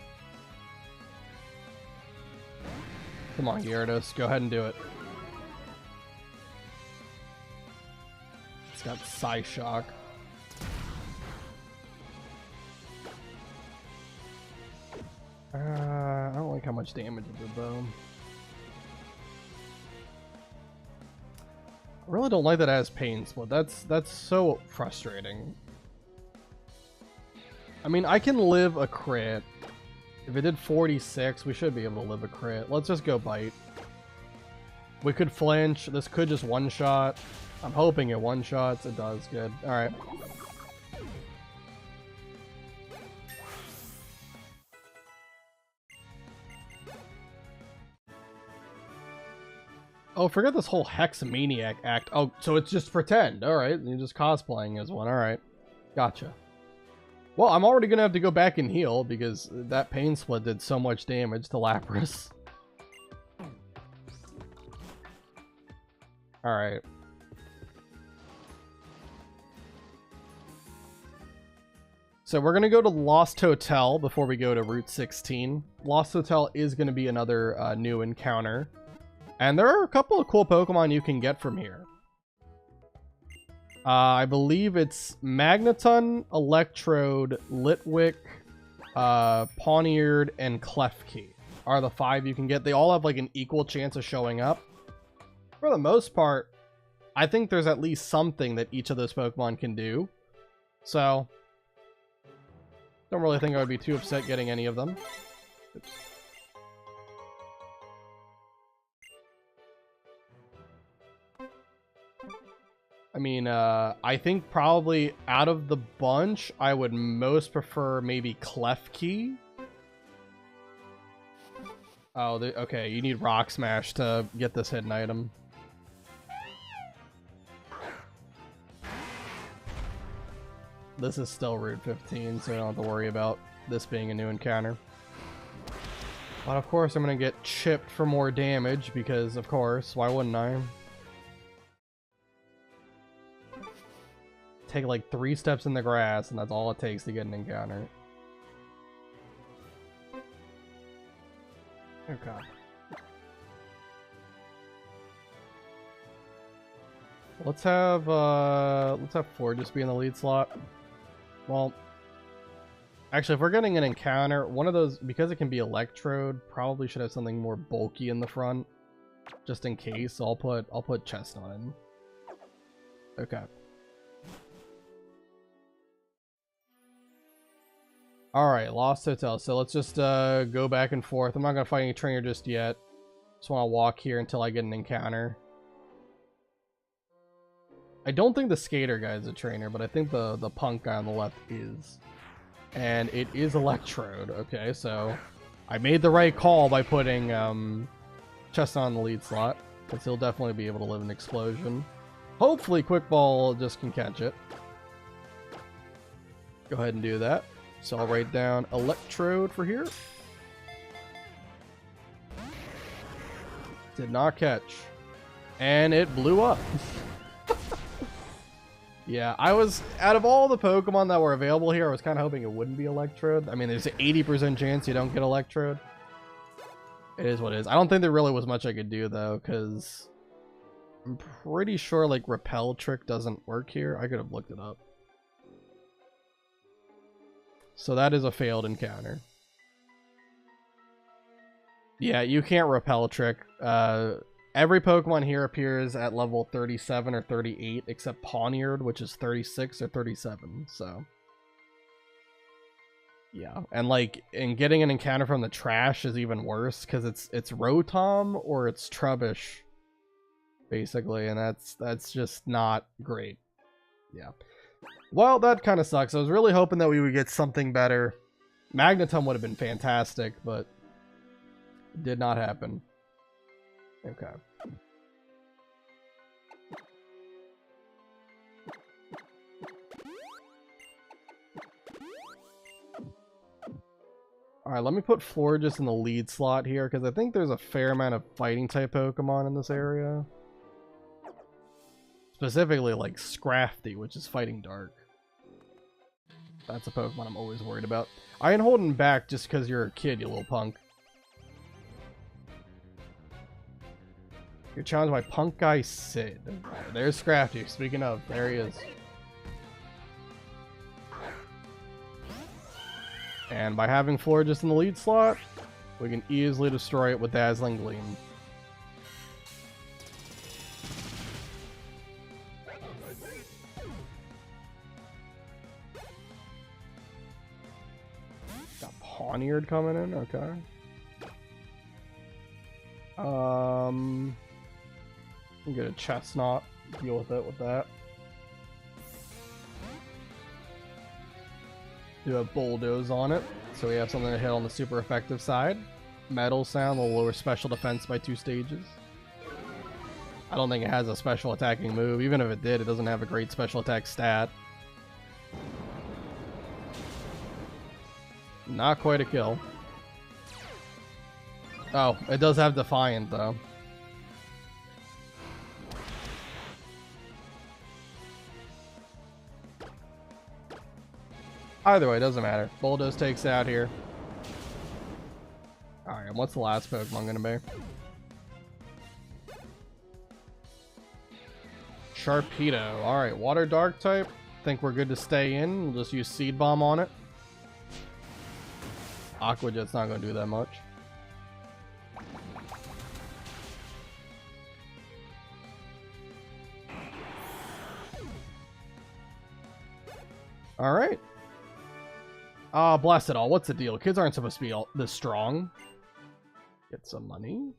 Come on, Gyarados, go ahead and do it. It's got Psyshock. I don't like how much damage it did, though. I really don't like that it has Pain Split. That's so frustrating. I mean, I can live a crit. If it did 46, we should be able to live a crit. Let's just go Bite. We could flinch. This could just one-shot. I'm hoping it one-shots. It does. Good. Alright. Oh, forget this whole Hexamaniac act. Oh, so it's just pretend. Alright, you're just cosplaying as one. Alright. Gotcha. Well, I'm already gonna have to go back and heal because that Pain Split did so much damage to Lapras. Alright. So we're gonna go to Lost Hotel before we go to Route 16. Lost Hotel is gonna be another new encounter. And there are a couple of cool Pokemon you can get from here. I believe it's Magneton, Electrode, Litwick, Pawniard, and Klefki are the 5 you can get. They all have like an equal chance of showing up. For the most part, I think there's at least something that each of those Pokemon can do. So, don't really think I would be too upset getting any of them. Oops. I mean, I think probably out of the bunch, I would most prefer maybe Klefki. Oh, okay, you need Rock Smash to get this hidden item. This is still Route 15, so I don't have to worry about this being a new encounter. But of course, I'm going to get chipped for more damage, because of course, why wouldn't I? Take like 3 steps in the grass, and that's all it takes to get an encounter. Okay. Let's have Ford just be in the lead slot. Well, actually, if we're getting an encounter, one of those, because it can be Electrode, probably should have something more bulky in the front, just in case. So I'll put Chestnut in. Okay. Alright, Lost Hotel. So let's just go back and forth. I'm not going to fight any trainer just yet. Just want to walk here until I get an encounter. I don't think the skater guy is a trainer, but I think the punk guy on the left is. And it is Electrode. Okay, so I made the right call by putting Chestnut on the lead slot, because he'll definitely be able to live an explosion. Hopefully Quick Ball just can catch it. Go ahead and do that. So I'll write down Electrode for here. Did not catch. And it blew up. Yeah, I was, out of all the Pokemon that were available here, I was kind of hoping it wouldn't be Electrode. I mean, there's an 80% chance you don't get Electrode. It is what it is. I don't think there really was much I could do, though, because I'm pretty sure, like, Repel Trick doesn't work here. I could have looked it up. So that is a failed encounter. Yeah, you can't Repel Trick. Every Pokemon here appears at level 37 or 38, except Pawniard, which is 36 or 37, so. Yeah, and like, and getting an encounter from the trash is even worse, because it's Rotom or it's Trubbish, basically, and that's just not great. Yeah. Well, that kind of sucks. I was really hoping that we would get something better. Magneton would have been fantastic, but it did not happen. Okay. Alright, let me put Florges in the lead slot here, because I think there's a fair amount of fighting type Pokemon in this area. Specifically, like Scrafty, which is fighting dark. That's a Pokemon I'm always worried about. I ain't holding back just because you're a kid, you little punk. You're challenged by Punk Guy Sid. Right, there's Scrafty. Speaking of, there he is. And by having Florges in the lead slot, we can easily destroy it with Dazzling Gleam. Got Pawniard coming in, okay. I'm gonna Chestnut, deal with it with that. Do have Bulldoze on it, so we have something to hit on the super effective side. Metal Sound will lower special defense by 2 stages. I don't think it has a special attacking move. Even if it did, it doesn't have a great special attack stat. Not quite a kill. Oh, it does have Defiant though. Either way, it doesn't matter. Bulldoze takes it out here. Alright, and what's the last Pokemon gonna be? Sharpedo. Alright, Water Dark type. Think we're good to stay in. We'll just use Seed Bomb on it. Aqua Jet's not gonna do that much. Alright. Ah, blast it all. What's the deal? Kids aren't supposed to be all this strong. Get some money.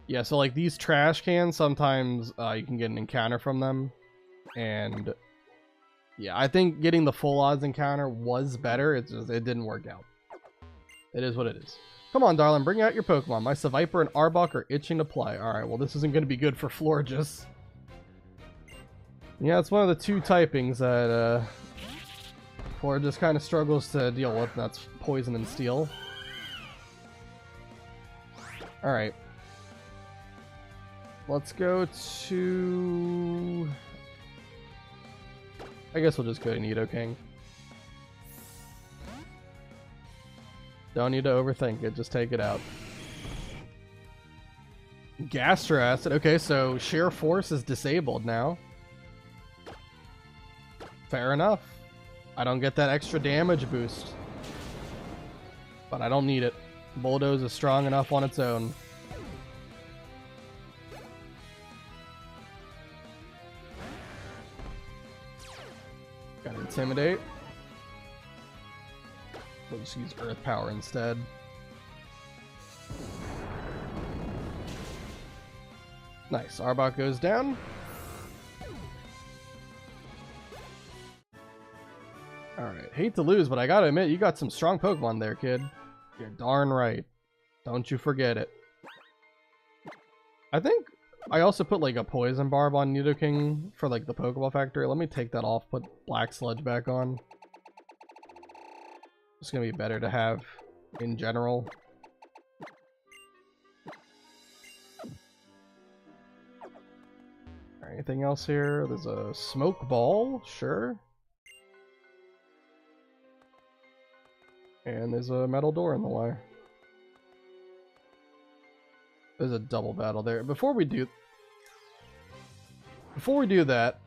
Yeah, so like these trash cans, sometimes you can get an encounter from them. And yeah, I think getting the full odds encounter was better. It didn't work out. It is what it is. Come on, darling, bring out your Pokemon. My Seviper and Arbok are itching to play. Alright, well this isn't going to be good for Florges. Yeah, it's one of the 2 typings that Florges kind of struggles to deal with. That's Poison and Steel. Alright. Let's go to... I guess we'll just go to Nidoking. Don't need to overthink it, just take it out. Gastro Acid. Okay, so Sheer Force is disabled now. Fair enough. I don't get that extra damage boost. But I don't need it. Bulldoze is strong enough on its own. Gotta Intimidate. We'll just use Earth Power instead. Nice. Arbok goes down. Alright, hate to lose, but I gotta admit, you got some strong Pokemon there, kid. You're darn right. Don't you forget it. I think I also put like a Poison Barb on Nidoking for like the Pokeball Factory. Let me take that off, put Black Sludge back on. It's gonna be better to have in general. Anything else here? There's a Smoke Ball, sure. And there's a metal door in the way. There's a double battle there. Before we do that,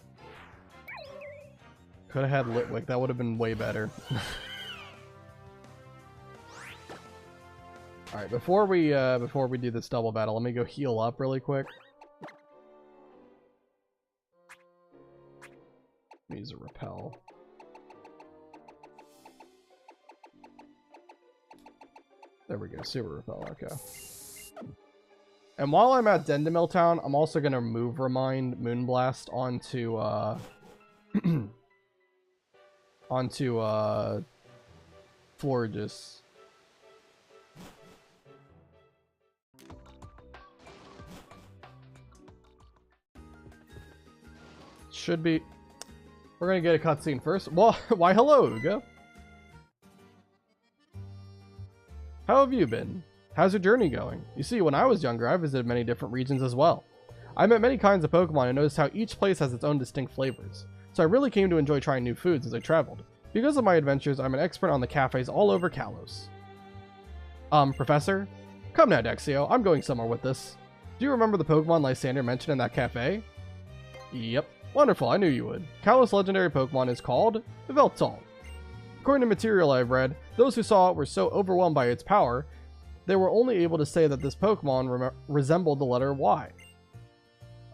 could have had Litwick. That would have been way better. All right, before we do this double battle, let me go heal up really quick. Use a Repel. There we go, Super Repel, okay. And while I'm at Dendemil Town, I'm also gonna move Remind Moonblast onto Florges. Should be. We're gonna get a cutscene first. Well, why hello, Uga. How have you been? How's your journey going? You see, when I was younger, I visited many different regions as well. I met many kinds of Pokemon and noticed how each place has its own distinct flavors. So I really came to enjoy trying new foods as I traveled. Because of my adventures, I'm an expert on the cafes all over Kalos. Professor? Come now, Dexio, I'm going somewhere with this. Do you remember the Pokemon Lysander mentioned in that cafe? Yep. Wonderful, I knew you would. Kalos' legendary Pokemon is called Veltal. According to material I've read, those who saw it were so overwhelmed by its power, they were only able to say that this Pokemon resembled the letter Y.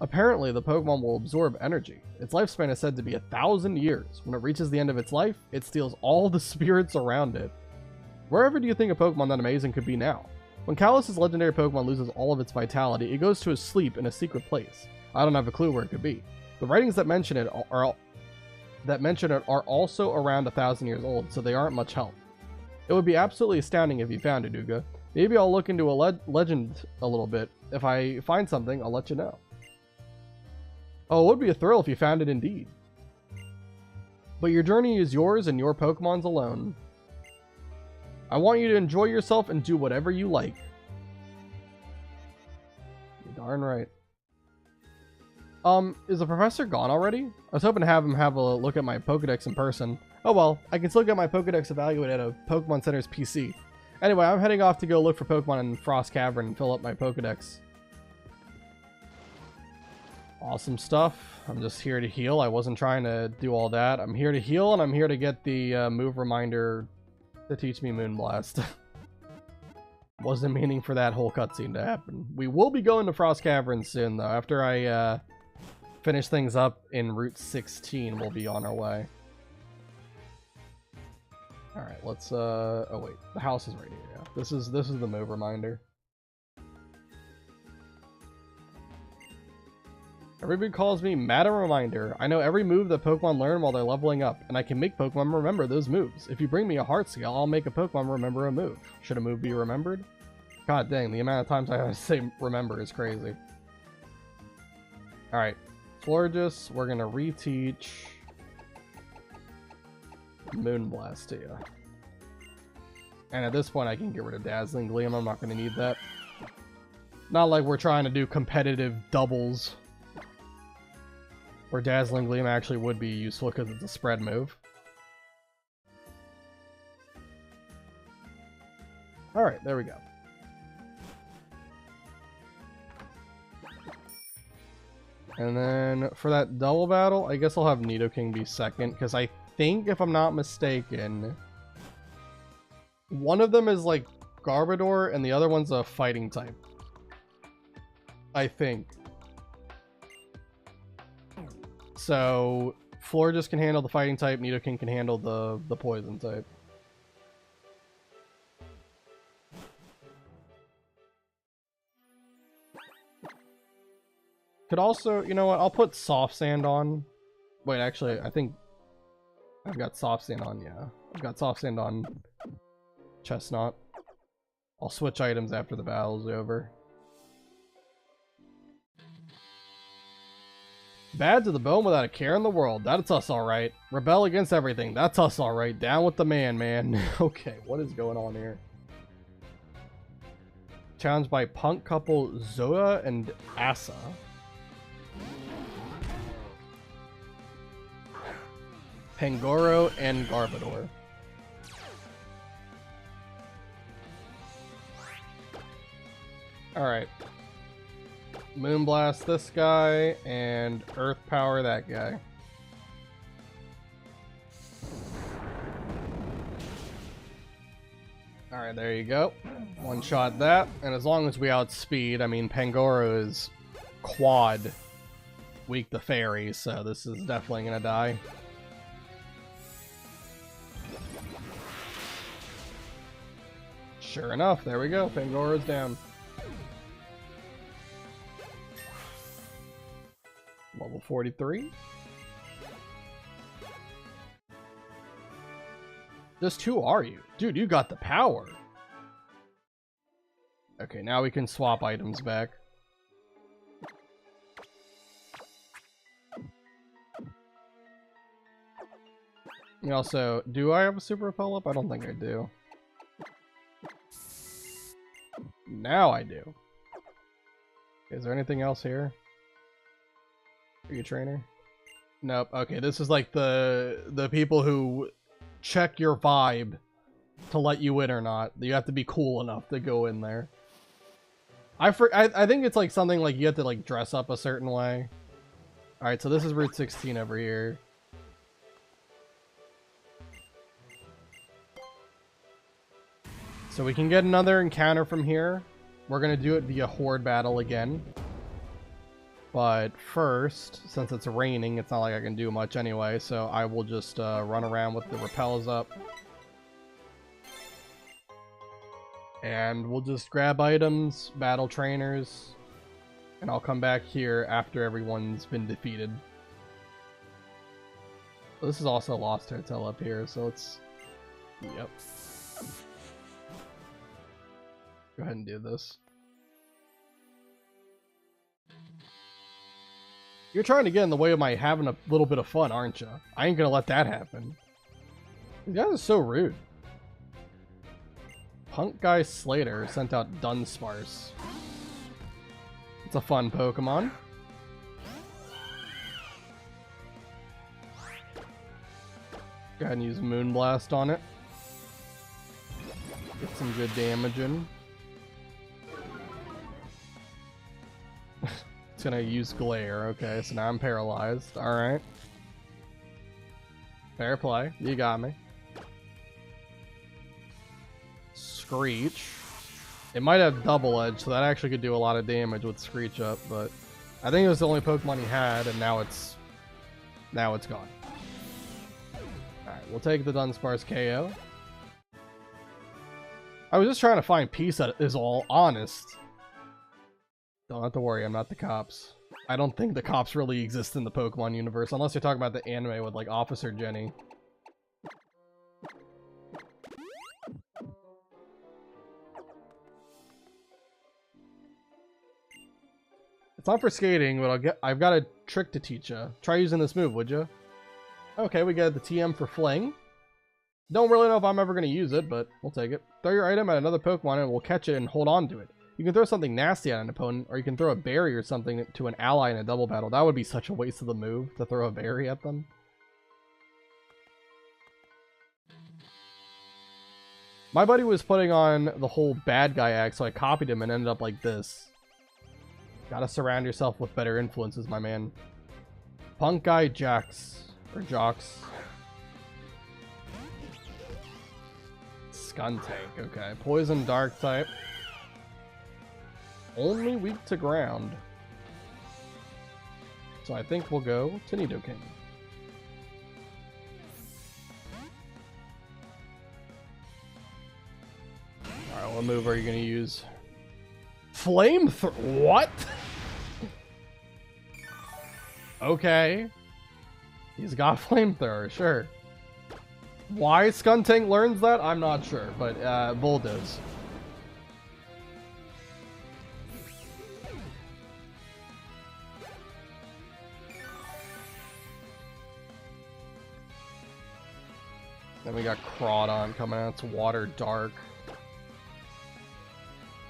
Apparently, the Pokemon will absorb energy. Its lifespan is said to be 1,000 years. When it reaches the end of its life, it steals all the spirits around it. Wherever do you think a Pokemon that amazing could be now? When Kalos' legendary Pokemon loses all of its vitality, it goes to sleep in a secret place. I don't have a clue where it could be. The writings that mention it are also around 1,000 years old, so they aren't much help. It would be absolutely astounding if you found it, Uga. Maybe I'll look into a legend a little bit. If I find something, I'll let you know. Oh, it would be a thrill if you found it indeed. But your journey is yours and your Pokemon's alone. I want you to enjoy yourself and do whatever you like. You're darn right. Is the professor gone already? I was hoping to have him have a look at my Pokedex in person. Oh well, I can still get my Pokedex evaluated at a Pokemon Center's PC. Anyway, I'm heading off to go look for Pokemon in Frost Cavern and fill up my Pokedex. Awesome stuff. I'm just here to heal. I wasn't trying to do all that. I'm here to heal, and I'm here to get the move reminder to teach me Moonblast. Wasn't meaning for that whole cutscene to happen. We will be going to Frost Cavern soon, though. After I finish things up in Route 16, we'll be on our way. Alright, let's oh wait, the house is right here. Yeah. This is the move reminder. Everybody calls me Madam Reminder. I know every move that Pokemon learn while they're leveling up, and I can make Pokemon remember those moves. If you bring me a heart scale, I'll make a Pokemon remember a move. Should a move be remembered? God dang, the amount of times I have to say remember is crazy. Alright, Florges, we're gonna reteach Moonblast to you. And at this point I can get rid of Dazzling Gleam, I'm not gonna need that. Not like we're trying to do competitive doubles. Where Dazzling Gleam actually would be useful because it's a spread move. Alright, there we go. And then for that double battle, I guess I'll have Nidoking be second, because I think, if I'm not mistaken, one of them is like Garbodor and the other one's a fighting type. I think. So, Florges can handle the fighting type, Nidoking can handle the poison type. Could also, you know what, I'll put Soft Sand on. Wait, actually, I think I've got Soft Sand on, yeah. I've got Soft Sand on Chestnut. I'll switch items after the battle's over. Bad to the bone without a care in the world. That's us alright. Rebel against everything. That's us alright. Down with the man. Okay, what is going on here? Challenged by punk couple Zoa and Asa. Pangoro and Garbodor. Alright. Moonblast this guy, and Earth Power that guy. Alright, there you go. One shot that, and as long as we outspeed, I mean, Pangoro is quad weak to fairy, so this is definitely gonna die. Sure enough, there we go, Pangoro's down. Level 43. Just who are you? Dude, you got the power. Okay, now we can swap items back. And also, do I have a super repel up? I don't think I do. Now I do. Is there anything else here? Are you a trainer? Nope. Okay, this is like the people who check your vibe to let you in or not. You have to be cool enough to go in there. I think it's like something like you have to like dress up a certain way. Alright, so this is Route 16 over here. So we can get another encounter from here. We're going to do it via horde battle again. But first, since it's raining, it's not like I can do much anyway, so I will just run around with the repels up. And we'll just grab items, battle trainers, and I'll come back here after everyone's been defeated. This is also a Lost Hotel up here, so let's... Yep. Go ahead and do this. You're trying to get in the way of my having a little bit of fun, aren't you? I ain't gonna let that happen. These guys are so rude. Punk Guy Slater sent out Dunsparce. It's a fun Pokemon. Go ahead and use Moonblast on it. Get some good damage in. It's gonna use Glare. Okay, so now I'm paralyzed. Alright. Fair play. You got me. Screech. It might have Double Edge, so that actually could do a lot of damage with Screech up, but I think it was the only Pokemon he had, and now it's gone. Alright, we'll take the Dunsparce KO. I was just trying to find peace, that is all honest. Don't have to worry, I'm not the cops. I don't think the cops really exist in the Pokemon universe, unless you're talking about the anime with, like, Officer Jenny. It's not for skating, but I've got a trick to teach you. Try using this move, would you? Okay, we got the TM for Fling. Don't really know if I'm ever going to use it, but we'll take it. Throw your item at another Pokemon and we'll catch it and hold on to it. You can throw something nasty at an opponent, or you can throw a berry or something to an ally in a double battle. That would be such a waste of the move, to throw a berry at them. My buddy was putting on the whole bad guy act, so I copied him and ended up like this. Gotta surround yourself with better influences, my man. Punk Guy Jax. Or Jocks. Skuntank, okay. Poison Dark type. Only weak to ground. So I think we'll go to Nidoking. Alright, what move are you gonna use? Flamethrower? What? Okay. He's got Flamethrower, sure. Why Skuntank learns that? I'm not sure, but Bull does. Then we got Crawdon coming out. It's Water Dark.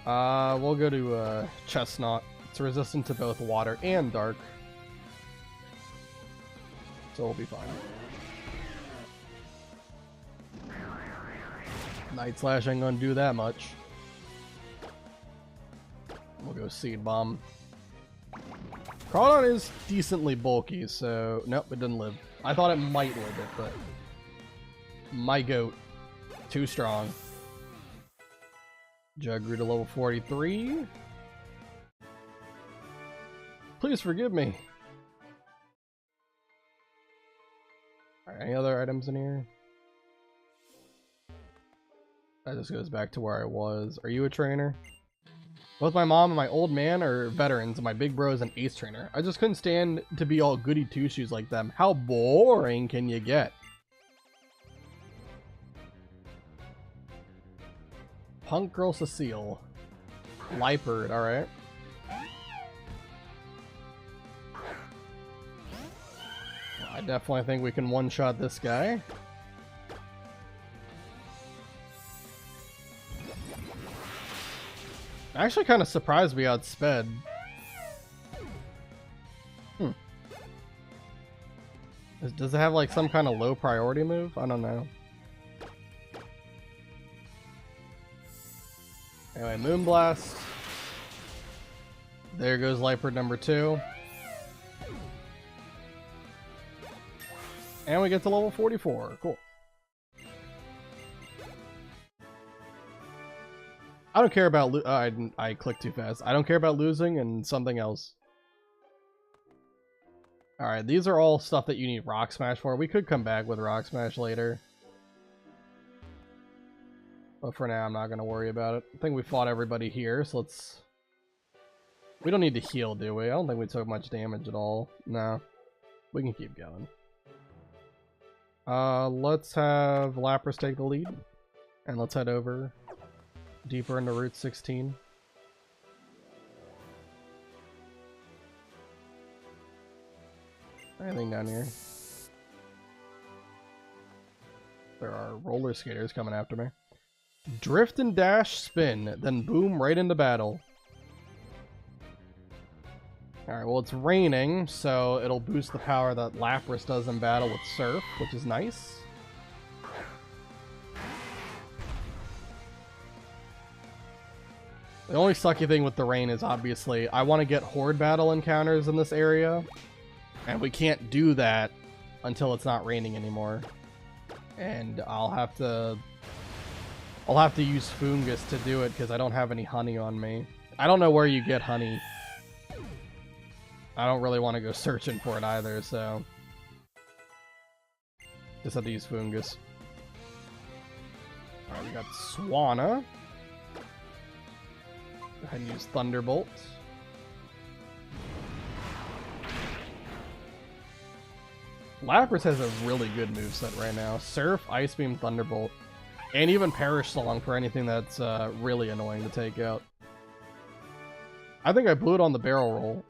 We'll go to Chestnut. It's resistant to both water and dark. So we'll be fine. Night Slash ain't gonna do that much. We'll go Seed Bomb. Crawdon is decently bulky, so... Nope, it didn't live. I thought it might live it, but... My goat. Too strong. Jugru to level 43. Please forgive me. Alright, any other items in here? That just goes back to where I was. Are you a trainer? Both my mom and my old man are veterans, and my big bro is an ace trainer. I just couldn't stand to be all goody two-shoes like them. How boring can you get? Punk Girl Cecile. Liepard, alright. I definitely think we can one-shot this guy. Actually kind of surprised we outsped. Does it have like some kind of low priority move? I don't know. Anyway, Moonblast. There goes Leopard number 2. And we get to level 44. Cool. I don't care about I clicked too fast. I don't care about losing and something else. Alright, these are all stuff that you need Rock Smash for. We could come back with Rock Smash later. But for now, I'm not going to worry about it. I think we fought everybody here, so let's... We don't need to heal, do we? I don't think we took much damage at all. No. We can keep going. Let's have Lapras take the lead. And let's head over deeper into Route 16. Anything down here? There are roller skaters coming after me. Drift and dash, spin, then boom right into battle. Alright, well it's raining, so it'll boost the power that Lapras does in battle with Surf, which is nice. The only sucky thing with the rain is obviously I want to get horde battle encounters in this area, and we can't do that until it's not raining anymore. And I'll have to use Fungus to do it because I don't have any honey on me. I don't know where you get honey. I don't really want to go searching for it either, so just have to use Fungus. Alright, we got Swanna. Go ahead and use Thunderbolt. Lapras has a really good moveset right now. Surf, Ice Beam, Thunderbolt. And even Perish Song for anything that's really annoying to take out. I think I blew it on the barrel roll.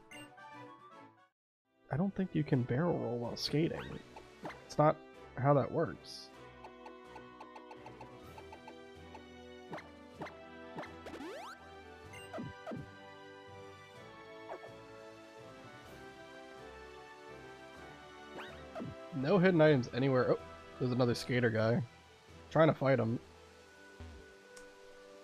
I don't think you can barrel roll while skating. It's not how that works. No hidden items anywhere. Oh, there's another skater guy. Trying to fight him.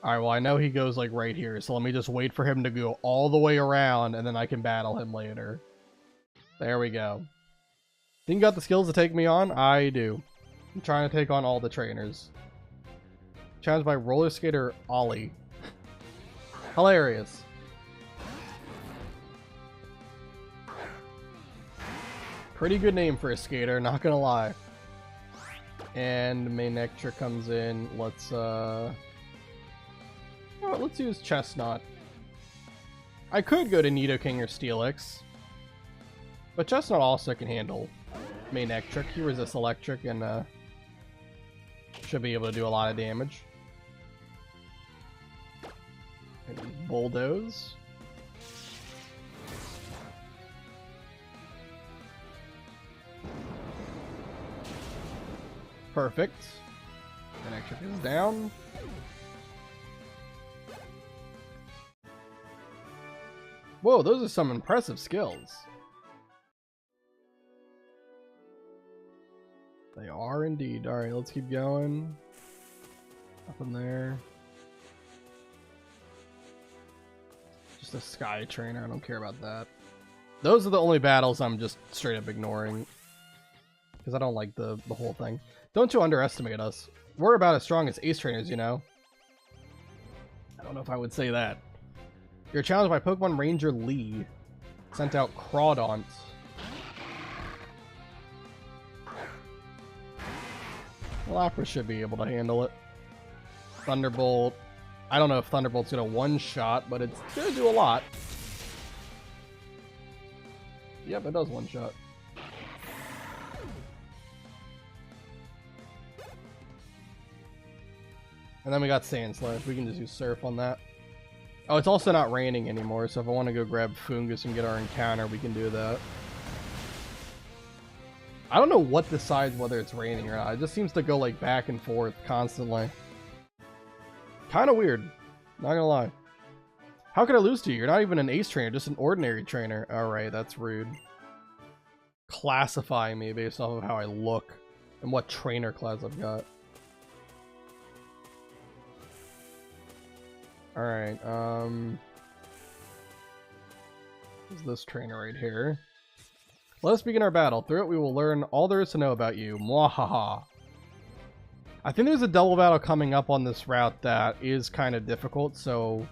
Alright, well I know he goes like right here, so let me just wait for him to go all the way around and then I can battle him later. There we go. Think you got the skills to take me on? I do. I'm trying to take on all the trainers. Challenged by roller skater Ollie. Hilarious. Pretty good name for a skater, not gonna lie. And Manectra comes in. Let's let's use Chestnut. I could go to Nidoking or Steelix, but Chestnut also can handle Manectric. He resists electric and should be able to do a lot of damage. And Bulldoze. Perfect. Electric is down. Whoa, those are some impressive skills. They are indeed. Alright, let's keep going. Up in there. Just a Sky Trainer, I don't care about that. Those are the only battles I'm just straight up ignoring. Because I don't like the whole thing. Don't you underestimate us. We're about as strong as Ace Trainers, you know? I don't know if I would say that. You're challenged by Pokemon Ranger Lee. Sent out Crawdaunt. Lapras should be able to handle it. Thunderbolt. I don't know if Thunderbolt's gonna one-shot, but it's gonna do a lot. Yep, it does one-shot. And then we got Sand Slash. We can just use Surf on that. Oh, it's also not raining anymore, so if I want to go grab Fungus and get our encounter, we can do that. I don't know what decides whether it's raining or not. It just seems to go like back and forth constantly. Kind of weird. Not gonna lie. How could I lose to you? You're not even an ace trainer, just an ordinary trainer. Alright, that's rude. Classify me based off of how I look and what trainer class I've got. Alright, who's this trainer right here? Let us begin our battle. Through it, we will learn all there is to know about you. Mwahaha. I think there's a double battle coming up on this route that is kind of difficult, so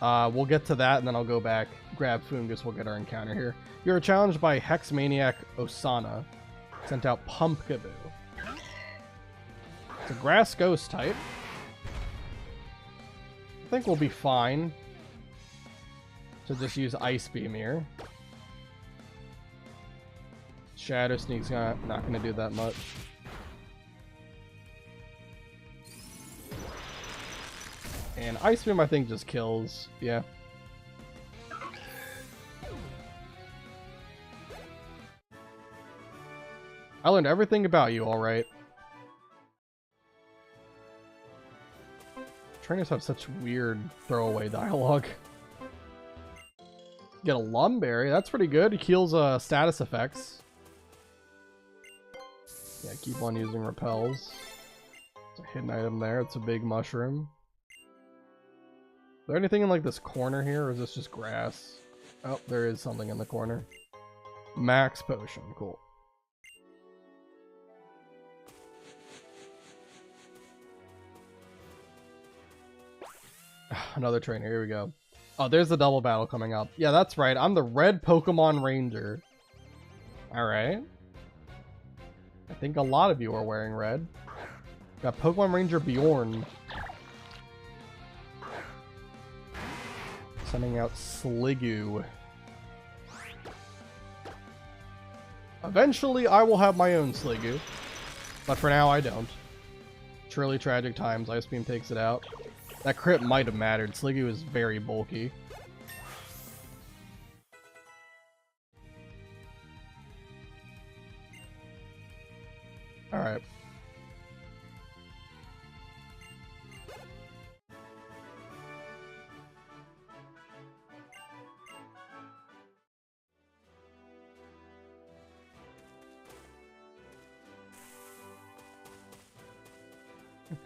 we'll get to that, and then I'll go back, grab Fungus, we'll get our encounter here. You're challenged by Hex Maniac Osana. Sent out Pumpkaboo. It's a Grass Ghost type. I think we'll be fine to just use Ice Beam here. Shadow Sneak's not going to do that much. And Ice Beam, I think, just kills. Yeah. I learned everything about you, alright. Trainers have such weird throwaway dialogue. Get a Lumberry, that's pretty good. It heals status effects. Yeah, keep on using repels. There's a hidden item there. It's a big mushroom. Is there anything in like this corner here, or is this just grass? Oh, there is something in the corner. Max potion, cool. Another trainer, here we go. Oh, there's the double battle coming up. Yeah, that's right. I'm the red Pokemon Ranger. Alright. I think a lot of you are wearing red. Got Pokemon Ranger Bjorn. Sending out Sliggoo. Eventually, I will have my own Sliggoo. But for now, I don't. Truly tragic times. Ice Beam takes it out. That crit might have mattered. Sliggoo is very bulky. Alright.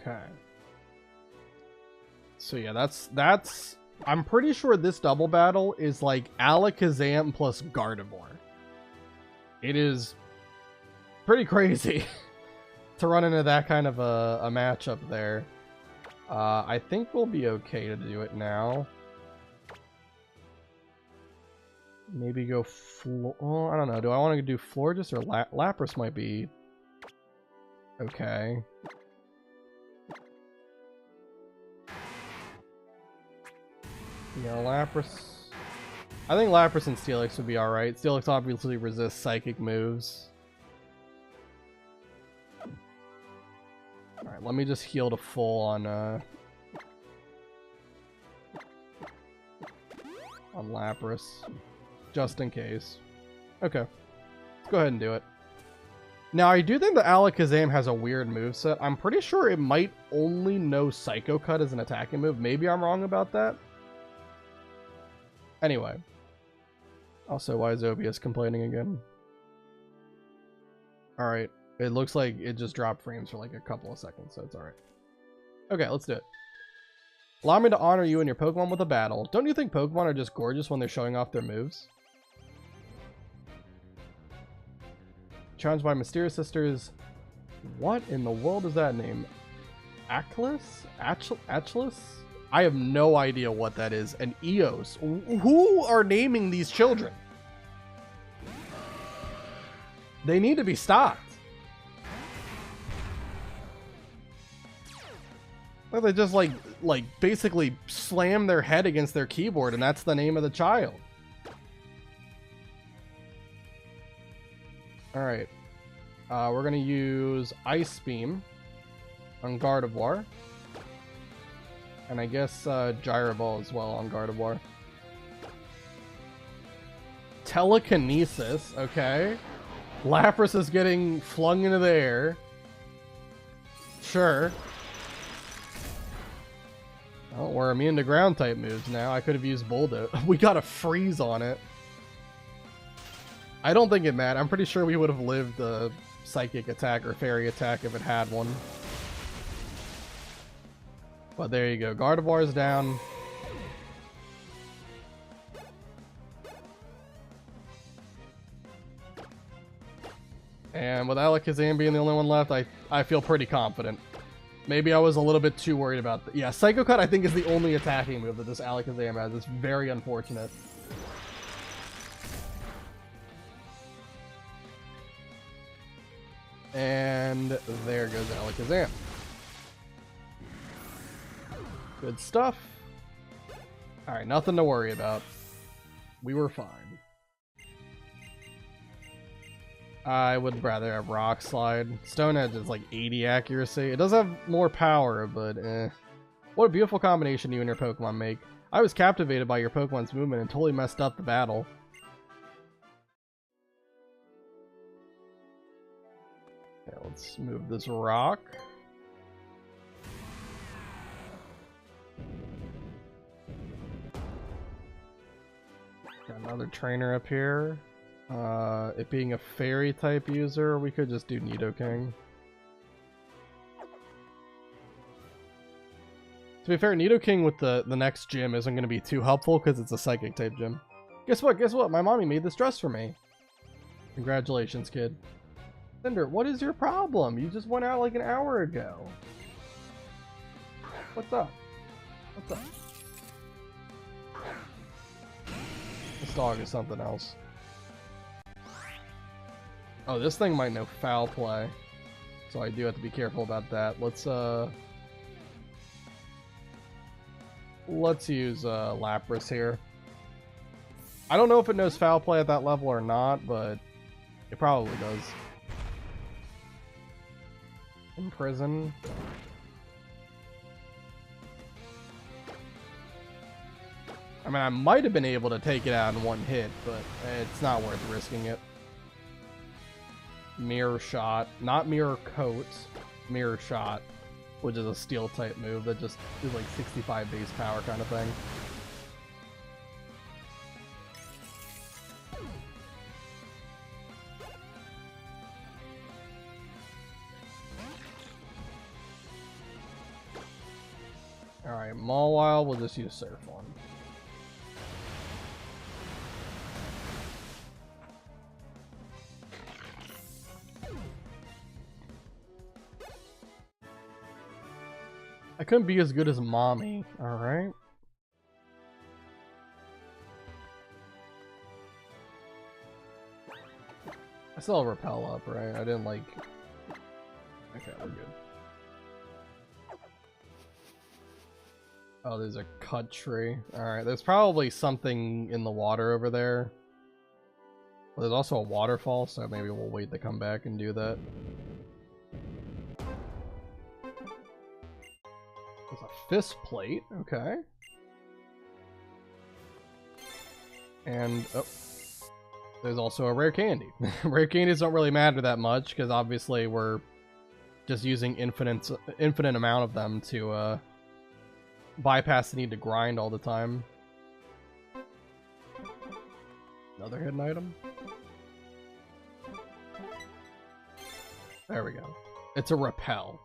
Okay. So yeah, that's I'm pretty sure this double battle is like Alakazam plus Gardevoir. It is pretty crazy to run into that kind of a matchup there. I think we'll be okay to do it now. Maybe go oh, I don't know. Do I want to do Florges or Lapras might be okay. Yeah, Lapras. I think Lapras and Steelix would be alright. Steelix obviously resists psychic moves. Alright, let me just heal to full on Lapras. Just in case. Okay. Let's go ahead and do it. Now, I do think the Alakazam has a weird moveset. I'm pretty sure it might only know Psycho Cut as an attacking move. Maybe I'm wrong about that. Anyway. Also, why is Obius complaining again? Alright. It looks like it just dropped frames for like a couple of seconds, so it's alright. Okay, let's do it. Allow me to honor you and your Pokemon with a battle. Don't you think Pokemon are just gorgeous when they're showing off their moves? Challenged by Mysterious Sisters. What in the world is that name? Achlys? Achlys? I have no idea what that is. And Eos. Who are naming these children? They need to be stopped. Like they just like basically slam their head against their keyboard and that's the name of the child. Alright. We're gonna use Ice Beam on Gardevoir. And I guess Gyro Ball as well on Gardevoir. Telekinesis, okay. Lapras is getting flung into the air. Sure. Oh, we're immune to ground type moves now. I could have used Bulldoze. We got a freeze on it. I don't think it mattered. I'm pretty sure we would have lived the psychic attack or fairy attack if it had one. But there you go. Gardevoir's down. And with Alakazam being the only one left, I feel pretty confident. Maybe I was a little bit too worried about yeah, Psycho Cut I think is the only attacking move that this Alakazam has. It's very unfortunate. And there goes Alakazam. Good stuff. Alright, nothing to worry about. We were fine. I would rather have Rock Slide. Stone Edge is like 80 accuracy. It does have more power, but eh. What a beautiful combination you and your Pokemon make. I was captivated by your Pokemon's movement and totally messed up the battle. Okay, let's move this rock. Got another trainer up here. It being a fairy type user, we could just do Nidoking. To be fair, Nidoking with the next gym isn't going to be too helpful because it's a psychic type gym. Guess what? Guess what? My mommy made this dress for me. Congratulations, kid. Cinder, what is your problem? You just went out like an hour ago. What's up? What's up? This dog is something else. Oh, this thing might know foul play. So I do have to be careful about that. Let's use Lapras here. I don't know if it knows foul play at that level or not, but it probably does. Imprison. I mean, I might have been able to take it out in one hit, but it's not worth risking it. Mirror Shot. Not Mirror Coat. Mirror Shot. Which is a steel type move that just is like 65 base power kind of thing. Alright, Mawile, we'll just use Surf on. I couldn't be as good as Mommy, alright? I still have Repel up, right? I didn't like... Okay, we're good. Oh, there's a cut tree. Alright, there's probably something in the water over there. Well, there's also a waterfall, so maybe we'll wait to come back and do that. There's a fist plate, okay. And, oh, there's also a rare candy. Rare candies don't really matter that much, because obviously we're just using infinite amount of them to bypass the need to grind all the time. Another hidden item. There we go. It's a repel.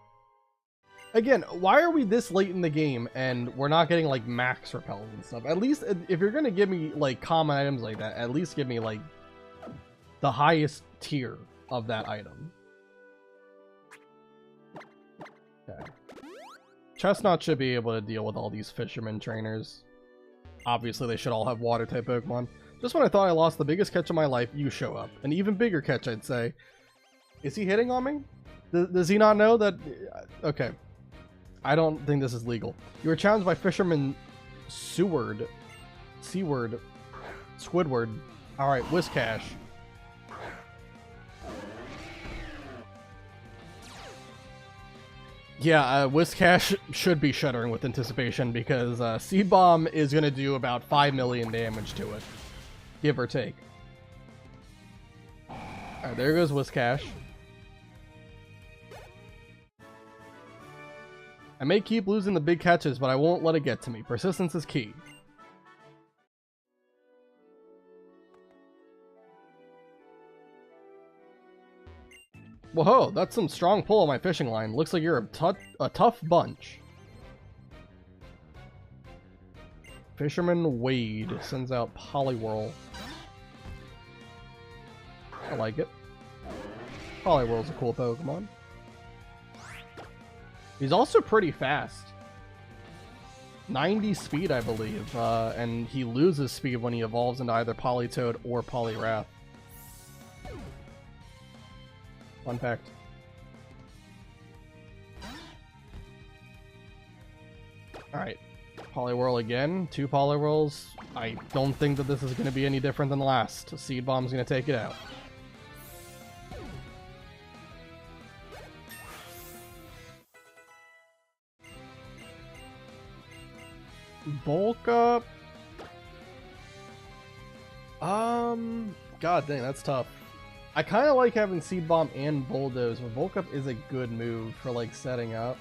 Again, why are we this late in the game and we're not getting like max repels and stuff? At least if you're gonna give me like common items like that, at least give me like the highest tier of that item. Okay. Chestnut should be able to deal with all these fisherman trainers. Obviously, they should all have water type Pokemon. Just when I thought I lost the biggest catch of my life, you show up. An even bigger catch, I'd say. Is he hitting on me? Does he not know that? Okay. I don't think this is legal. You were challenged by Fisherman Seward. Seward. Squidward. Alright, Whiscash. Yeah, Whiscash should be shuddering with anticipation because Seed Bomb is going to do about 5 million damage to it. Give or take. Alright, there goes Whiscash. I may keep losing the big catches, but I won't let it get to me. Persistence is key. Whoa, that's some strong pull on my fishing line. Looks like you're a tough bunch. Fisherman Wade sends out Poliwhirl. I like it. Poliwhirl's a cool Pokemon. He's also pretty fast. 90 speed, I believe. And he loses speed when he evolves into either Politoed or Poliwrath. Fun fact. Alright. Poliwhirl again. 2 Poliwhirls. I don't think that this is going to be any different than the last. Seed Bomb's going to take it out. Bulk up. God dang, that's tough. I kind of like having Seed Bomb and Bulldoze, but Bulk Up is a good move for, like, setting up.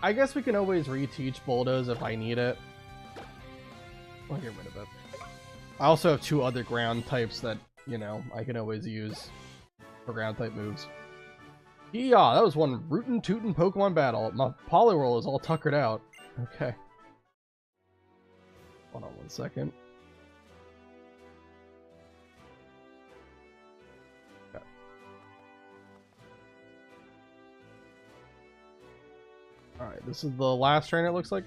I guess we can always reteach Bulldoze if I need it. I'll get rid of it. I also have 2 other ground types that, you know, I can always use for ground type moves. Yeah, that was one rootin' tootin' Pokemon battle. My Poliwhirl is all tuckered out. Okay. Hold on one second. Alright, this is the last trainer, it looks like.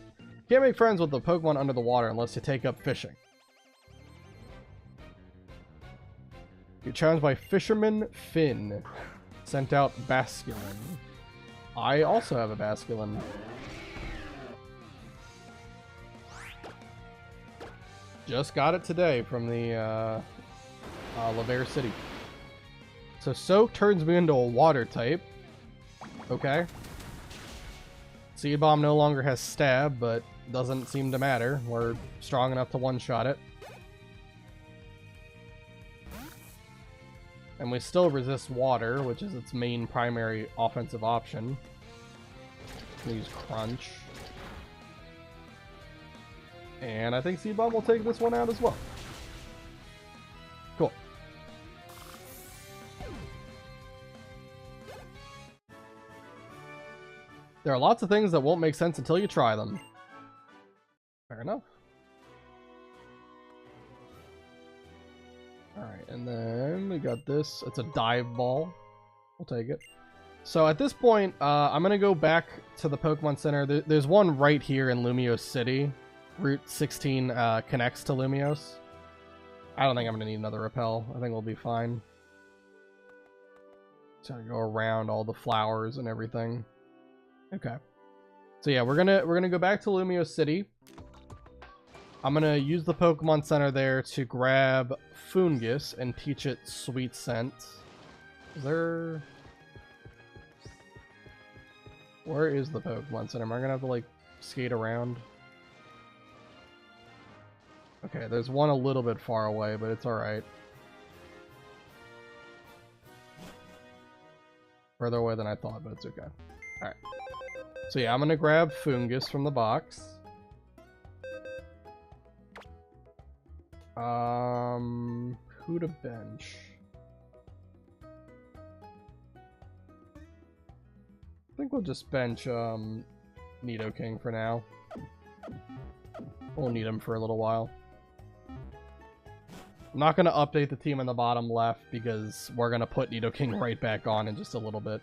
Can't make friends with the Pokemon under the water unless you take up fishing. You're challenged by Fisherman Finn. Sent out Basculin. I also have a Basculin. Just got it today from the Laver City. So Soak turns me into a water type. Okay. Seed Bomb no longer has stab, but doesn't seem to matter. We're strong enough to one-shot it. And we still resist water, which is its main primary offensive option. Use Crunch. And I think Seed Bomb will take this one out as well. Cool. There are lots of things that won't make sense until you try them. Fair enough. Alright, and then we got this. It's a dive ball. We'll take it. So at this point, I'm going to go back to the Pokemon Center. There's one right here in Lumiose City. Route 16 connects to Lumiose. I don't think I'm going to need another repel. I think we'll be fine. Just gotta go around all the flowers and everything. Okay. So yeah, we're gonna go back to Lumiose City. I'm gonna use the Pokemon Center there to grab Foongus and teach it Sweet Scent. Is there... Where is the Pokemon Center? Am I gonna have to, like, skate around? Okay, there's one a little bit far away, but it's alright. Further away than I thought, but it's okay. Alright. So yeah, I'm gonna grab Foongus from the box. Who to bench? I think we'll just bench Nidoking for now. We'll need him for a little while. I'm not going to update the team in the bottom left because we're going to put Nidoking right back on in just a little bit.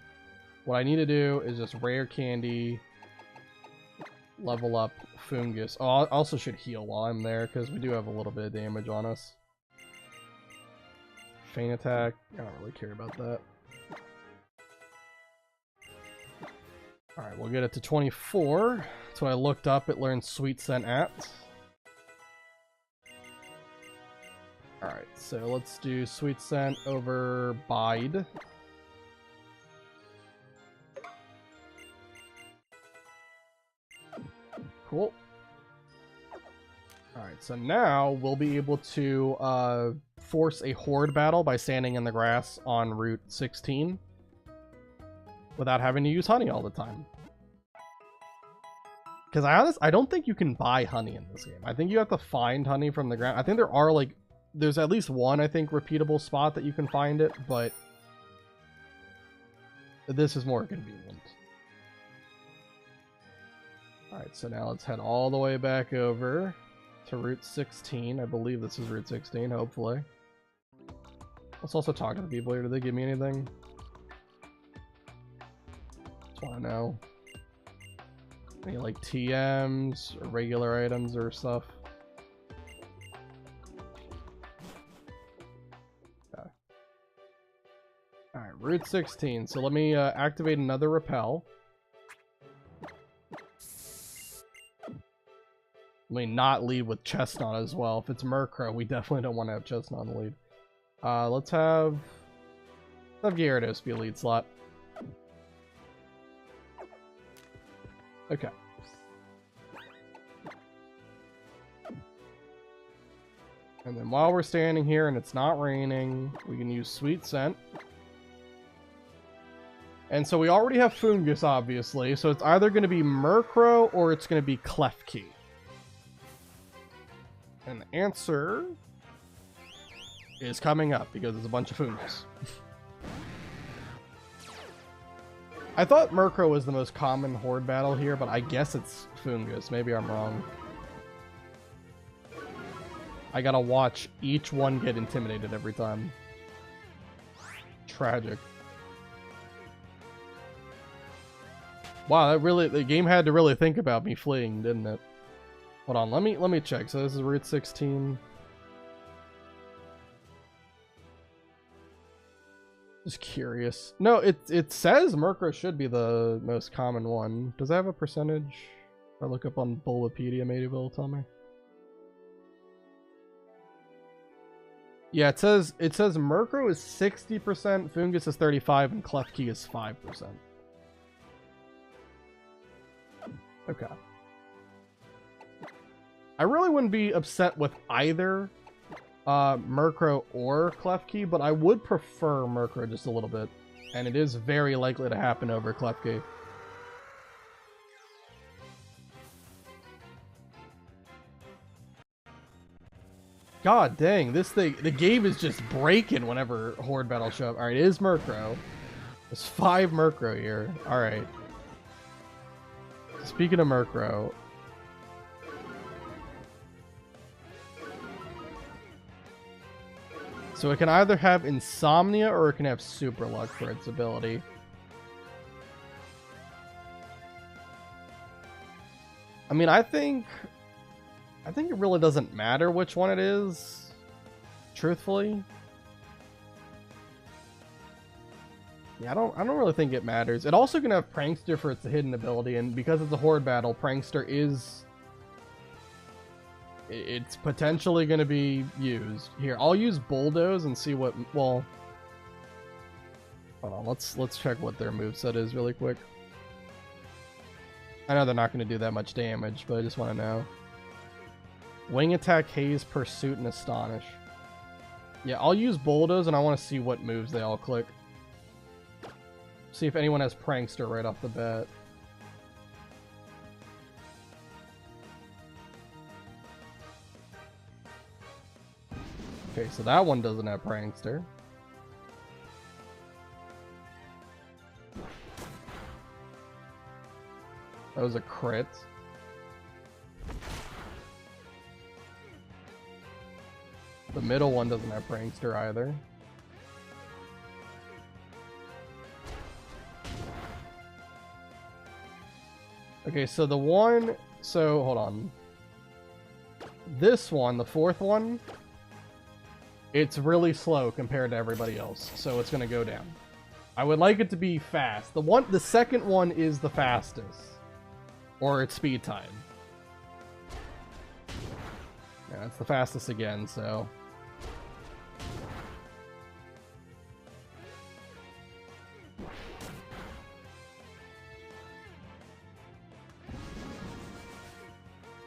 What I need to do is just rare candy, level up Foongus. Oh, I also should heal while I'm there because we do have a little bit of damage on us. Feint attack, I don't really care about that. Alright, we'll get it to 24. That's what I looked up. It learned Sweet Scent at. Alright, so let's do Sweet Scent over Bide. Cool. Alright, so now we'll be able to force a horde battle by standing in the grass on Route 16 without having to use honey all the time. Because I don't think you can buy honey in this game. I think you have to find honey from the ground. I think there are like, there's at least one, I think, repeatable spot that you can find it, but this is more convenient. Alright, so now let's head all the way back over to Route 16. I believe this is Route 16, hopefully. Let's also talk to the people here. Do they give me anything? Just want to know. Any like TMs or regular items or stuff? Okay. Alright, Route 16. So let me activate another repel. Let me not lead with Chestnut as well. If it's Murkrow, we definitely don't want to have Chestnut on the lead. Let's have Gyarados be a lead slot. Okay. And then while we're standing here and it's not raining, we can use Sweet Scent. And so we already have Fungus, obviously, so it's either going to be Murkrow or it's going to be Klefki. And the answer is coming up because there's a bunch of Fungus. I thought Murkrow was the most common horde battle here, but I guess it's Fungus. Maybe I'm wrong. I gotta watch each one get intimidated every time. Tragic. Wow, that really, the game had to really think about me fleeing, didn't it? Hold on, let me check. So this is Route 16. Just curious. No, it says Murkrow should be the most common one. Does that have a percentage? If I look up on Bulbapedia, maybe it'll tell me. Yeah, it says Murkrow is 60%, Fungus is 35%, and Klefki is 5%. Okay. I really wouldn't be upset with either Murkrow or Klefki, but I would prefer Murkrow just a little bit. And it is very likely to happen over Klefki. God dang, this thing, the game is just breaking whenever Horde battles show up. Alright, it is Murkrow. There's 5 Murkrow here. Alright. Speaking of Murkrow, so it can either have Insomnia or it can have Super Luck for its ability. I mean, I think it really doesn't matter which one it is, truthfully. Yeah, I don't really think it matters. It also can have Prankster for its hidden ability, and because it's a horde battle, Prankster is... it's potentially going to be used. Here, I'll use Bulldoze and see what... well... hold on, let's check what their moveset is really quick. I know they're not going to do that much damage, but I just want to know. Wing Attack, Haze, Pursuit, and Astonish. Yeah, I'll use Bulldoze, and I want to see what moves they all click. See if anyone has Prankster right off the bat. Okay, so that one doesn't have Prankster. That was a crit. The middle one doesn't have Prankster either. Okay, so the one... so, hold on. This one, the fourth one, it's really slow compared to everybody else, so it's gonna go down. I would like it to be fast. The second one is the fastest. Or its speed time. Yeah, it's the fastest again, so...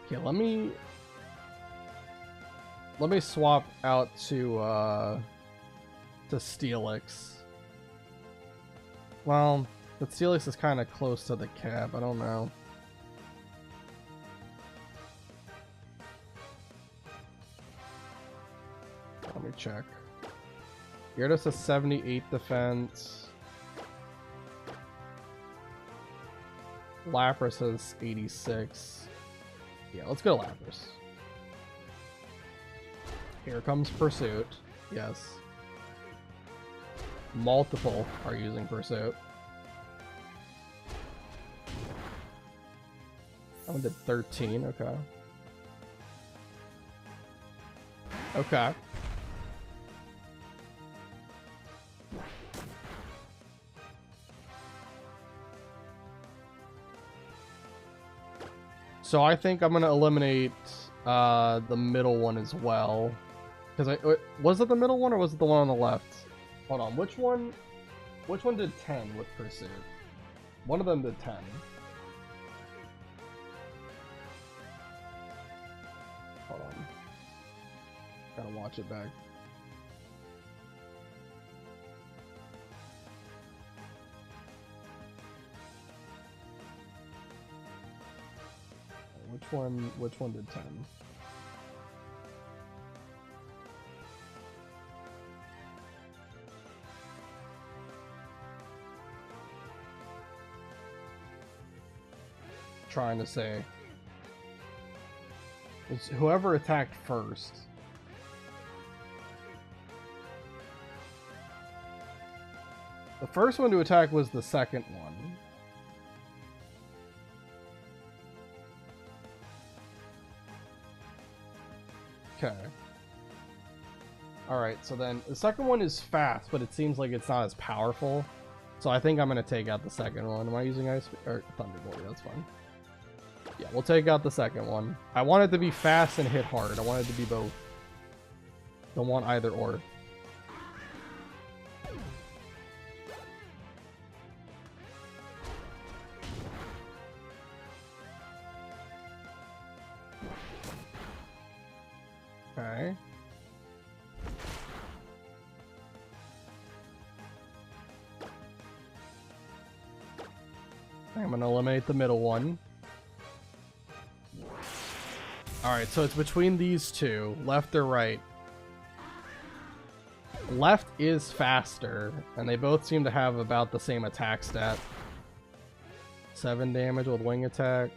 okay, let me swap out to Steelix. Well, but Steelix is kind of close to the cap. I don't know. check. Gyarados has 78 defense. Lapras has 86. Yeah, let's go Lapras. Here comes Pursuit. Yes. Multiple are using Pursuit. That one did 13, okay. Okay. So I think I'm gonna eliminate the middle one as well. Because was it the middle one or was it the one on the left? Hold on, which one did 10 with Pursuit? One of them did 10. Hold on. Gotta watch it back. Which one did 10? Trying to say. It's whoever attacked first. The first one to attack was the second one. Okay. Alright, so then the second one is fast, but it seems like it's not as powerful. So I think I'm going to take out the second one. Am I using Ice or Thunderbolt? Yeah, that's fine. Yeah, we'll take out the second one. I want it to be fast and hit hard. I want it to be both. Don't want either or. Okay. I'm gonna eliminate the middle one. Alright, so it's between these two, left or right. Left is faster, and they both seem to have about the same attack stat. 7 damage with wing attack.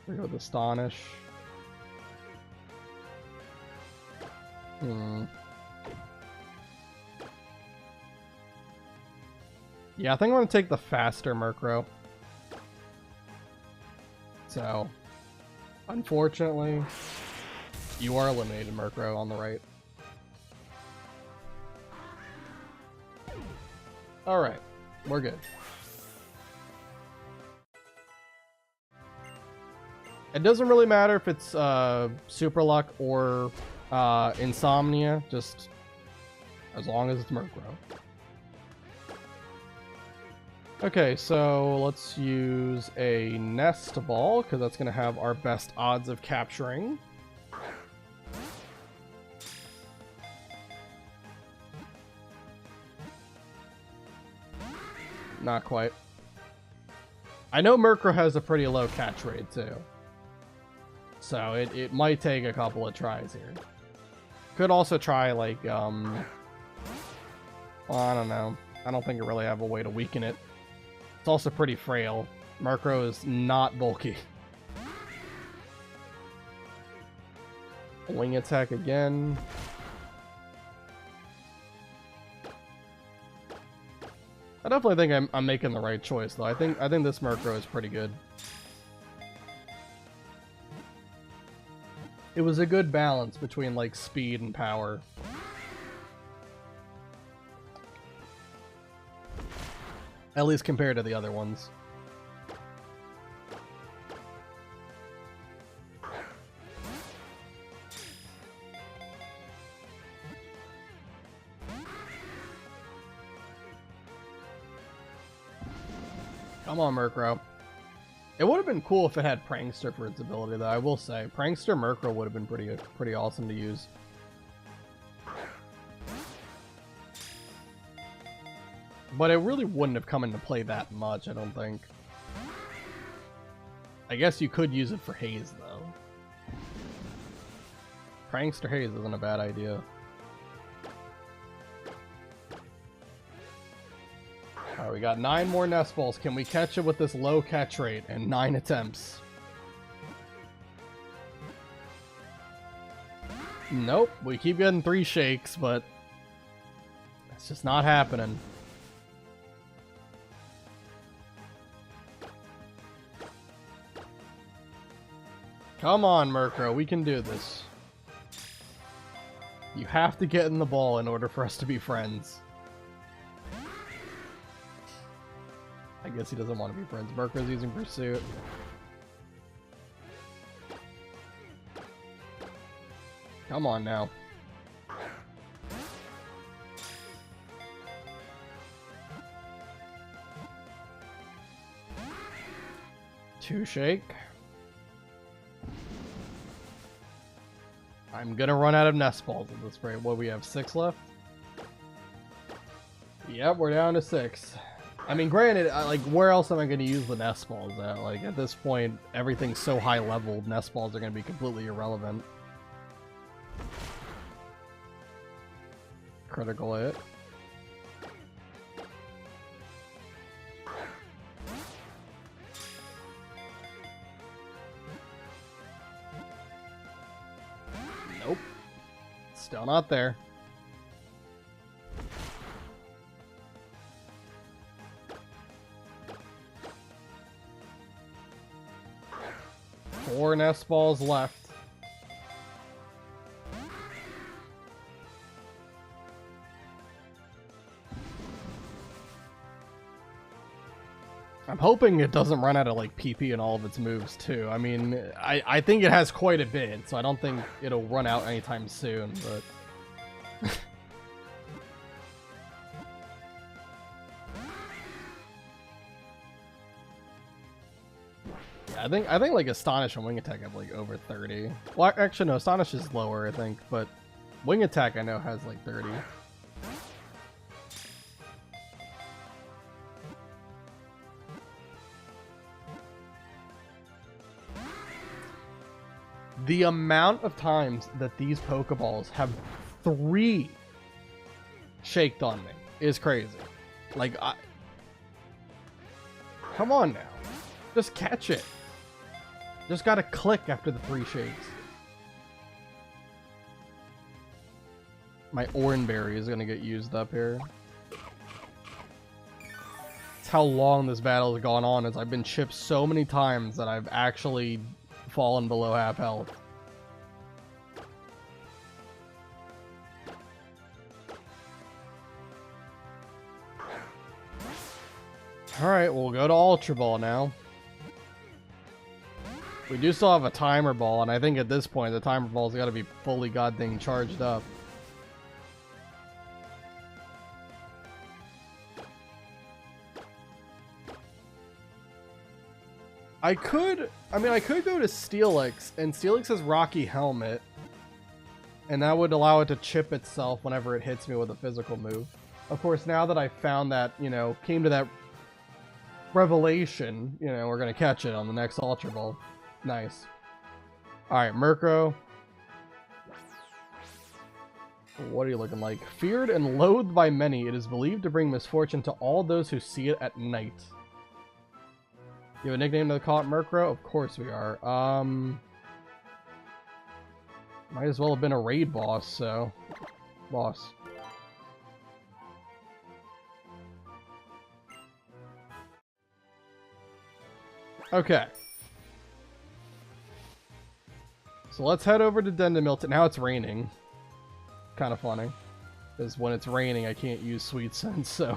We go with Astonish. Yeah, I think I'm going to take the faster Murkrow. So, unfortunately, you are eliminated, Murkrow, on the right. Alright, we're good. It doesn't really matter if it's Super Luck or Insomnia, just as long as it's Murkrow. Okay, so let's use a Nest Ball, because that's going to have our best odds of capturing. Not quite. I know Murkrow has a pretty low catch rate, too. So it might take a couple of tries here. Could also try, like, well, I don't know. I don't think I really have a way to weaken it. It's also pretty frail. Murkrow is not bulky. Wing attack again. I definitely think I'm making the right choice, though. I think this Murkrow is pretty good. It was a good balance between, like, speed and power. At least compared to the other ones. Come on, Murkrow. It would have been cool if it had Prankster for its ability, though, I will say. Prankster Murkrow would have been pretty awesome to use. But it really wouldn't have come into play that much, I don't think. I guess you could use it for Haze, though. Prankster Haze isn't a bad idea. Alright, we got 9 more nest balls. Can we catch it with this low catch rate and 9 attempts? Nope. We keep getting 3 shakes, but it's just not happening. Come on, Murkrow. We can do this. You have to get in the ball in order for us to be friends. I guess he doesn't want to be friends. Murkrow's using Pursuit. Come on now. Two shake. I'm gonna run out of nest balls at this rate. What, we have 6 left? Yep, we're down to 6. I mean, granted, like, where else am I going to use the nest balls at? Like, at this point, everything's so high level, nest balls are going to be completely irrelevant. Critical hit. Nope. Still not there. Four nest balls left. I'm hoping it doesn't run out of like PP in all of its moves too. I mean, I think it has quite a bit, so I don't think it'll run out anytime soon, but I think like Astonish and Wing Attack have like over 30. Well, actually no, Astonish is lower, I think, but Wing Attack I know has like 30. The amount of times that these Pokeballs have 3 shaked on me is crazy. Like, come on now. Just catch it. Just gotta click after the 3 shakes. My Oranberry is gonna get used up here. That's how long this battle has gone on, is I've been chipped so many times that I've actually fallen below half health. Alright, we'll go to Ultra Ball now. We do still have a Timer Ball, and I think at this point the Timer Ball's gotta be fully goddamn charged up. I could go to Steelix, and Steelix has Rocky Helmet, and that would allow it to chip itself whenever it hits me with a physical move. Of course, now that I found that, you know, came to that revelation, you know, we're gonna catch it on the next Ultra Ball. Nice. Alright, Murkrow. What are you looking like? Feared and loathed by many, it is believed to bring misfortune to all those who see it at night. You have a nickname to call it, Murkrow? Of course we are. Might as well have been a raid boss, so... Boss. Okay. So let's head over to Dendemilton. Now it's raining. Kind of funny. Because when it's raining, I can't use Sweet Sense, so...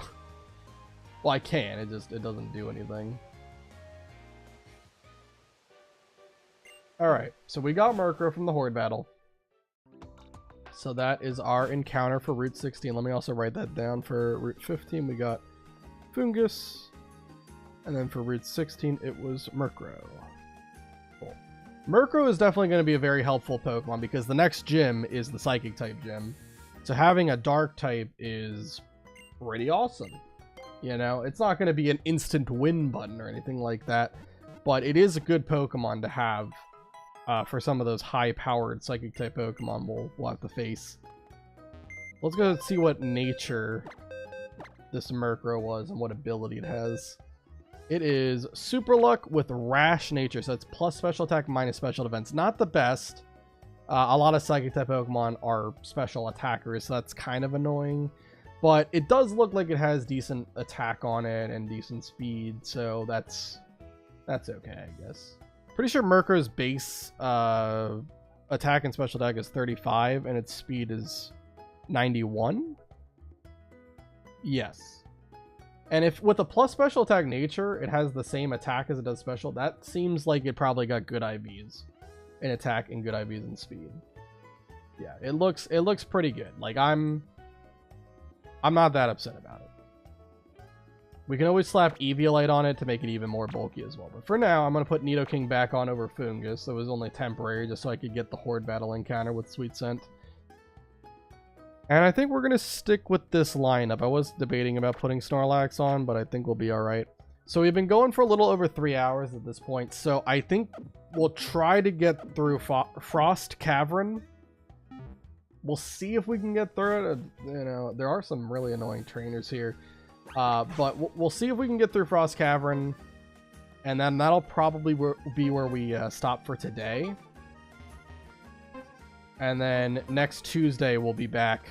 Well, I can, it doesn't do anything. Alright, so we got Murkrow from the Horde battle. So that is our encounter for Route 16. Let me also write that down. For Route 15, we got Fungus. And then for Route 16, it was Murkrow. Cool. Murkrow is definitely going to be a very helpful Pokemon because the next gym is the Psychic type gym. So having a Dark type is pretty awesome. You know, it's not going to be an instant win button or anything like that, but it is a good Pokemon to have for some of those high-powered Psychic-type Pokemon we'll have to face. Let's go see what nature this Murkrow was and what ability it has. It is Super Luck with Rash Nature, so it's plus special attack, minus special defense. Not the best. A lot of Psychic-type Pokemon are special attackers, so that's kind of annoying. But it does look like it has decent attack on it and decent speed, so that's okay, I guess. Pretty sure Murkrow's base attack and special attack is 35, and its speed is 91? Yes. And if with a plus special attack nature, it has the same attack as it does special, that seems like it probably got good IVs in attack and good IVs in speed. Yeah, it looks pretty good. Like I'm not that upset about it. We can always slap Eviolite on it to make it even more bulky as well. But for now, I'm going to put Nidoking back on over Fungus. That was only temporary, just so I could get the Horde battle encounter with Sweet Scent. And I think we're going to stick with this lineup. I was debating about putting Snorlax on, but I think we'll be alright. So we've been going for a little over 3 hours at this point. So I think we'll try to get through Frost Cavern. We'll see if we can get through it. You know, there are some really annoying trainers here. But we'll see if we can get through Frost Cavern, and then that'll probably be where we stop for today. And then next Tuesday we'll be back,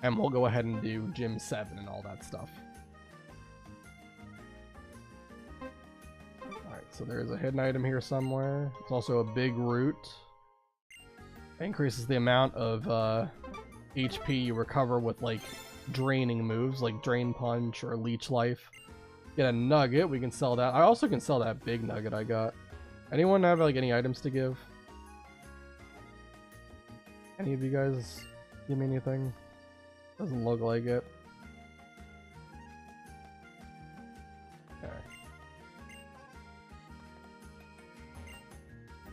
and we'll go ahead and do Gym 7 and all that stuff. Alright, so there's a hidden item here somewhere. It's also a big root. It increases the amount of HP you recover with, like, draining moves like Drain Punch or Leech Life. Get a nugget, we can sell that. I also can sell that big nugget I got. Anyone have like any items to give? Any of you guys give me anything? Doesn't look like it. Okay.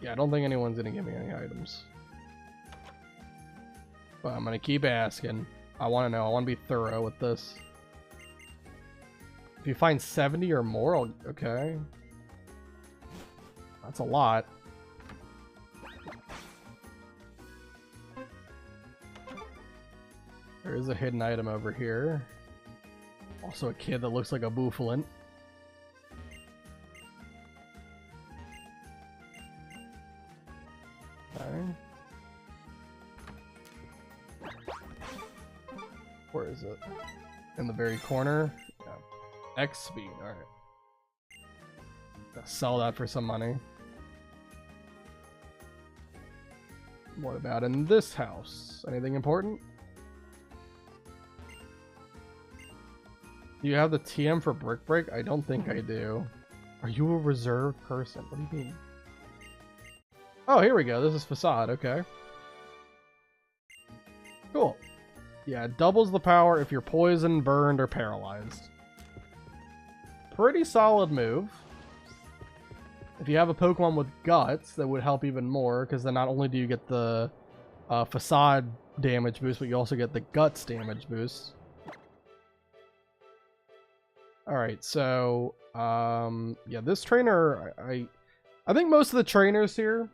Yeah, I don't think anyone's gonna give me any items. But I'm gonna keep asking. I want to know. I want to be thorough with this. If you find 70 or more, okay. That's a lot. There is a hidden item over here. Also a kid that looks like a Bouffalant. Okay. Where is it? In the very corner? Yeah. X speed, alright. Sell that for some money. What about in this house? Anything important? Do you have the TM for Brick Break? I don't think I do. Are you a reserved person? What do you mean? Oh, here we go. This is Facade, okay. Cool. Yeah, it doubles the power if you're poisoned, burned, or paralyzed. Pretty solid move. If you have a Pokemon with Guts, that would help even more, because then not only do you get the Facade damage boost, but you also get the Guts damage boost. Alright, so, yeah, this trainer, I think most of the trainers here,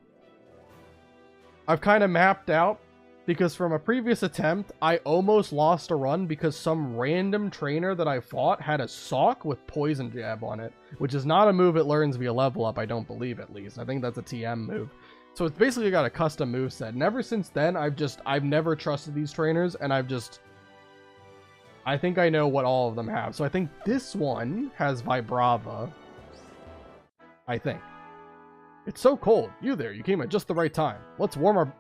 I've kind of mapped out. Because from a previous attempt, I almost lost a run because some random trainer that I fought had a Sock with Poison Jab on it, which is not a move it learns via level up, I don't believe at least. I think that's a TM move. So it's basically got a custom moveset, and ever since then, I've never trusted these trainers, and I think I know what all of them have. So I think this one has Vibrava. I think. It's so cold. You there, you came at just the right time. Let's warm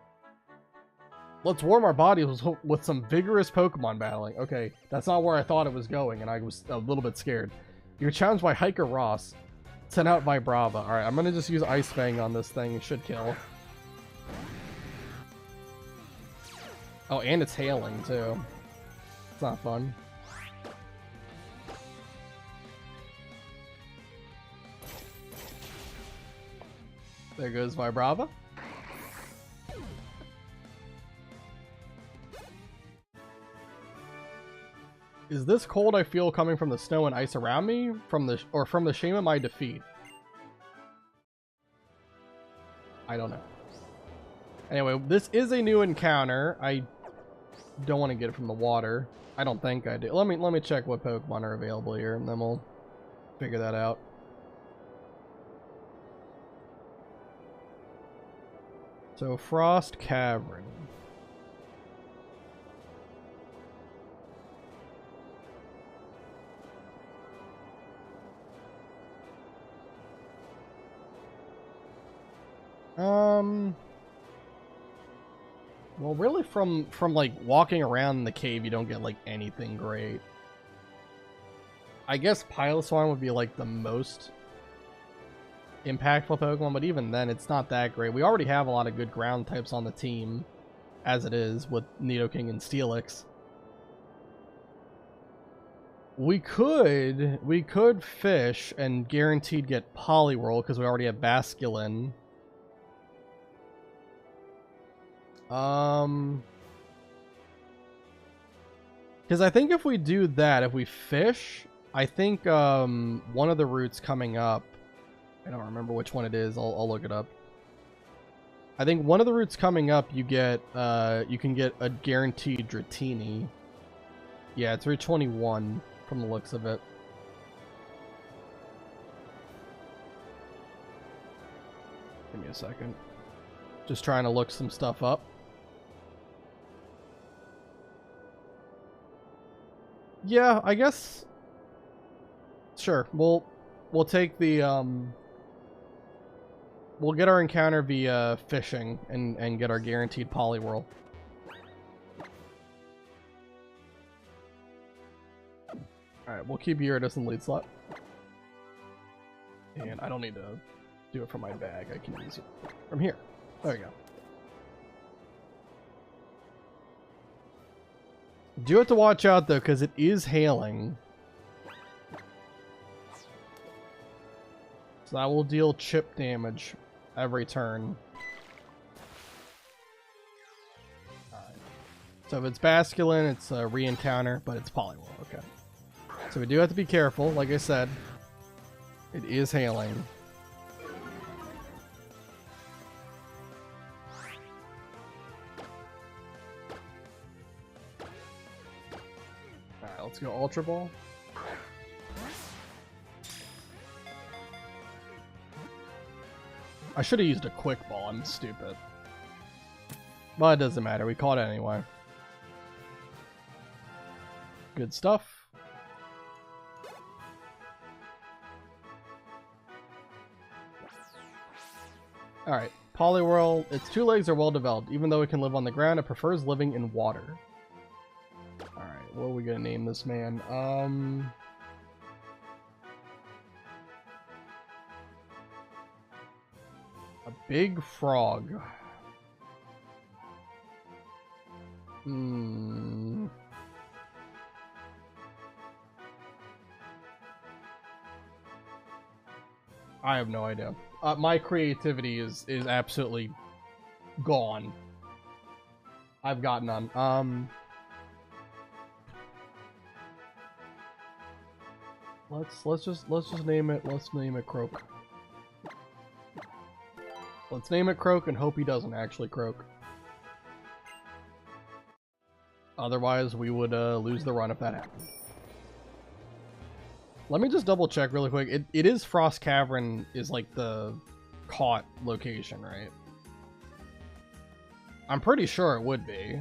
our bodies with some vigorous Pokemon battling. Okay, that's not where I thought it was going, and I was a little bit scared. You're challenged by Hiker Ross. Send out Vibrava. Alright, I'm gonna just use Ice Fang on this thing. It should kill. Oh, and it's hailing, too. It's not fun. There goes Vibrava. Is this cold I feel coming from the snow and ice around me? From the shame of my defeat? I don't know. Anyway, this is a new encounter. I don't want to get it from the water. I don't think I do. Let me check what Pokemon are available here, and then we'll figure that out. So, Frost Cavern. Well, really from like walking around the cave, you don't get like anything great. I guess Piloswine would be like the most impactful Pokemon, but even then, it's not that great. We already have a lot of good ground types on the team, as it is, with Nidoking and Steelix. We could fish and guaranteed get Poliwhirl, because we already have Basculin. Because I think if we do that, if we fish, I think one of the routes coming up, I don't remember which one it is, I'll look it up. I think one of the routes coming up, you get you can get a guaranteed Dratini. Yeah, it's Route 21 from the looks of it. Give me a second. Just trying to look some stuff up. Yeah, I guess. Sure, we'll take the we'll get our encounter via fishing and get our guaranteed Poliwhirl. Alright, we'll keep Gyarados in lead slot. And I don't need to do it from my bag, I can use it from here. There you go. Do have to watch out though, because it is hailing. So that will deal chip damage every turn. Alright. So if it's Basculin, it's a re-encounter, but it's Poliwhirl. Okay. So we do have to be careful, like I said. It is hailing. Alright, let's go Ultra Ball. I should have used a Quick Ball, I'm stupid. But it doesn't matter, we caught it anyway. Good stuff. Alright, Poliwhirl, its two legs are well developed. Even though it can live on the ground, it prefers living in water. Alright, what are we gonna name this man? A big frog. I have no idea. My creativity is absolutely gone. I've got none. Let's just name it. Let's name it Croak. Let's name it Croak and hope he doesn't actually croak. Otherwise, we would lose the run if that happened. Let me just double check really quick. It is Frost Cavern is like the caught location, right? I'm pretty sure it would be.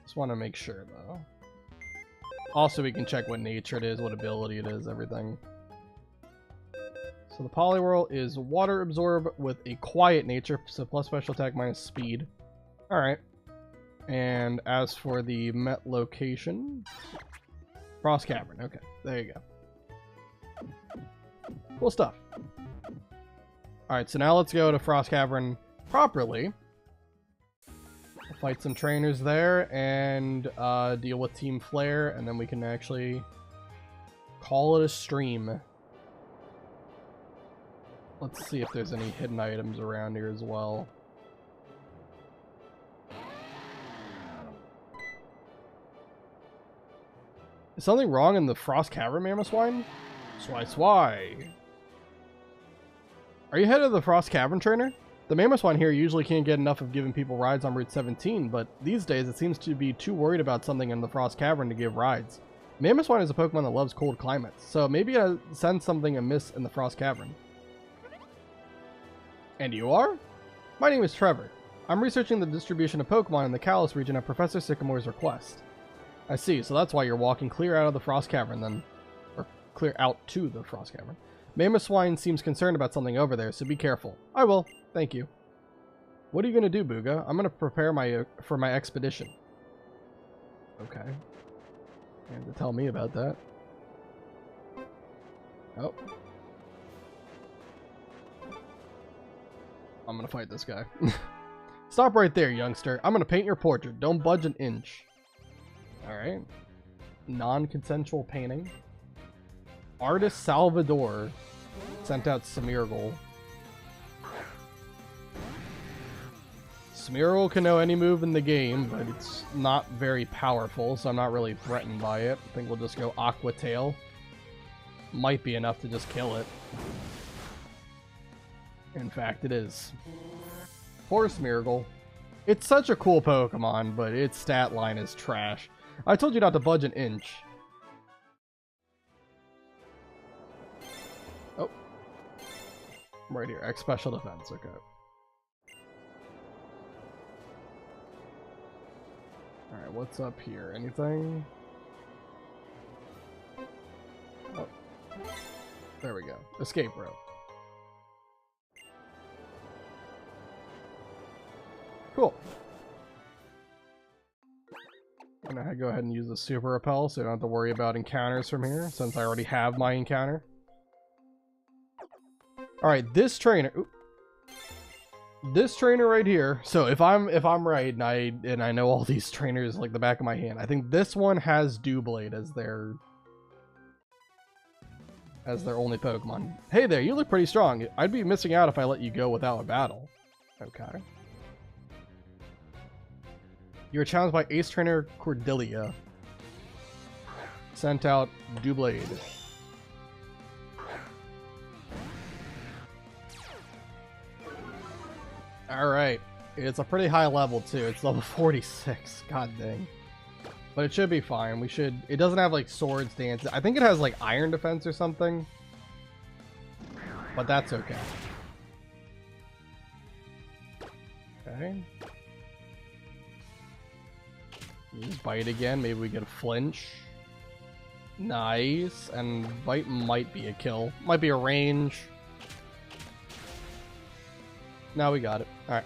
Just want to make sure though. Also, we can check what nature it is, what ability it is, everything. So the Poliwhirl is Water Absorb with a quiet nature, so plus special attack minus speed. Alright. And as for the Met location, Frost Cavern. Okay, there you go. Cool stuff. Alright, so now let's go to Frost Cavern properly. We'll fight some trainers there and deal with Team Flare, and then we can actually call it a stream. Let's see if there's any hidden items around here as well. Is something wrong in the Frost Cavern, Mamoswine? Swai. Are you head of the Frost Cavern trainer? The Mammoth Swine here usually can't get enough of giving people rides on Route 17, but these days it seems to be too worried about something in the Frost Cavern to give rides. Mammoth Swine is a Pokemon that loves cold climates, so maybe I sense something amiss in the Frost Cavern. And you are? My name is Trevor. I'm researching the distribution of Pokemon in the Kalos region at Professor Sycamore's request. I see, so that's why you're walking clear out of the Frost Cavern then. Or clear out to the Frost Cavern. Mammoth Swine seems concerned about something over there, so be careful. I will. Thank you. What are you going to do, Booga? I'm going to prepare for my expedition. Okay. You have to tell me about that. Oh. I'm going to fight this guy. Stop right there, youngster. I'm going to paint your portrait. Don't budge an inch. Alright. Non-consensual painting. Artist Salvador sent out Smeargle. Smeargle can know any move in the game, but it's not very powerful, so I'm not really threatened by it. I think we'll just go Aqua Tail. Might be enough to just kill it. In fact, it is. Poor Smeargle. It's such a cool Pokemon, but its stat line is trash. I told you not to budge an inch. Oh. Right here. X special defense. Okay. Alright, what's up here? Anything? Oh. There we go. Escape rope. Cool. I'm gonna go ahead and use the Super Repel so I don't have to worry about encounters from here, since I already have my encounter. Alright, this trainer... Oop. This trainer right here, so if I'm right and I know all these trainers like the back of my hand, I think this one has Doublade as their only Pokemon. Hey there, you look pretty strong. I'd be missing out if I let you go without a battle. Okay. You're challenged by Ace Trainer Cordelia. Sent out Doublade. Alright. It's a pretty high level too. It's level 46. God dang. But it should be fine. It doesn't have like swords dance. I think it has like iron defense or something. But that's okay. Okay. Use bite again. Maybe we get a flinch. Nice. And bite might be a kill. Might be a range. Now we got it. Alright.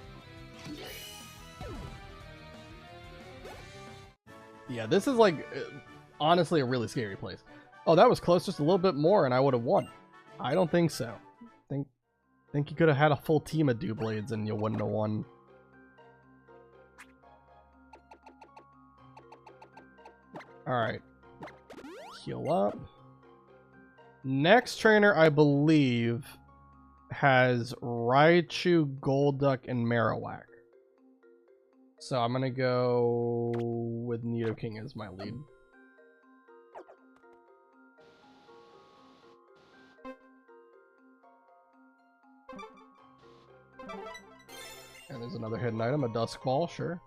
Yeah, this is like, honestly, a really scary place. Oh, that was close, just a little bit more, and I would have won. I don't think so. Think you could have had a full team of Doublades and you wouldn't have won. Alright. Heal up. Next trainer, I believe, has Raichu, Golduck, and Marowak. So I'm gonna go with Nidoking as my lead. And there's another hidden item, a Dusk Ball, sure.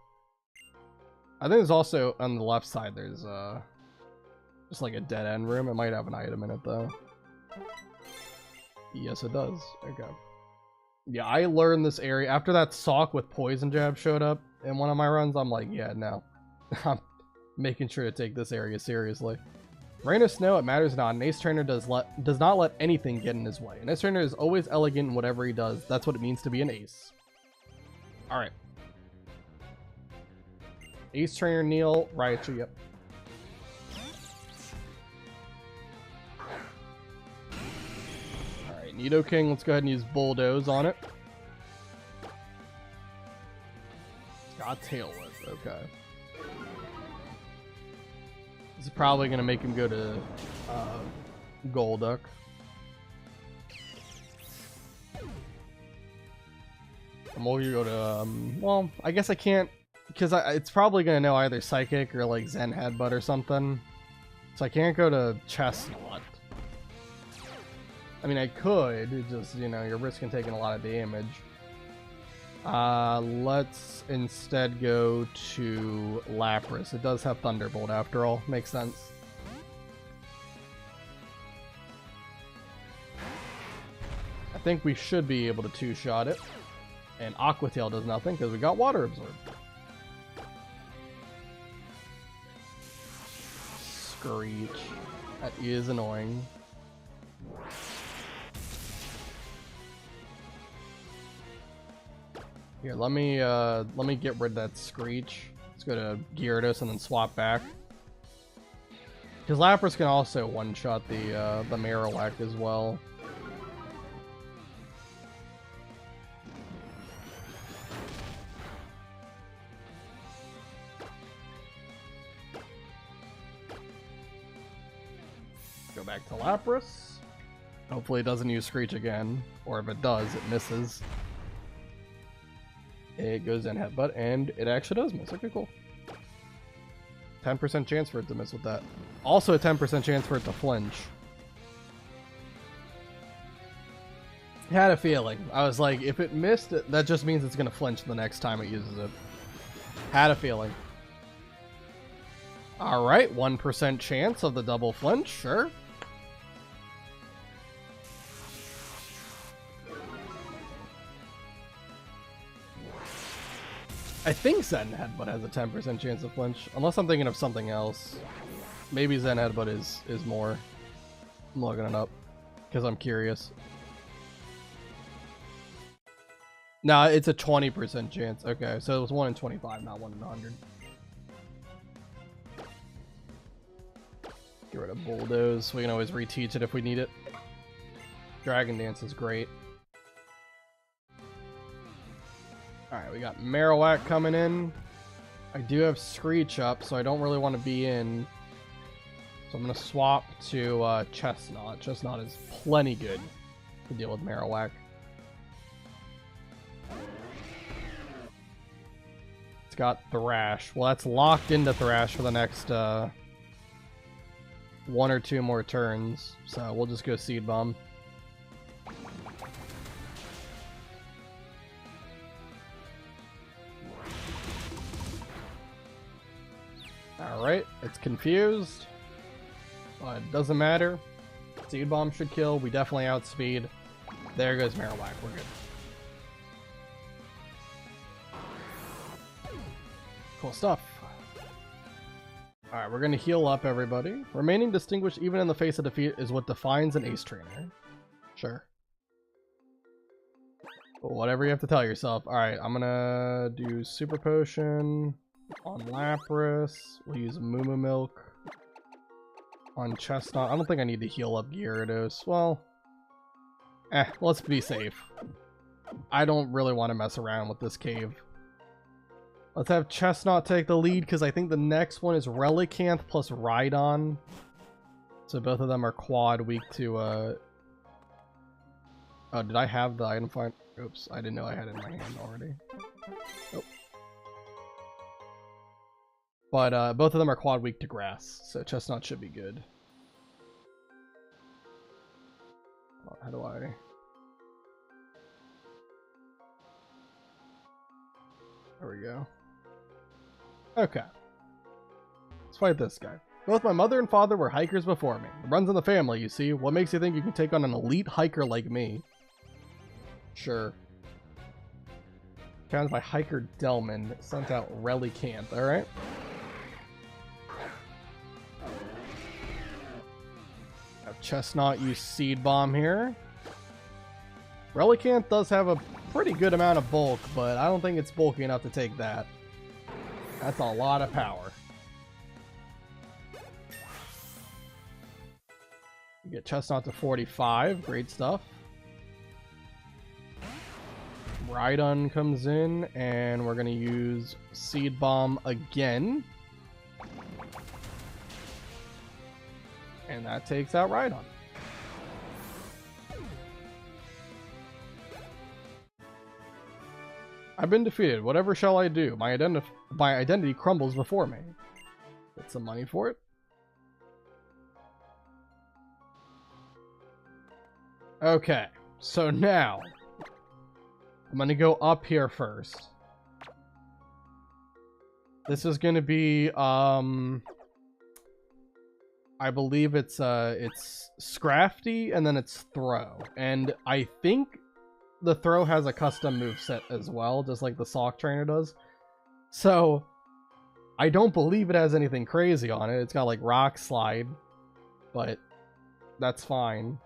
I think there's also, on the left side, there's just like a dead end room. It might have an item in it though. Yes, it does. Okay. Yeah, I learned this area. After that Sock with Poison Jab showed up in one of my runs, I'm like, yeah, no. I'm making sure to take this area seriously. Rain or snow, it matters not. An Ace Trainer does not let anything get in his way. An Ace Trainer is always elegant in whatever he does. That's what it means to be an ace. Alright. Ace Trainer, Neil, Raichu, yep. Alright, Nidoking, let's go ahead and use Bulldoze on it. Got Tail Whip, okay. This is probably going to make him go to Golduck. I'm going to go to, well, I guess I can't, because it's probably going to know either Psychic or like Zen Headbutt or something. So I can't go to Chestnut. I mean, I could, it just, you know, you're risking taking a lot of damage. Let's instead go to Lapras. It does have Thunderbolt after all. Makes sense. I think we should be able to two-shot it. And Aqua Tail does nothing because we got Water Absorb. Screech. That is annoying. Here, let me get rid of that Screech. Let's go to Gyarados and then swap back. Because Lapras can also one-shot the Marowak as well. Go back to Lapras. Hopefully it doesn't use Screech again. Or if it does, it misses. It goes in Headbutt, and it actually does miss. Okay, cool. 10% chance for it to miss with that. Also a 10% chance for it to flinch. I had a feeling. I was like, if it missed, that just means it's going to flinch the next time it uses it. Had a feeling. Alright, 1% chance of the double flinch, sure. I think Zen Headbutt has a 10% chance of flinch, unless I'm thinking of something else. Maybe Zen Headbutt is more. I'm looking it up, because I'm curious. No, it's a 20% chance. Okay, so it was 1 in 25, not 1 in 100. Get rid of Bulldoze. We can always reteach it if we need it. Dragon Dance is great. Alright, we got Marowak coming in. I do have Screech up, so I don't really want to be in. So I'm going to swap to Chestnut. Chestnut is plenty good to deal with Marowak. It's got Thrash. Well, that's locked into Thrash for the next 1 or 2 more turns. So we'll just go Seed Bomb. Alright, it's confused. But it doesn't matter. Seed Bomb should kill. We definitely outspeed. There goes Marowak. We're good. Cool stuff. Alright, we're going to heal up everybody. Remaining distinguished even in the face of defeat is what defines an ace trainer. Sure. But whatever you have to tell yourself. Alright, I'm going to do Super Potion on Lapras. We'll use Moo Moo Milk on Chestnut. I don't think I need to heal up Gyarados. Well, let's be safe. I don't really want to mess around with this cave. Let's have Chestnut take the lead, because I think the next one is Relicanth plus Rhydon. So both of them are quad weak to, Oh, did I have the item find? Oops, I didn't know I had it in my hand already. Nope. But both of them are quad weak to grass, so Chestnut should be good. How do I... There we go. Okay. Let's fight this guy. Both my mother and father were hikers before me. It runs in the family, you see. What makes you think you can take on an elite hiker like me? Sure. Challenged by hiker Delman, sent out Relicanth, alright? Have Chestnut use Seed Bomb here. Relicanth does have a pretty good amount of bulk, but I don't think it's bulky enough to take that. That's a lot of power. You get Chestnut to 45. Great stuff. Rhydon comes in, and we're going to use Seed Bomb again. And that takes out Rhydon. I've been defeated. Whatever shall I do? My identity crumbles before me. Get some money for it. Okay, so now I'm gonna go up here first. This is gonna be I believe it's Scrafty and then it's Throw. And I think the Throw has a custom move set as well, just like the Sock Trainer does. So I don't believe it has anything crazy on it. It's got like Rock Slide, but that's fine.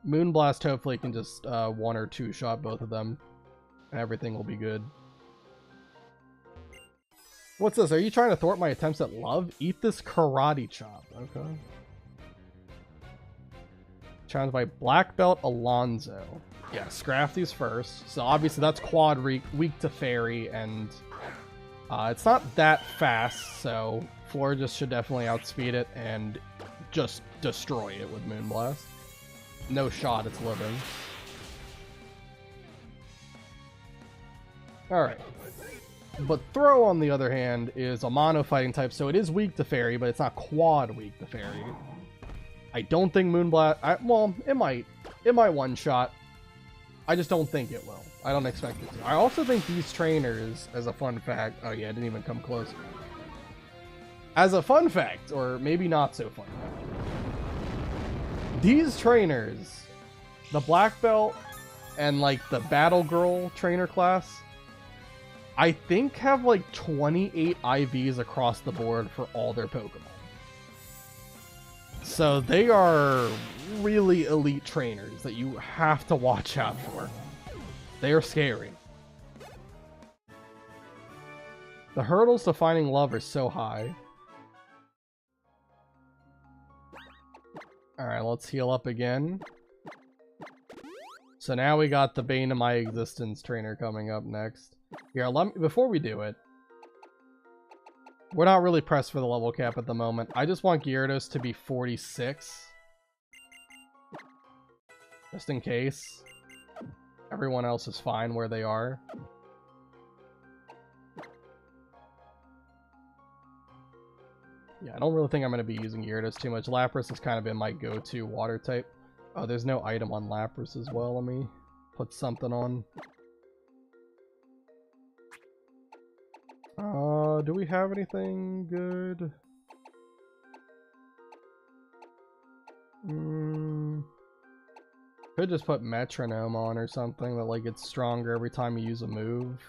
Moonblast hopefully can just 1 or 2 shot both of them, and everything will be good. What's this? Are you trying to thwart my attempts at love? Eat this karate chop. Okay. Challenged by Black Belt Alonzo. Yeah, Scrafty's first. So obviously that's quad weak to fairy, and it's not that fast, so Florges should definitely outspeed it and just destroy it with Moonblast. No shot, it's living. Alright. But Throw, on the other hand, is a mono fighting type, so it is weak to fairy, but it's not quad weak to fairy. I don't think Moonblast... well, it might. It might one-shot. I just don't think it will. I don't expect it to. I also think these trainers, as a fun fact... oh yeah, it didn't even come close. As a fun fact, or maybe not so fun fact, these trainers, the Black Belt and like the Battle Girl trainer class, I think have like 28 IVs across the board for all their Pokemon. So they are really elite trainers that you have to watch out for. They are scary. The hurdles to finding love are so high. Alright, let's heal up again. So now we got the Bane of My Existence trainer coming up next. Here, before we do it, we're not really pressed for the level cap at the moment. I just want Gyarados to be 46. Just in case. Everyone else is fine where they are. Yeah, I don't really think I'm going to be using Gyarados too much. Lapras has kind of been my go-to water type. Oh, there's no item on Lapras as well. Let me put something on. Do we have anything good? Could just put Metronome on or something that like gets stronger every time you use a move.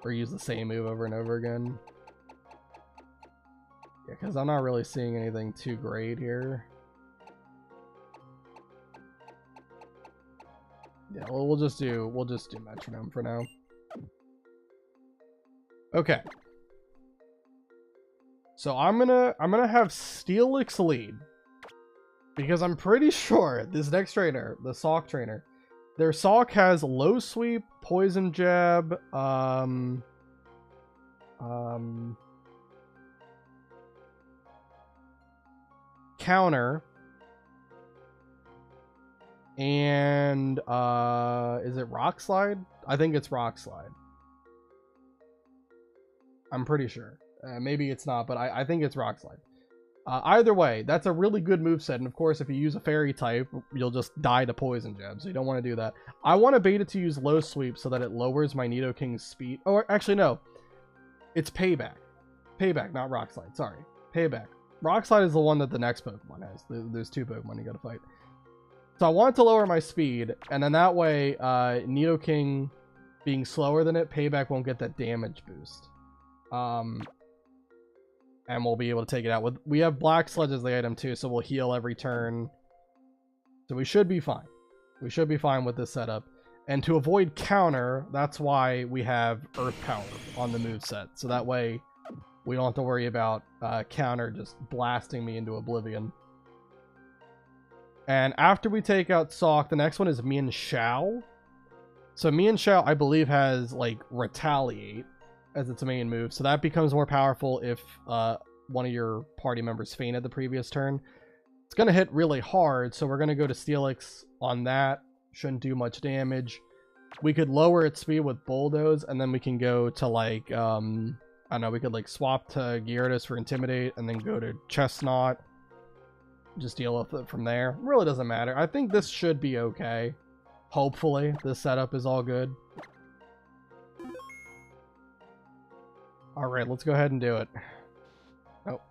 Or use the same move over and over again. Yeah, because I'm not really seeing anything too great here. Yeah, well, we'll just do Metronome for now. Okay. So I'm gonna have Steelix lead. Because I'm pretty sure this next trainer, the Sock trainer, their Sock has low sweep, poison jab, counter, and is it Rock Slide? I think it's Rock Slide. I'm pretty sure. Maybe it's not, but I think it's Rock Slide. Either way, that's a really good moveset, and of course, if you use a fairy type, you'll just die to poison jab, so you don't want to do that. I want to bait it to use low sweep so that it lowers my Nidoking's speed. Oh, actually, no. It's Payback. Payback, not Rock Slide. Sorry. Payback. Rock Slide is the one that the next Pokemon has. There's 2 Pokemon you gotta fight. So I want it to lower my speed, and then that way, Nidoking being slower than it, Payback won't get that damage boost. And we'll be able to take it out. We have Black Sludge as the item too, so we'll heal every turn. So we should be fine. We should be fine with this setup. And to avoid counter, that's why we have Earth Power on the moveset. So that way, we don't have to worry about counter just blasting me into oblivion. And after we take out Sock, the next one is Mian Xiao. So Mian Xiao, I believe, has like Retaliate as its main move, so that becomes more powerful if one of your party members fainted the previous turn. It's going to hit really hard, so we're going to go to Steelix on that. Shouldn't do much damage. We could lower its speed with Bulldoze, and then we can go to like, I don't know, we could like swap to Gyarados for Intimidate, and then go to Chestnut. just deal with it from there. It really doesn't matter. I think this should be okay. Hopefully, this setup is all good. Alright, let's go ahead and do it. Oh.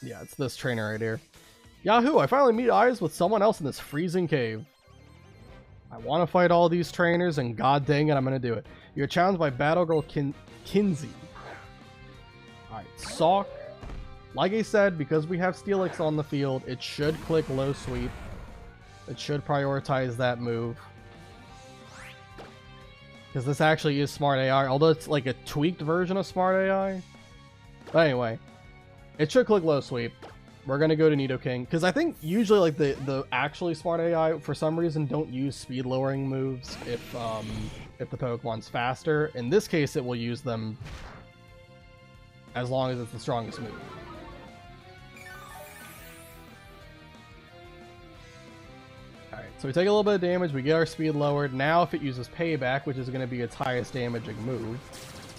Yeah, it's this trainer right here. Yahoo! I finally meet eyes with someone else in this freezing cave. I want to fight all these trainers, and god dang it, I'm going to do it. You're challenged by Battlegirl Kinsey. Alright, Sock. Like I said, because we have Steelix on the field, it should click low sweep. It should prioritize that move. Because this actually is Smart AI, although it's like a tweaked version of Smart AI. But anyway, it should click low sweep. We're going to go to Nidoking, because I think usually like the actually Smart AI, for some reason, don't use speed lowering moves if the Pokemon's faster. In this case, it will use them as long as it's the strongest move. Alright, so we take a little bit of damage, we get our speed lowered. Now if it uses Payback, which is going to be its highest damaging move,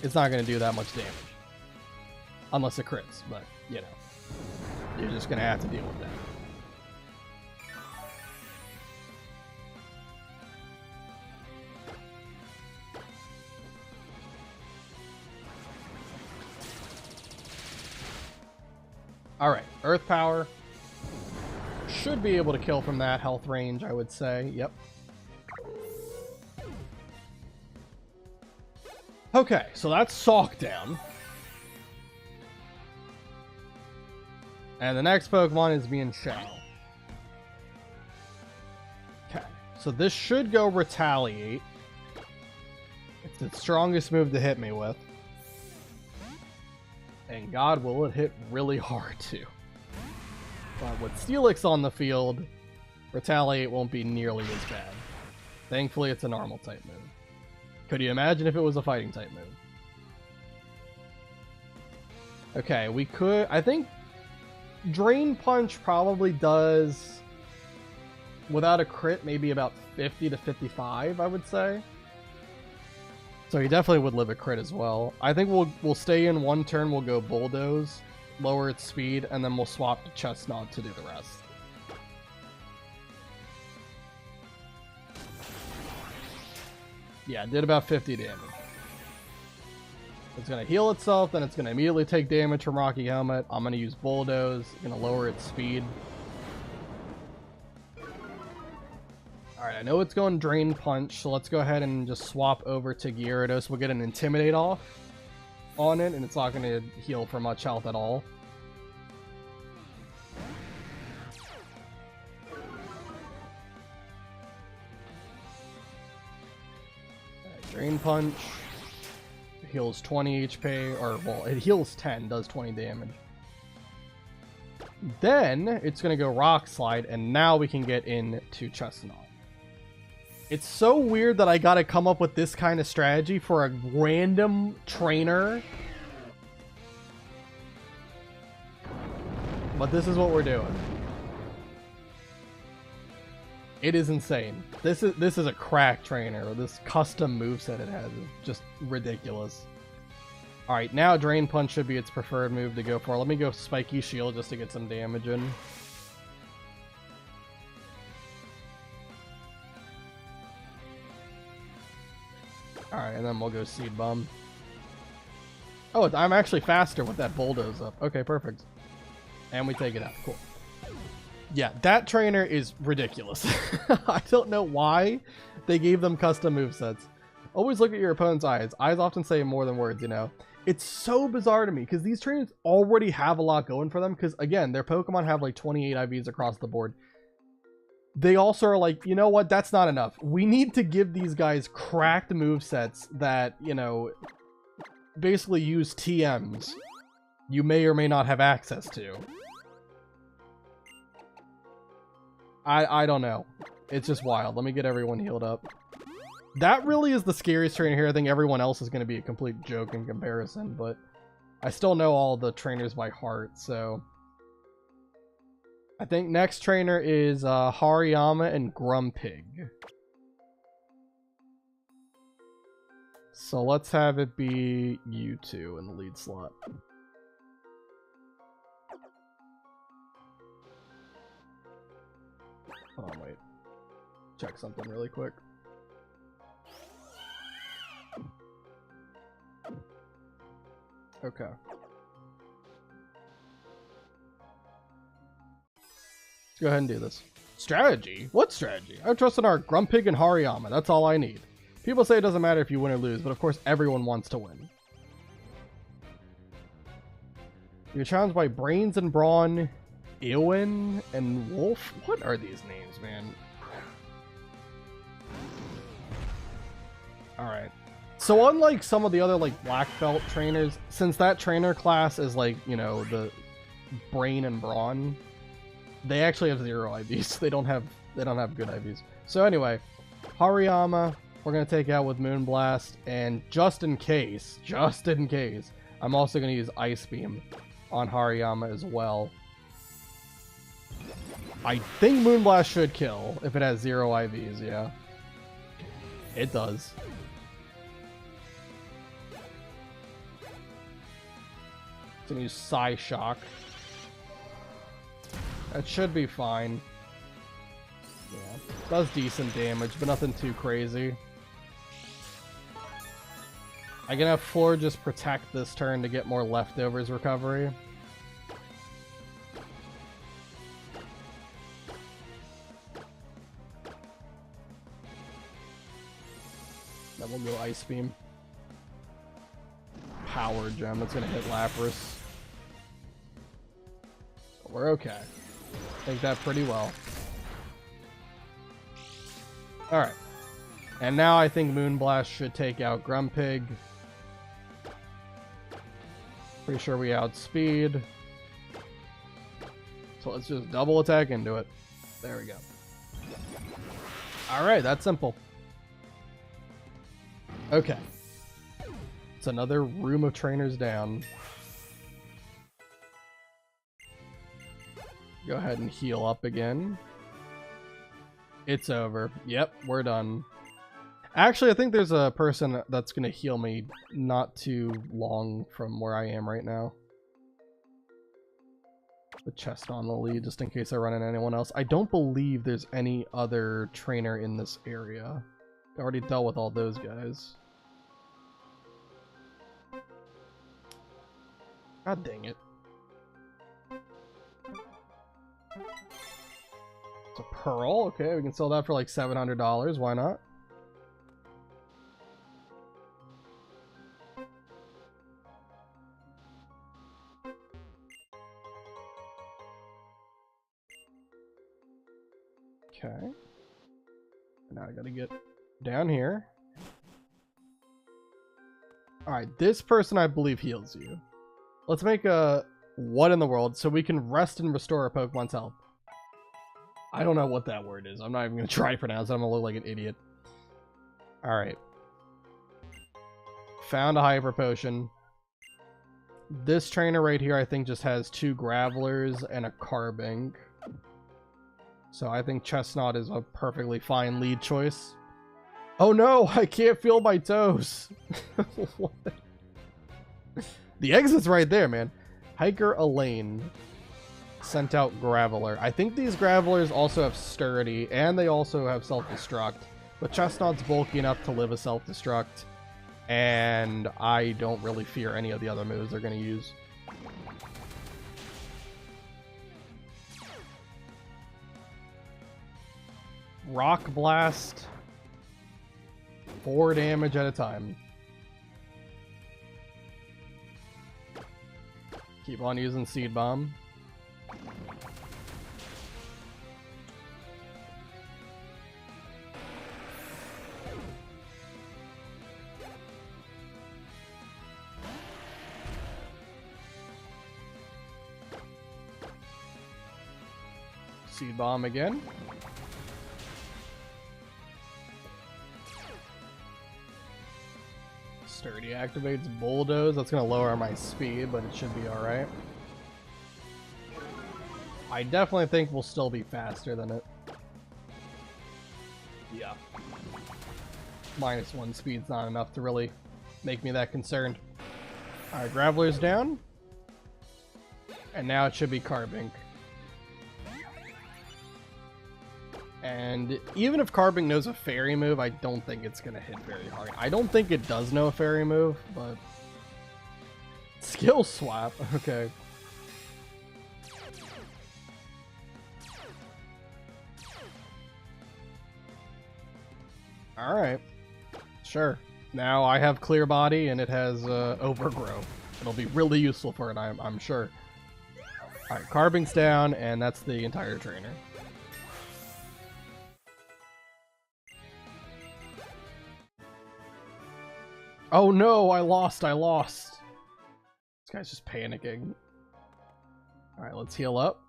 it's not going to do that much damage. Unless it crits, but, you know. You're just going to have to deal with that. Alright, Earth Power. Should be able to kill from that health range, I would say. Yep. Okay, so that's Sock down. And the next Pokemon is being Shell. Okay, so this should go Retaliate. It's its strongest move to hit me with. And God, will it hit really hard too. But with Steelix on the field, Retaliate won't be nearly as bad. Thankfully, it's a normal type move. Could you imagine if it was a fighting type move? Okay, we could... I think Drain Punch probably does, without a crit, maybe about 50 to 55, I would say. So he definitely would live a crit as well. I think we'll stay in one turn, we'll go Bulldoze, lower its speed, and then we'll swap to Chestnut to do the rest. Yeah, it did about 50 damage. It's going to heal itself, then it's going to immediately take damage from Rocky Helmet. I'm going to use Bulldoze, going to lower its speed. Alright, I know it's going Drain Punch, so let's go ahead and just swap over to Gyarados. We'll get an Intimidate off on it, and it's not going to heal for much health at all. Drain Punch. Heals 20 HP, or, well, it heals 10, does 20 damage. Then, it's going to go Rock Slide, and now we can get into Chestnut. It's so weird that I gotta come up with this kind of strategy for a random trainer. But this is what we're doing. It is insane. This is a crack trainer. This custom moveset it has is just ridiculous. Alright, now Drain Punch should be its preferred move to go for. Let me go Spiky Shield just to get some damage in. Alright, and then we'll go Seed Bomb. Oh, I'm actually faster with that Bulldoze up. Okay, perfect. And we take it out. Cool. Yeah, that trainer is ridiculous. I don't know why they gave them custom movesets. Always look at your opponent's eyes. Eyes often say more than words, you know. It's so bizarre to me because these trainers already have a lot going for them because, again, their Pokemon have like 28 IVs across the board. They also are like, you know what, that's not enough. We need to give these guys cracked movesets that, you know, basically use TMs you may or may not have access to. I don't know. It's just wild. Let me get everyone healed up. That really is the scariest trainer here. I think everyone else is going to be a complete joke in comparison, but I still know all the trainers by heart, so... I think next trainer is Hariyama and Grumpig. So let's have it be you two in the lead slot. Hold on, wait. Check something really quick. Okay. Let's go ahead and do this. Strategy? What strategy? I trust in our Grumpig and Hariyama. That's all I need. People say it doesn't matter if you win or lose, but of course everyone wants to win. You're challenged by Brains and Brawn, Eowyn, and Wolf? What are these names, man? Alright. So unlike some of the other, like, black belt trainers, since that trainer class is, like, you know, the Brain and Brawn, they actually have 0 IVs. They don't have good IVs. So anyway, Hariyama, we're gonna take out with Moonblast, and just in case, I'm also gonna use Ice Beam on Hariyama as well. I think Moonblast should kill if it has 0 IVs, yeah. It does. It's gonna use Psy Shock. That should be fine. Yeah, does decent damage, but nothing too crazy. I can have Floor just protect this turn to get more leftovers recovery. Then we'll go Ice Beam. Power Gem, that's gonna hit Lapras. But we're okay. Take that pretty well. Alright. And now I think Moonblast should take out Grumpig. Pretty sure we outspeed. So let's just double attack into it. There we go. Alright, that's simple. Okay. It's another room of trainers down. Go ahead and heal up again. It's over. Yep, we're done. Actually, I think there's a person that's going to heal me not too long from where I am right now. The chest on the lead, just in case I run into anyone else. I don't believe there's any other trainer in this area. I already dealt with all those guys. God dang it. It's a pearl. Okay, we can sell that for like $700. Why not? Okay. Now I gotta get down here. Alright, this person I believe heals you. Let's make a what in the world so we can rest and restore a Pokemon's health. I don't know what that word is. I'm not even gonna try to pronounce it. I'm gonna look like an idiot. Alright. Found a Hyper Potion. This trainer right here I think just has 2 Gravelers and a Carbink. So I think Chestnut is a perfectly fine lead choice. Oh no, I can't feel my toes. What? The exit's right there, man. Hiker Elaine sent out Graveler. I think these Gravelers also have Sturdy, and they also have Self-Destruct. But Chestnut's bulky enough to live a Self-Destruct, and I don't really fear any of the other moves they're going to use. Rock Blast. 4 damage at a time. Keep on using Seed Bomb. Seed Bomb again. Sturdy activates Bulldoze. That's going to lower my speed, but it should be alright. I definitely think we'll still be faster than it. Yeah. -1 speed's not enough to really make me that concerned. Alright, Graveler's down. And now it should be Carbink. And even if Carbing knows a fairy move, I don't think it's going to hit very hard. I don't think it does know a fairy move, but... Skill swap, okay. Alright. Sure. Now I have Clear Body and it has Overgrow. It'll be really useful for it, I'm sure. Alright, Carbing's down, and that's the entire trainer. Oh no, I lost. This guy's just panicking. Alright, let's heal up.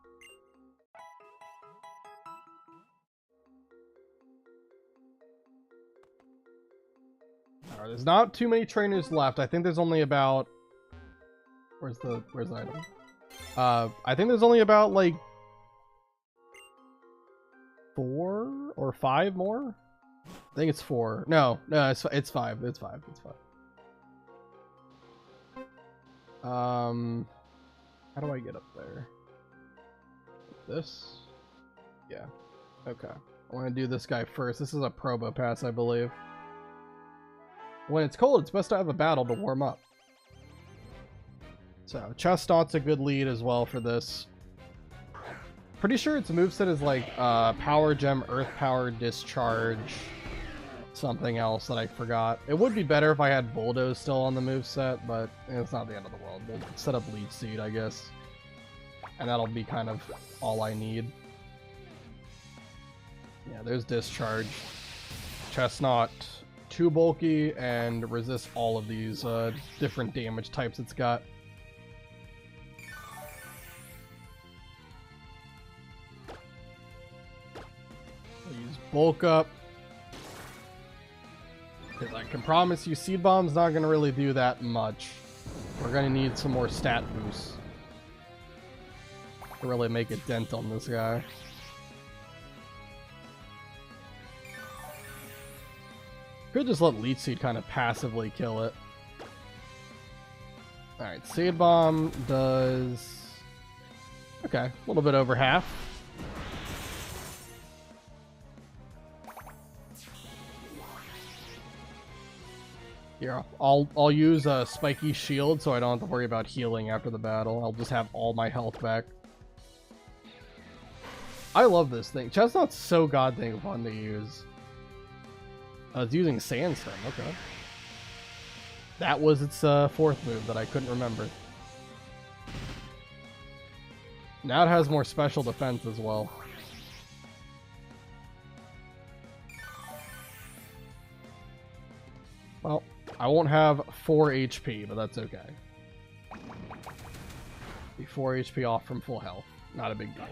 Alright, there's not too many trainers left. I think there's only about... Where's the item? I think there's only about, like... 4 or 5 more? I think it's 4. No, it's 5. It's 5. How do I get up there? This? Yeah. Okay. I want to do this guy first. This is a Probo pass, I believe. When it's cold, it's best to have a battle to warm up. So, Chestnut's a good lead as well for this. Pretty sure its moveset is like Power Gem, Earth Power, Discharge, something else that I forgot. It would be better if I had Bulldoze still on the moveset, but it's not the end of the world. We'll set up Leech Seed, I guess. And that'll be kind of all I need. Yeah, there's Discharge. Chestnut, too bulky, and resists all of these different damage types it's got. Use Bulk Up. Because I can promise you Seed Bomb's not going to really do that much. We're going to need some more stat boosts to really make a dent on this guy. Could just let Leech Seed kind of passively kill it. Alright, Seed Bomb does... Okay, a little bit over half. Here, I'll use a spiky shield so I don't have to worry about healing after the battle. I'll just have all my health back. I love this thing. Chestnut's so goddamn fun to use. It's using Sandstorm, okay. That was its fourth move that I couldn't remember. Now it has more special defense as well. Well, I won't have 4 HP, but that's okay. Be 4 HP off from full health. Not a big deal.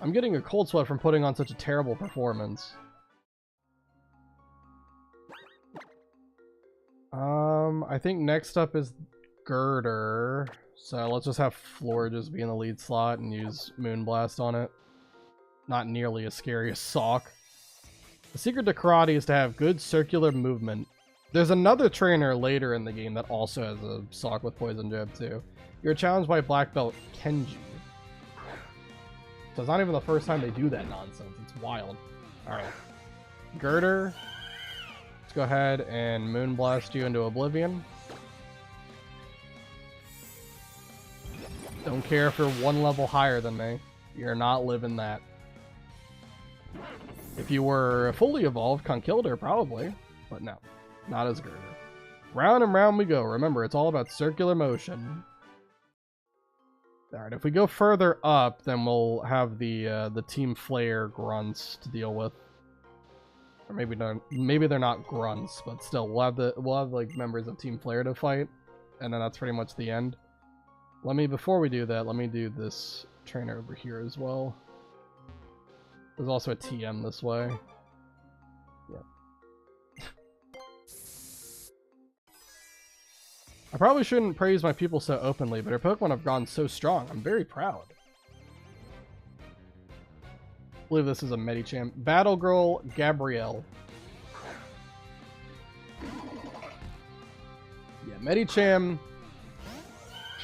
I'm getting a cold sweat from putting on such a terrible performance. I think next up is Girder. So let's just have Floor just be in the lead slot and use Moonblast on it. Not nearly as scary as Sock. The secret to karate is to have good circular movement. There's another trainer later in the game that also has a Sock with Poison Jab too. You're challenged by Black Belt Kenji. So it's not even the first time they do that nonsense. It's wild. Alright. Girder. Let's go ahead and Moonblast you into Oblivion. Don't care if you're 1 level higher than me. You're not living that. If you were fully evolved, Conkeldurr probably. But no. Not as Girder. Round and round we go. Remember, it's all about circular motion. Alright, if we go further up, then we'll have the Team Flare grunts to deal with. Or maybe they're not grunts, but still, we'll have like members of Team Flare to fight, and then that's pretty much the end. Before we do that, let me do this trainer over here as well. There's also a TM this way. Yeah. I probably shouldn't praise my people so openly, but her Pokemon have gone so strong. I'm very proud. I believe this is a Medicham. Battle Girl Gabrielle. Yeah, Medicham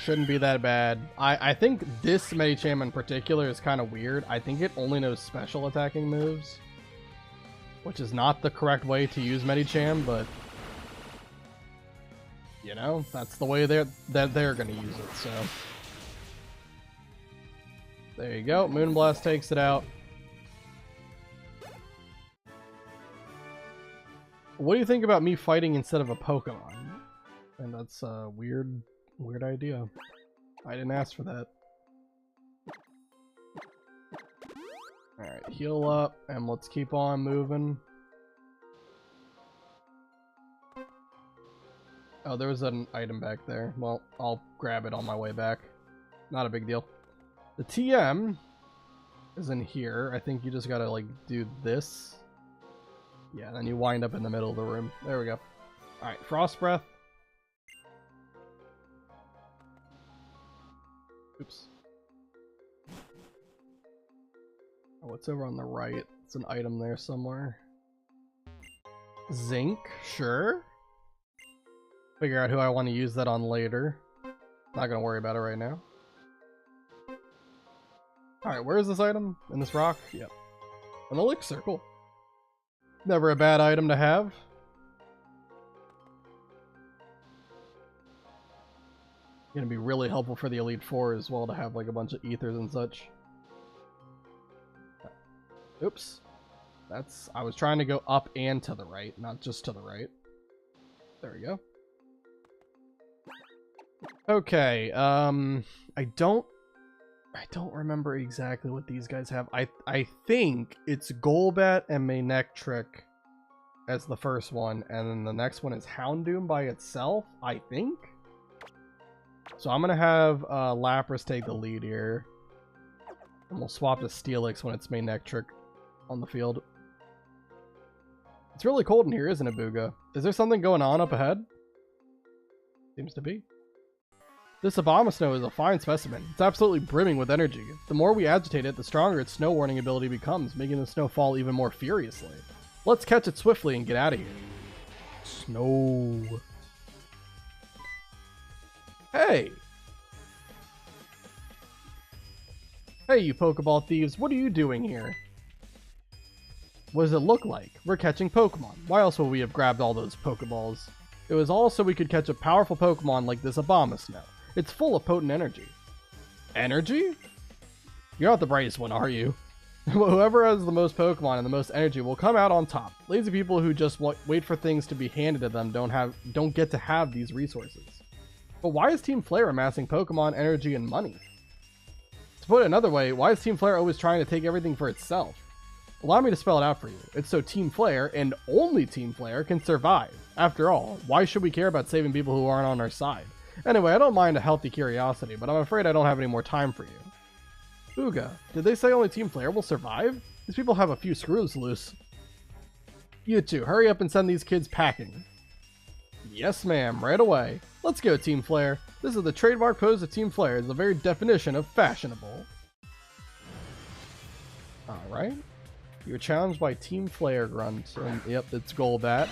shouldn't be that bad. I think this Medicham in particular is kind of weird. I think it only knows special attacking moves, which is not the correct way to use Medicham, but you know, that's the way they're going to use it, so. There you go. Moonblast takes it out. What do you think about me fighting instead of a Pokemon? And that's a weird idea. I didn't ask for that. Alright, heal up, and let's keep on moving. Oh, there was an item back there. Well, I'll grab it on my way back. Not a big deal. The TM is in here. I think you just gotta, like, do this. Yeah, then you wind up in the middle of the room. There we go. Alright, Frost Breath. Oops. Oh, what's over on the right? It's an item there somewhere. Zinc, sure. Figure out who I want to use that on later. Not gonna worry about it right now. Alright, where is this item? In this rock? Yep. An elixir, cool. Never a bad item to have. Gonna be really helpful for the Elite Four as well to have like a bunch of ethers and such. Oops. I was trying to go up and to the right, not just to the right. There we go. Okay, I don't remember exactly what these guys have. I think it's Golbat and Manectric as the first one, and then the next one is Houndoom by itself, I think. So I'm gonna have Lapras take the lead here, and we'll swap to Steelix when it's Manectric on the field. It's really cold in here, isn't it, Booga? Is there something going on up ahead? Seems to be. This Abomasnow is a fine specimen. It's absolutely brimming with energy. The more we agitate it, the stronger its snow warning ability becomes, making the snow fall even more furiously. Let's catch it swiftly and get out of here. Snow. Hey! Hey, you Pokeball thieves, what are you doing here? What does it look like? We're catching Pokemon. Why else would we have grabbed all those Pokeballs? It was all so we could catch a powerful Pokemon like this Abomasnow. It's full of potent energy. Energy? You're not the brightest one, are you? Whoever has the most Pokemon and the most energy will come out on top. Lazy people who just wait for things to be handed to them don't get to have these resources. But why is Team Flare amassing Pokemon, energy, and money? To put it another way, why is Team Flare always trying to take everything for itself? Allow me to spell it out for you. It's so Team Flare, and only Team Flare, can survive. After all, why should we care about saving people who aren't on our side? Anyway, I don't mind a healthy curiosity, but I'm afraid I don't have any more time for you. Booga, did they say only Team Flare will survive? These people have a few screws loose. You two, hurry up and send these kids packing. Yes, ma'am, right away. Let's go, Team Flare. This is the trademark pose of Team Flare. It's the very definition of fashionable. Alright. You're challenged by Team Flare Grunt. And, yep, it's Golbat.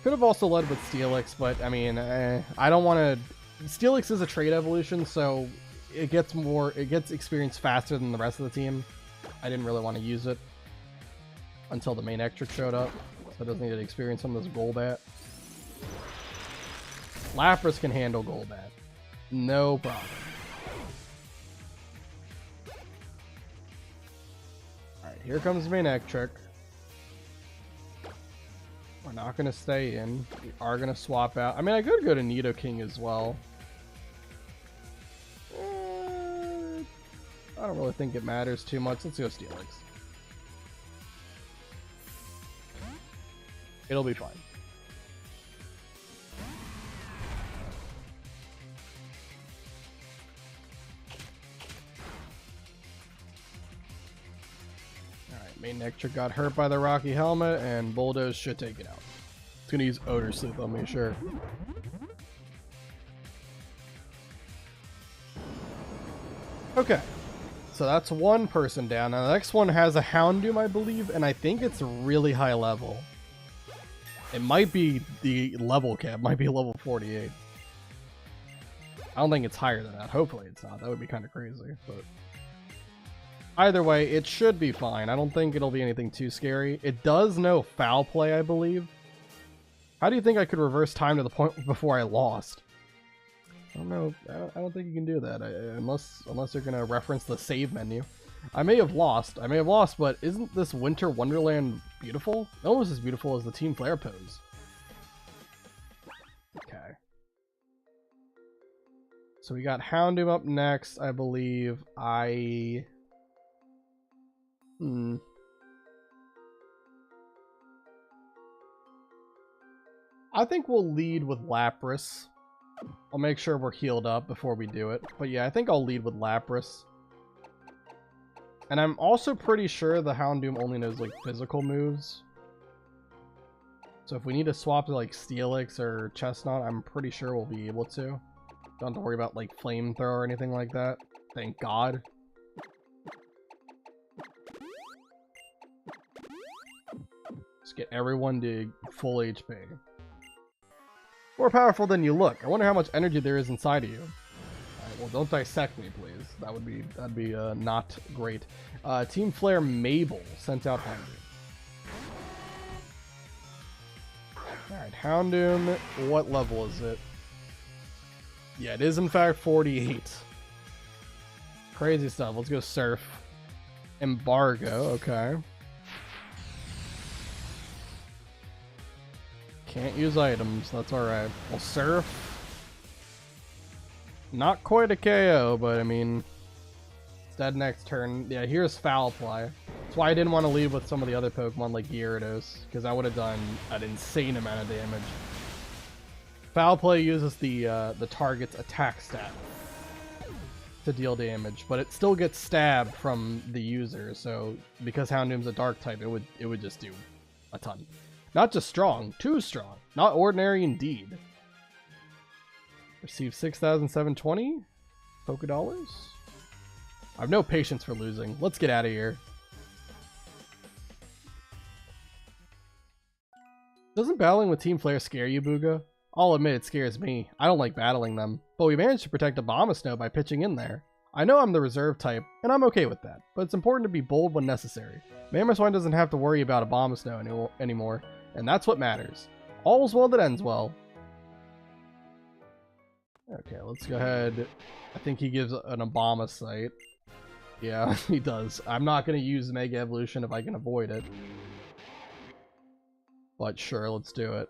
Could have also led with Steelix, but I mean, I don't want to. Steelix is a trait evolution, so it gets experience faster than the rest of the team. I didn't really want to use it until the Manectric showed up, so it doesn't need experience from this Golbat. Lapras can handle Golbat, no problem. All right, here comes Manectric. We're not going to stay in. We are going to swap out. I mean, I could go to Nidoking as well. I don't really think it matters too much. Let's go Steelix. It'll be fine. Manectric got hurt by the Rocky Helmet, and Bulldoze should take it out. It's gonna use Odor Sleuth on me, sure. Okay, so that's one person down. Now the next one has a Houndoom, I believe, and I think it's really high level. It might be the level cap, might be level 48. I don't think it's higher than that. Hopefully it's not. That would be kind of crazy. But either way, it should be fine. I don't think it'll be anything too scary. It does know foul play, I believe. How do you think I could reverse time to the point before I lost? I don't know. I don't think you can do that unless you're gonna reference the save menu. I may have lost, but isn't this Winter Wonderland beautiful? Almost as beautiful as the Team Flare pose. Okay. So we got Houndoom up next, I believe. I think we'll lead with Lapras. I'll make sure we're healed up before we do it. But yeah, I think I'll lead with Lapras. And I'm also pretty sure the Houndoom only knows, like, physical moves. So if we need to swap to, like, Steelix or Chestnut, I'm pretty sure we'll be able to. Don't have to worry about, like, Flamethrower or anything like that. Thank God. Just get everyone to full HP. More powerful than you look. I wonder how much energy there is inside of you. Alright, well, don't dissect me, please. That'd be not great. Team Flare Mabel sent out Houndoom. Alright, Houndoom, what level is it? Yeah, it is in fact 48. Crazy stuff. Let's go Surf. Embargo, okay. Can't use items, that's alright. Well, Surf. Not quite a KO, but I mean, it's dead next turn. Yeah, here's Foul Play. That's why I didn't want to lead with some of the other Pokemon like Gyarados, because I would have done an insane amount of damage. Foul Play uses the target's attack stat to deal damage, but it still gets stabbed from the user, so because Houndoom's a dark type, it would just do a ton. Not just strong, too strong. Not ordinary indeed. Receive 6,720 Pokedollars. I have no patience for losing. Let's get out of here. Doesn't battling with Team Flare scare you, Booga? I'll admit it scares me. I don't like battling them. But we managed to protect Abomasnow by pitching in there. I know I'm the reserve type, and I'm okay with that. But it's important to be bold when necessary. Mamoswine doesn't have to worry about Abomasnow anymore. And that's what matters. All's well that ends well. Okay, let's go ahead. I think he gives an Abomasite. Yeah, he does. I'm not going to use Mega Evolution if I can avoid it. But sure, let's do it.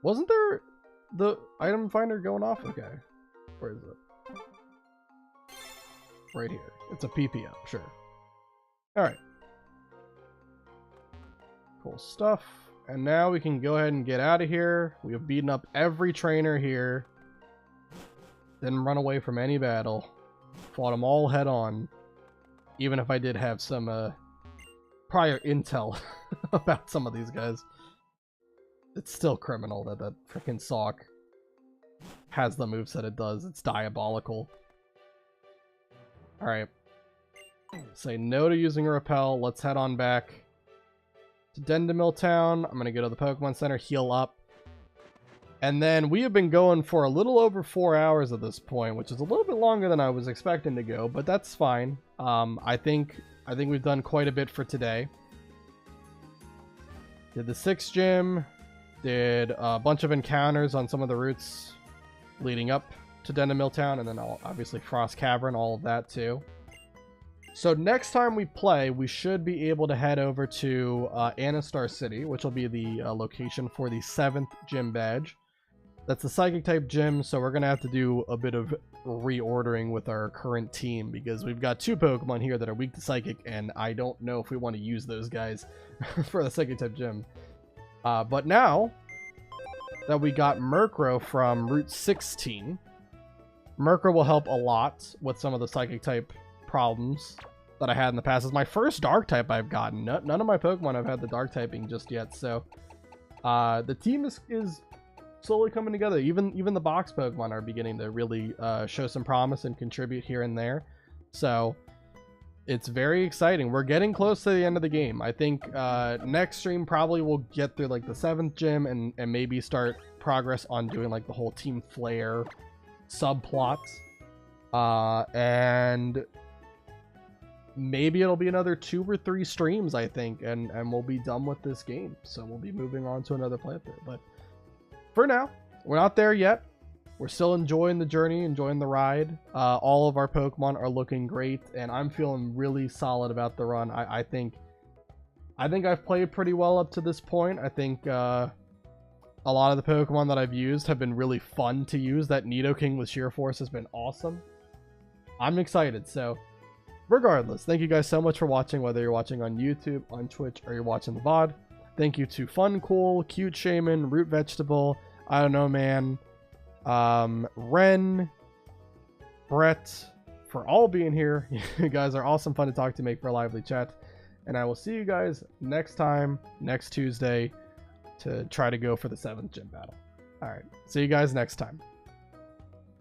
Wasn't there the item finder going off? Okay. Where is it? Right here. It's a PP up, sure. Alright. Cool stuff. And now we can go ahead and get out of here. We have beaten up every trainer here. Didn't run away from any battle. Fought them all head on. Even if I did have some prior intel about some of these guys. It's still criminal that that freaking Sock has the moveset it does. It's diabolical. Alright. Say no to using a repel. Let's head on back to Dendemil Town. I'm going to go to the Pokemon Center, heal up. And then we have been going for a little over 4 hours at this point, which is a little bit longer than I was expecting to go, but that's fine. I think we've done quite a bit for today. Did the 6th gym, did a bunch of encounters on some of the routes leading up to Dendemil Town, and then obviously Frost Cavern, all of that too. So next time we play, we should be able to head over to Anastar City, which will be the location for the 7th gym badge. That's the Psychic type gym, so we're going to have to do a bit of reordering with our current team, because we've got 2 Pokemon here that are weak to Psychic, and I don't know if we want to use those guys for the Psychic type gym. But now that we got Murkrow from Route 16, Murkrow will help a lot with some of the Psychic type problems that I had in the past. It's my first dark type I've gotten. None of my Pokemon have had the dark typing just yet, so the team is slowly coming together. Even the box Pokemon are beginning to really show some promise and contribute here and there, so it's very exciting. We're getting close to the end of the game. I think next stream probably we'll get through like the 7th gym and maybe start progress on doing like the whole Team Flare subplots. And maybe it'll be another 2 or 3 streams, I think, and we'll be done with this game. So we'll be moving on to another playthrough. But for now, we're not there yet. We're still enjoying the journey, enjoying the ride. All of our Pokemon are looking great, and I'm feeling really solid about the run. I think I've played pretty well up to this point. I think a lot of the Pokemon that I've used have been really fun to use. That Nidoking with Sheer Force has been awesome. I'm excited. So regardless, thank you guys so much for watching, whether you're watching on YouTube, on Twitch, or you're watching the VOD. Thank you to Fun Cool, Cute Shaman, Root Vegetable, I don't know man, Ren, Brett, for all being here. You guys are awesome, fun to talk to, make for a lively chat. And I will see you guys next time, next Tuesday, to try to go for the 7th gym battle. Alright, see you guys next time.